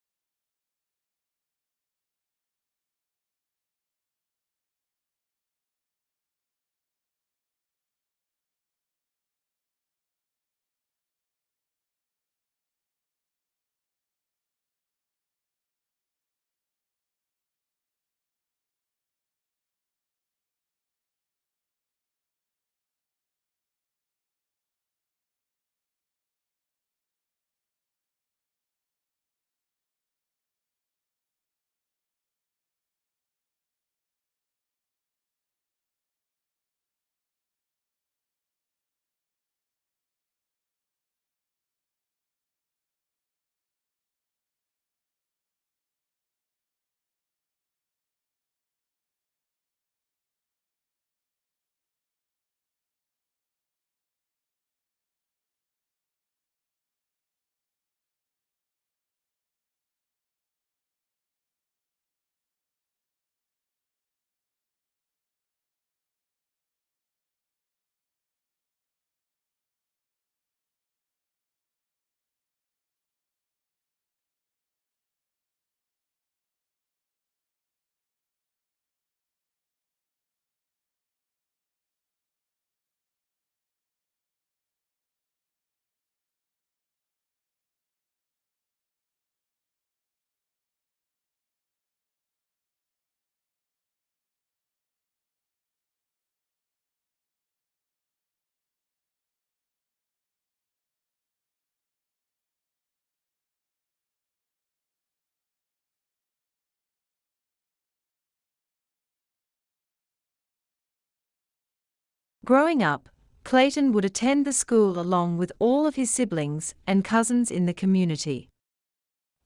Growing up, Clayton would attend the school along with all of his siblings and cousins in the community.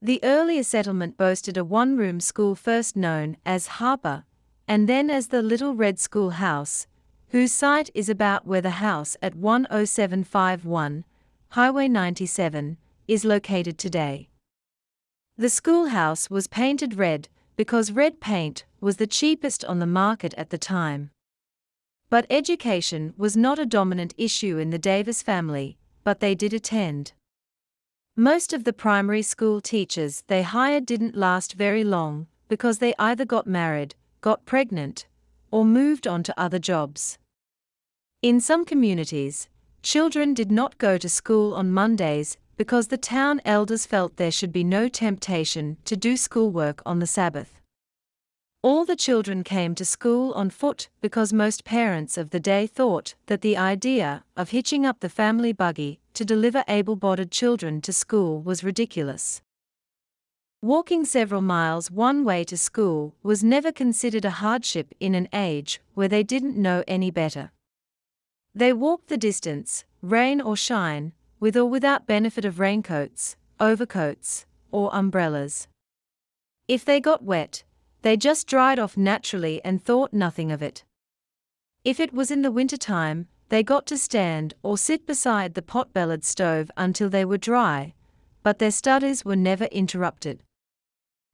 The earlier settlement boasted a one-room school first known as Harper, and then as the Little Red Schoolhouse, whose site is about where the house at 10751, Highway 97, is located today. The schoolhouse was painted red because red paint was the cheapest on the market at the time. But education was not a dominant issue in the Davis family, but they did attend. Most of the primary school teachers they hired didn't last very long because they either got married, got pregnant, or moved on to other jobs. In some communities, children did not go to school on Mondays because the town elders felt there should be no temptation to do schoolwork on the Sabbath. All the children came to school on foot because most parents of the day thought that the idea of hitching up the family buggy to deliver able-bodied children to school was ridiculous. Walking several miles one way to school was never considered a hardship in an age where they didn't know any better. They walked the distance, rain or shine, with or without benefit of raincoats, overcoats, or umbrellas. If they got wet, they just dried off naturally and thought nothing of it. If it was in the wintertime, they got to stand or sit beside the pot-bellied stove until they were dry, but their studies were never interrupted.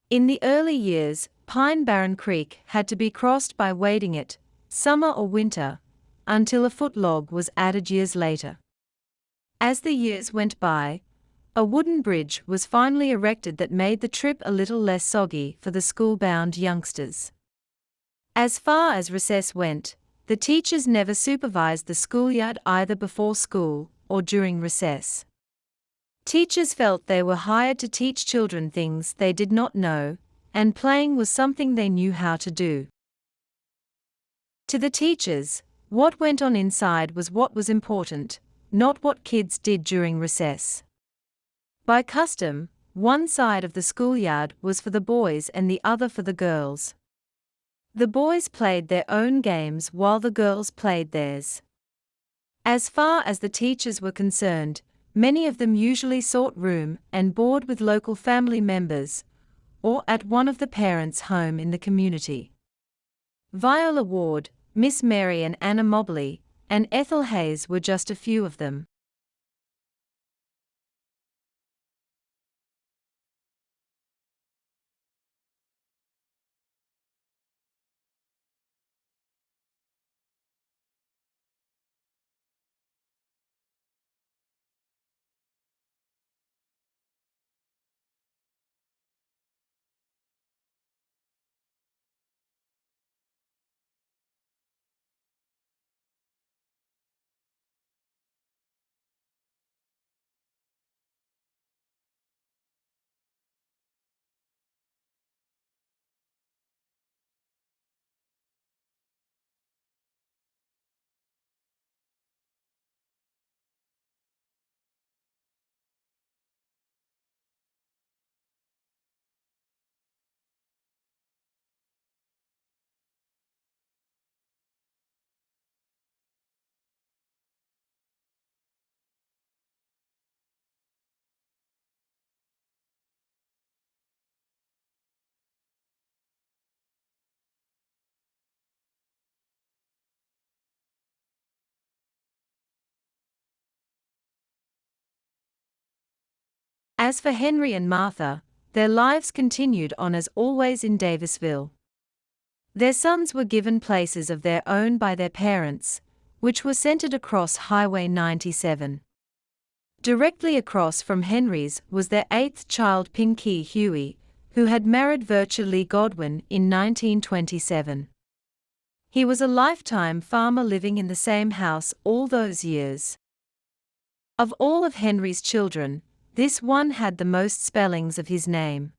In the early years, Pine Barren Creek had to be crossed by wading it, summer or winter, until a foot log was added years later. As the years went by, a wooden bridge was finally erected that made the trip a little less soggy for the school-bound youngsters. As far as recess went, the teachers never supervised the schoolyard either before school or during recess. Teachers felt they were hired to teach children things they did not know, and playing was something they knew how to do. To the teachers, what went on inside was what was important, not what kids did during recess. By custom, one side of the schoolyard was for the boys and the other for the girls. The boys played their own games while the girls played theirs. As far as the teachers were concerned, many of them usually sought room and board with local family members, or at one of the parents' home in the community. Viola Ward, Miss Mary and Anna Mobley, and Ethel Hayes were just a few of them. As for Henry and Martha, their lives continued on as always in Davisville. Their sons were given places of their own by their parents, which were centered across Highway 97. Directly across from Henry's was their eighth child Pinky Huey, who had married Virtue Lee Godwin in 1927. He was a lifetime farmer living in the same house all those years. Of all of Henry's children, this one had the most spellings of his name.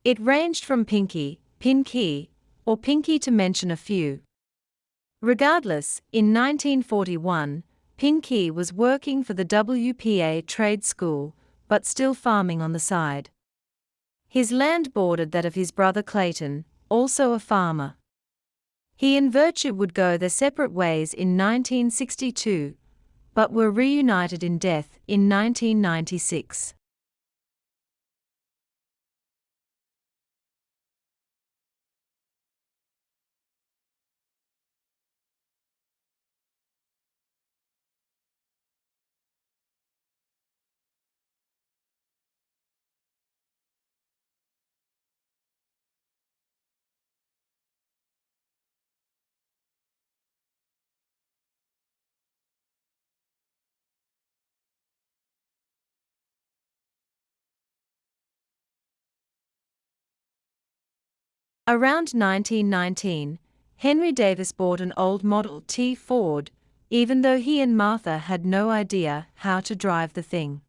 It ranged from Pinky, Pinky, or Pinky to mention a few. Regardless, in 1941, Pinky was working for the WPA trade school, but still farming on the side. His land bordered that of his brother Clayton, also a farmer. He and Virtue would go their separate ways in 1962, but were reunited in death in 1996. Around 1919, Henry Davis bought an old Model T Ford, even though he and Martha had no idea how to drive the thing.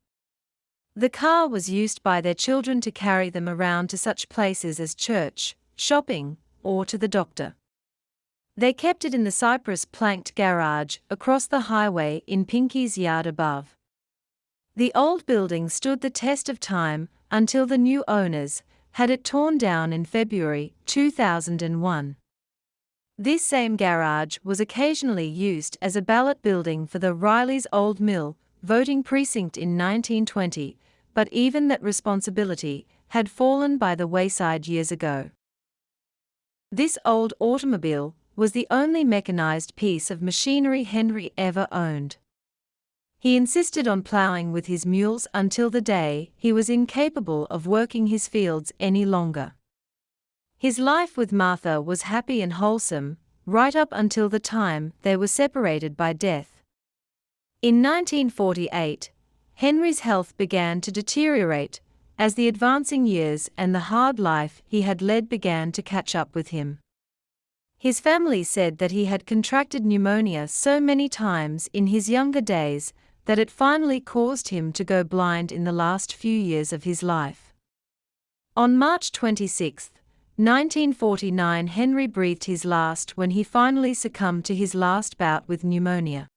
The car was used by their children to carry them around to such places as church, shopping, or to the doctor. They kept it in the cypress-planked garage across the highway in Pinky's yard above. The old building stood the test of time until the new owners had it torn down in February 2001. This same garage was occasionally used as a ballot building for the Riley's Old Mill voting precinct in 1920, but even that responsibility had fallen by the wayside years ago. This old automobile was the only mechanized piece of machinery Henry ever owned. He insisted on plowing with his mules until the day he was incapable of working his fields any longer. His life with Martha was happy and wholesome, right up until the time they were separated by death. In 1948, Henry's health began to deteriorate as the advancing years and the hard life he had led began to catch up with him. His family said that he had contracted pneumonia so many times in his younger days that it finally caused him to go blind in the last few years of his life. On March 26, 1949, Henry breathed his last when he finally succumbed to his last bout with pneumonia.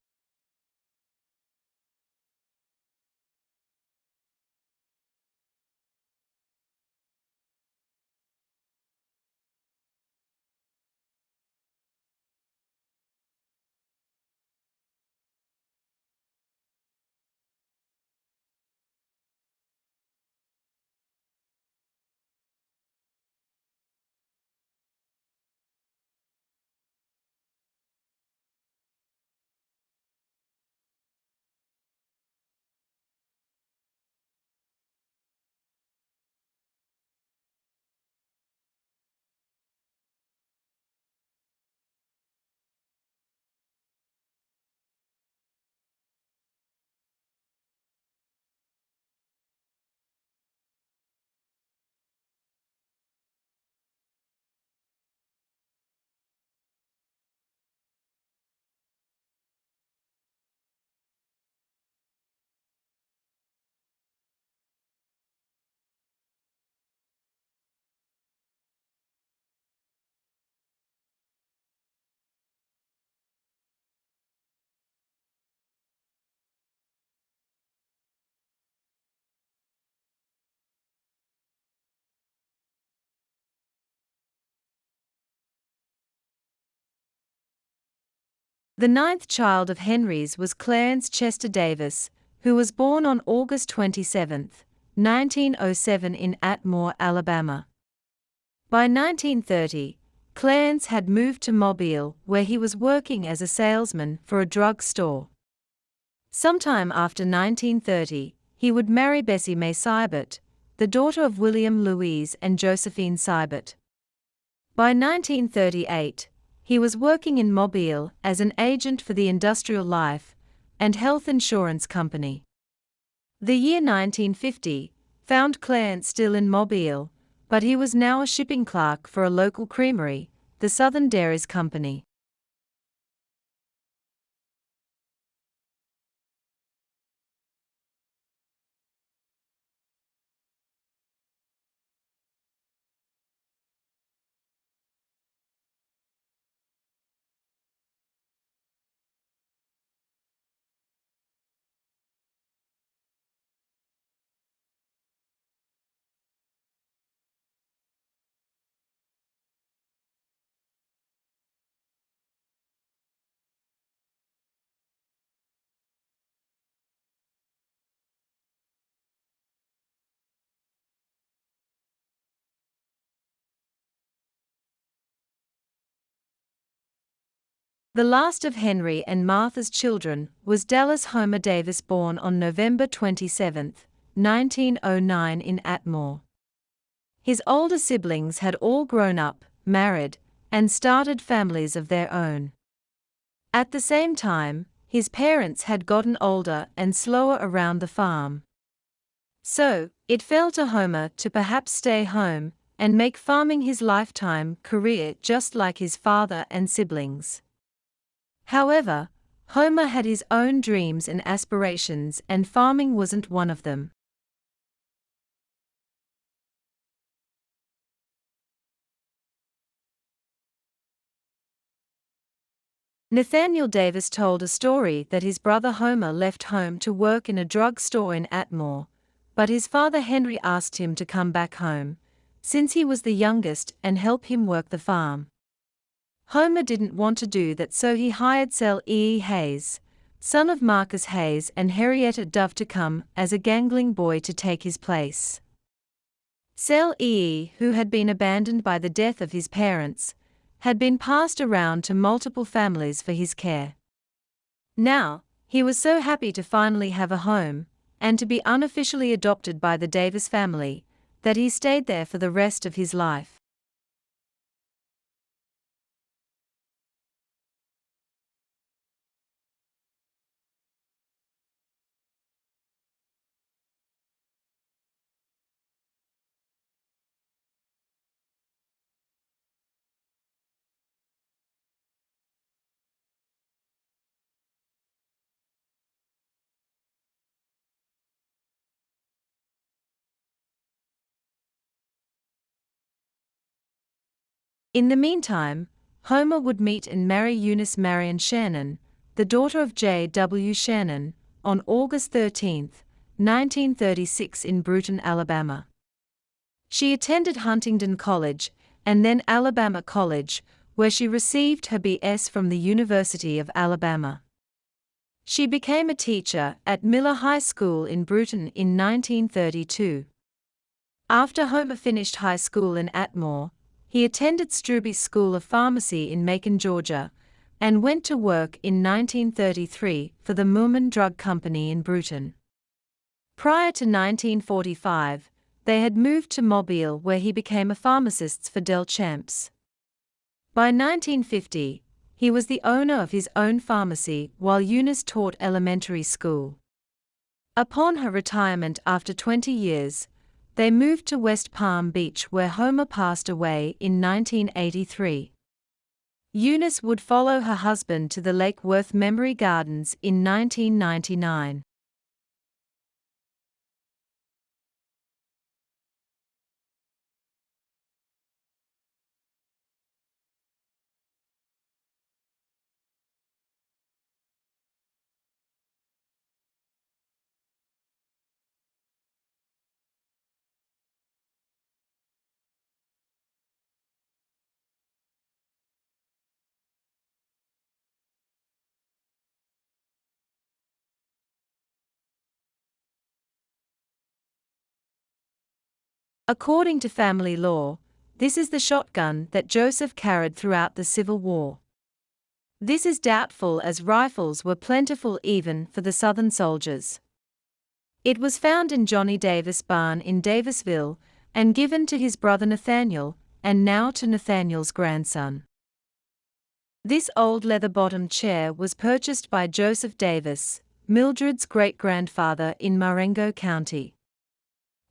The ninth child of Henry's was Clarence Chester Davis, who was born on August 27, 1907 in Atmore, Alabama. By 1930, Clarence had moved to Mobile, where he was working as a salesman for a drug store. Sometime after 1930, he would marry Bessie May Seibert, the daughter of William Louise and Josephine Seibert. By 1938, he was working in Mobile as an agent for the Industrial Life and Health Insurance Company. The year 1950 found Clarence still in Mobile, but he was now a shipping clerk for a local creamery, the Southern Dairies Company. The last of Henry and Martha's children was Dallas Homer Davis, born on November 27, 1909 in Atmore. His older siblings had all grown up, married, and started families of their own. At the same time, his parents had gotten older and slower around the farm. So, it fell to Homer to perhaps stay home and make farming his lifetime career just like his father and siblings. However, Homer had his own dreams and aspirations, and farming wasn't one of them. Nathaniel Davis told a story that his brother Homer left home to work in a drug store in Atmore, but his father Henry asked him to come back home, since he was the youngest, and help him work the farm. Homer didn't want to do that, so he hired Sel E. Hayes, son of Marcus Hayes and Henrietta Dove, to come as a gangling boy to take his place. Sel E., who had been abandoned by the death of his parents, had been passed around to multiple families for his care. Now, he was so happy to finally have a home, and to be unofficially adopted by the Davis family, that he stayed there for the rest of his life. In the meantime, Homer would meet and marry Eunice Marion Shannon, the daughter of J. W. Shannon, on August 13, 1936 in Brewton, Alabama. She attended Huntingdon College, and then Alabama College, where she received her B.S. from the University of Alabama. She became a teacher at Miller High School in Brewton in 1932. After Homer finished high school in Atmore, he attended Strooby School of Pharmacy in Macon, Georgia, and went to work in 1933 for the Moorman Drug Company in Brewton. Prior to 1945, they had moved to Mobile, where he became a pharmacist for Del Champs. By 1950, he was the owner of his own pharmacy while Eunice taught elementary school. Upon her retirement after 20 years, they moved to West Palm Beach, where Homer passed away in 1983. Eunice would follow her husband to the Lake Worth Memory Gardens in 1999. According to family law, this is the shotgun that Joseph carried throughout the Civil War. This is doubtful, as rifles were plentiful even for the Southern soldiers. It was found in Johnny Davis' barn in Davisville and given to his brother Nathaniel, and now to Nathaniel's grandson. This old leather-bottomed chair was purchased by Joseph Davis, Mildred's great-grandfather, in Marengo County.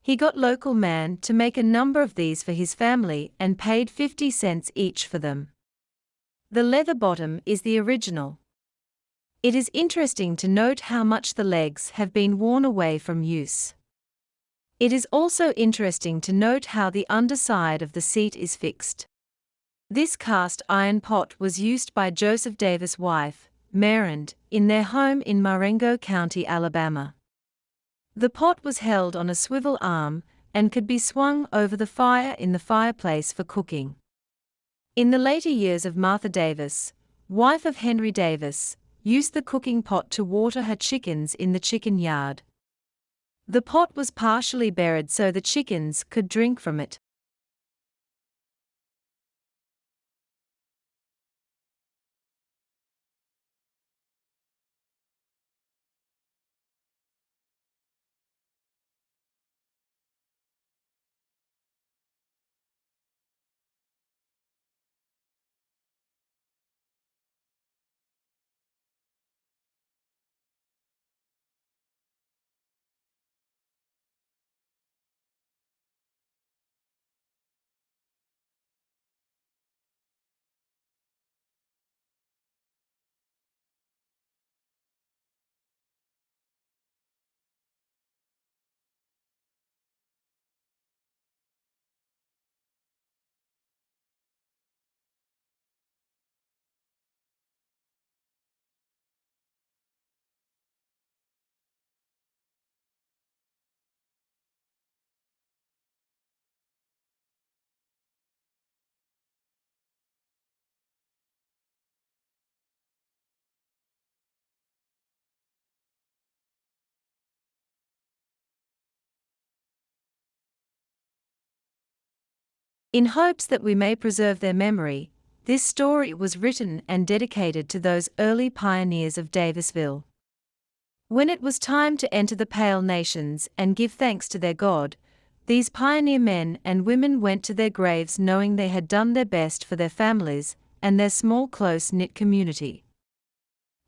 He got local man to make a number of these for his family and paid 50 cents each for them. The leather bottom is the original. It is interesting to note how much the legs have been worn away from use. It is also interesting to note how the underside of the seat is fixed. This cast iron pot was used by Joseph Davis' wife, Maren, in their home in Marengo County, Alabama. The pot was held on a swivel arm and could be swung over the fire in the fireplace for cooking. In the later years of Martha Davis, wife of Henry Davis, used the cooking pot to water her chickens in the chicken yard. The pot was partially buried so the chickens could drink from it. In hopes that we may preserve their memory, this story was written and dedicated to those early pioneers of Davisville. When it was time to enter the Pale Nations and give thanks to their God, these pioneer men and women went to their graves knowing they had done their best for their families and their small close-knit community.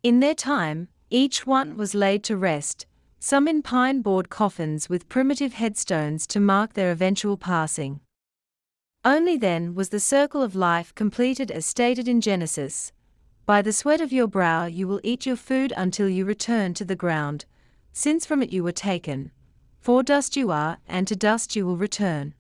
In their time, each one was laid to rest, some in pine-board coffins with primitive headstones to mark their eventual passing. Only then was the circle of life completed as stated in Genesis. By the sweat of your brow you will eat your food until you return to the ground, since from it you were taken. For dust you are, and to dust you will return.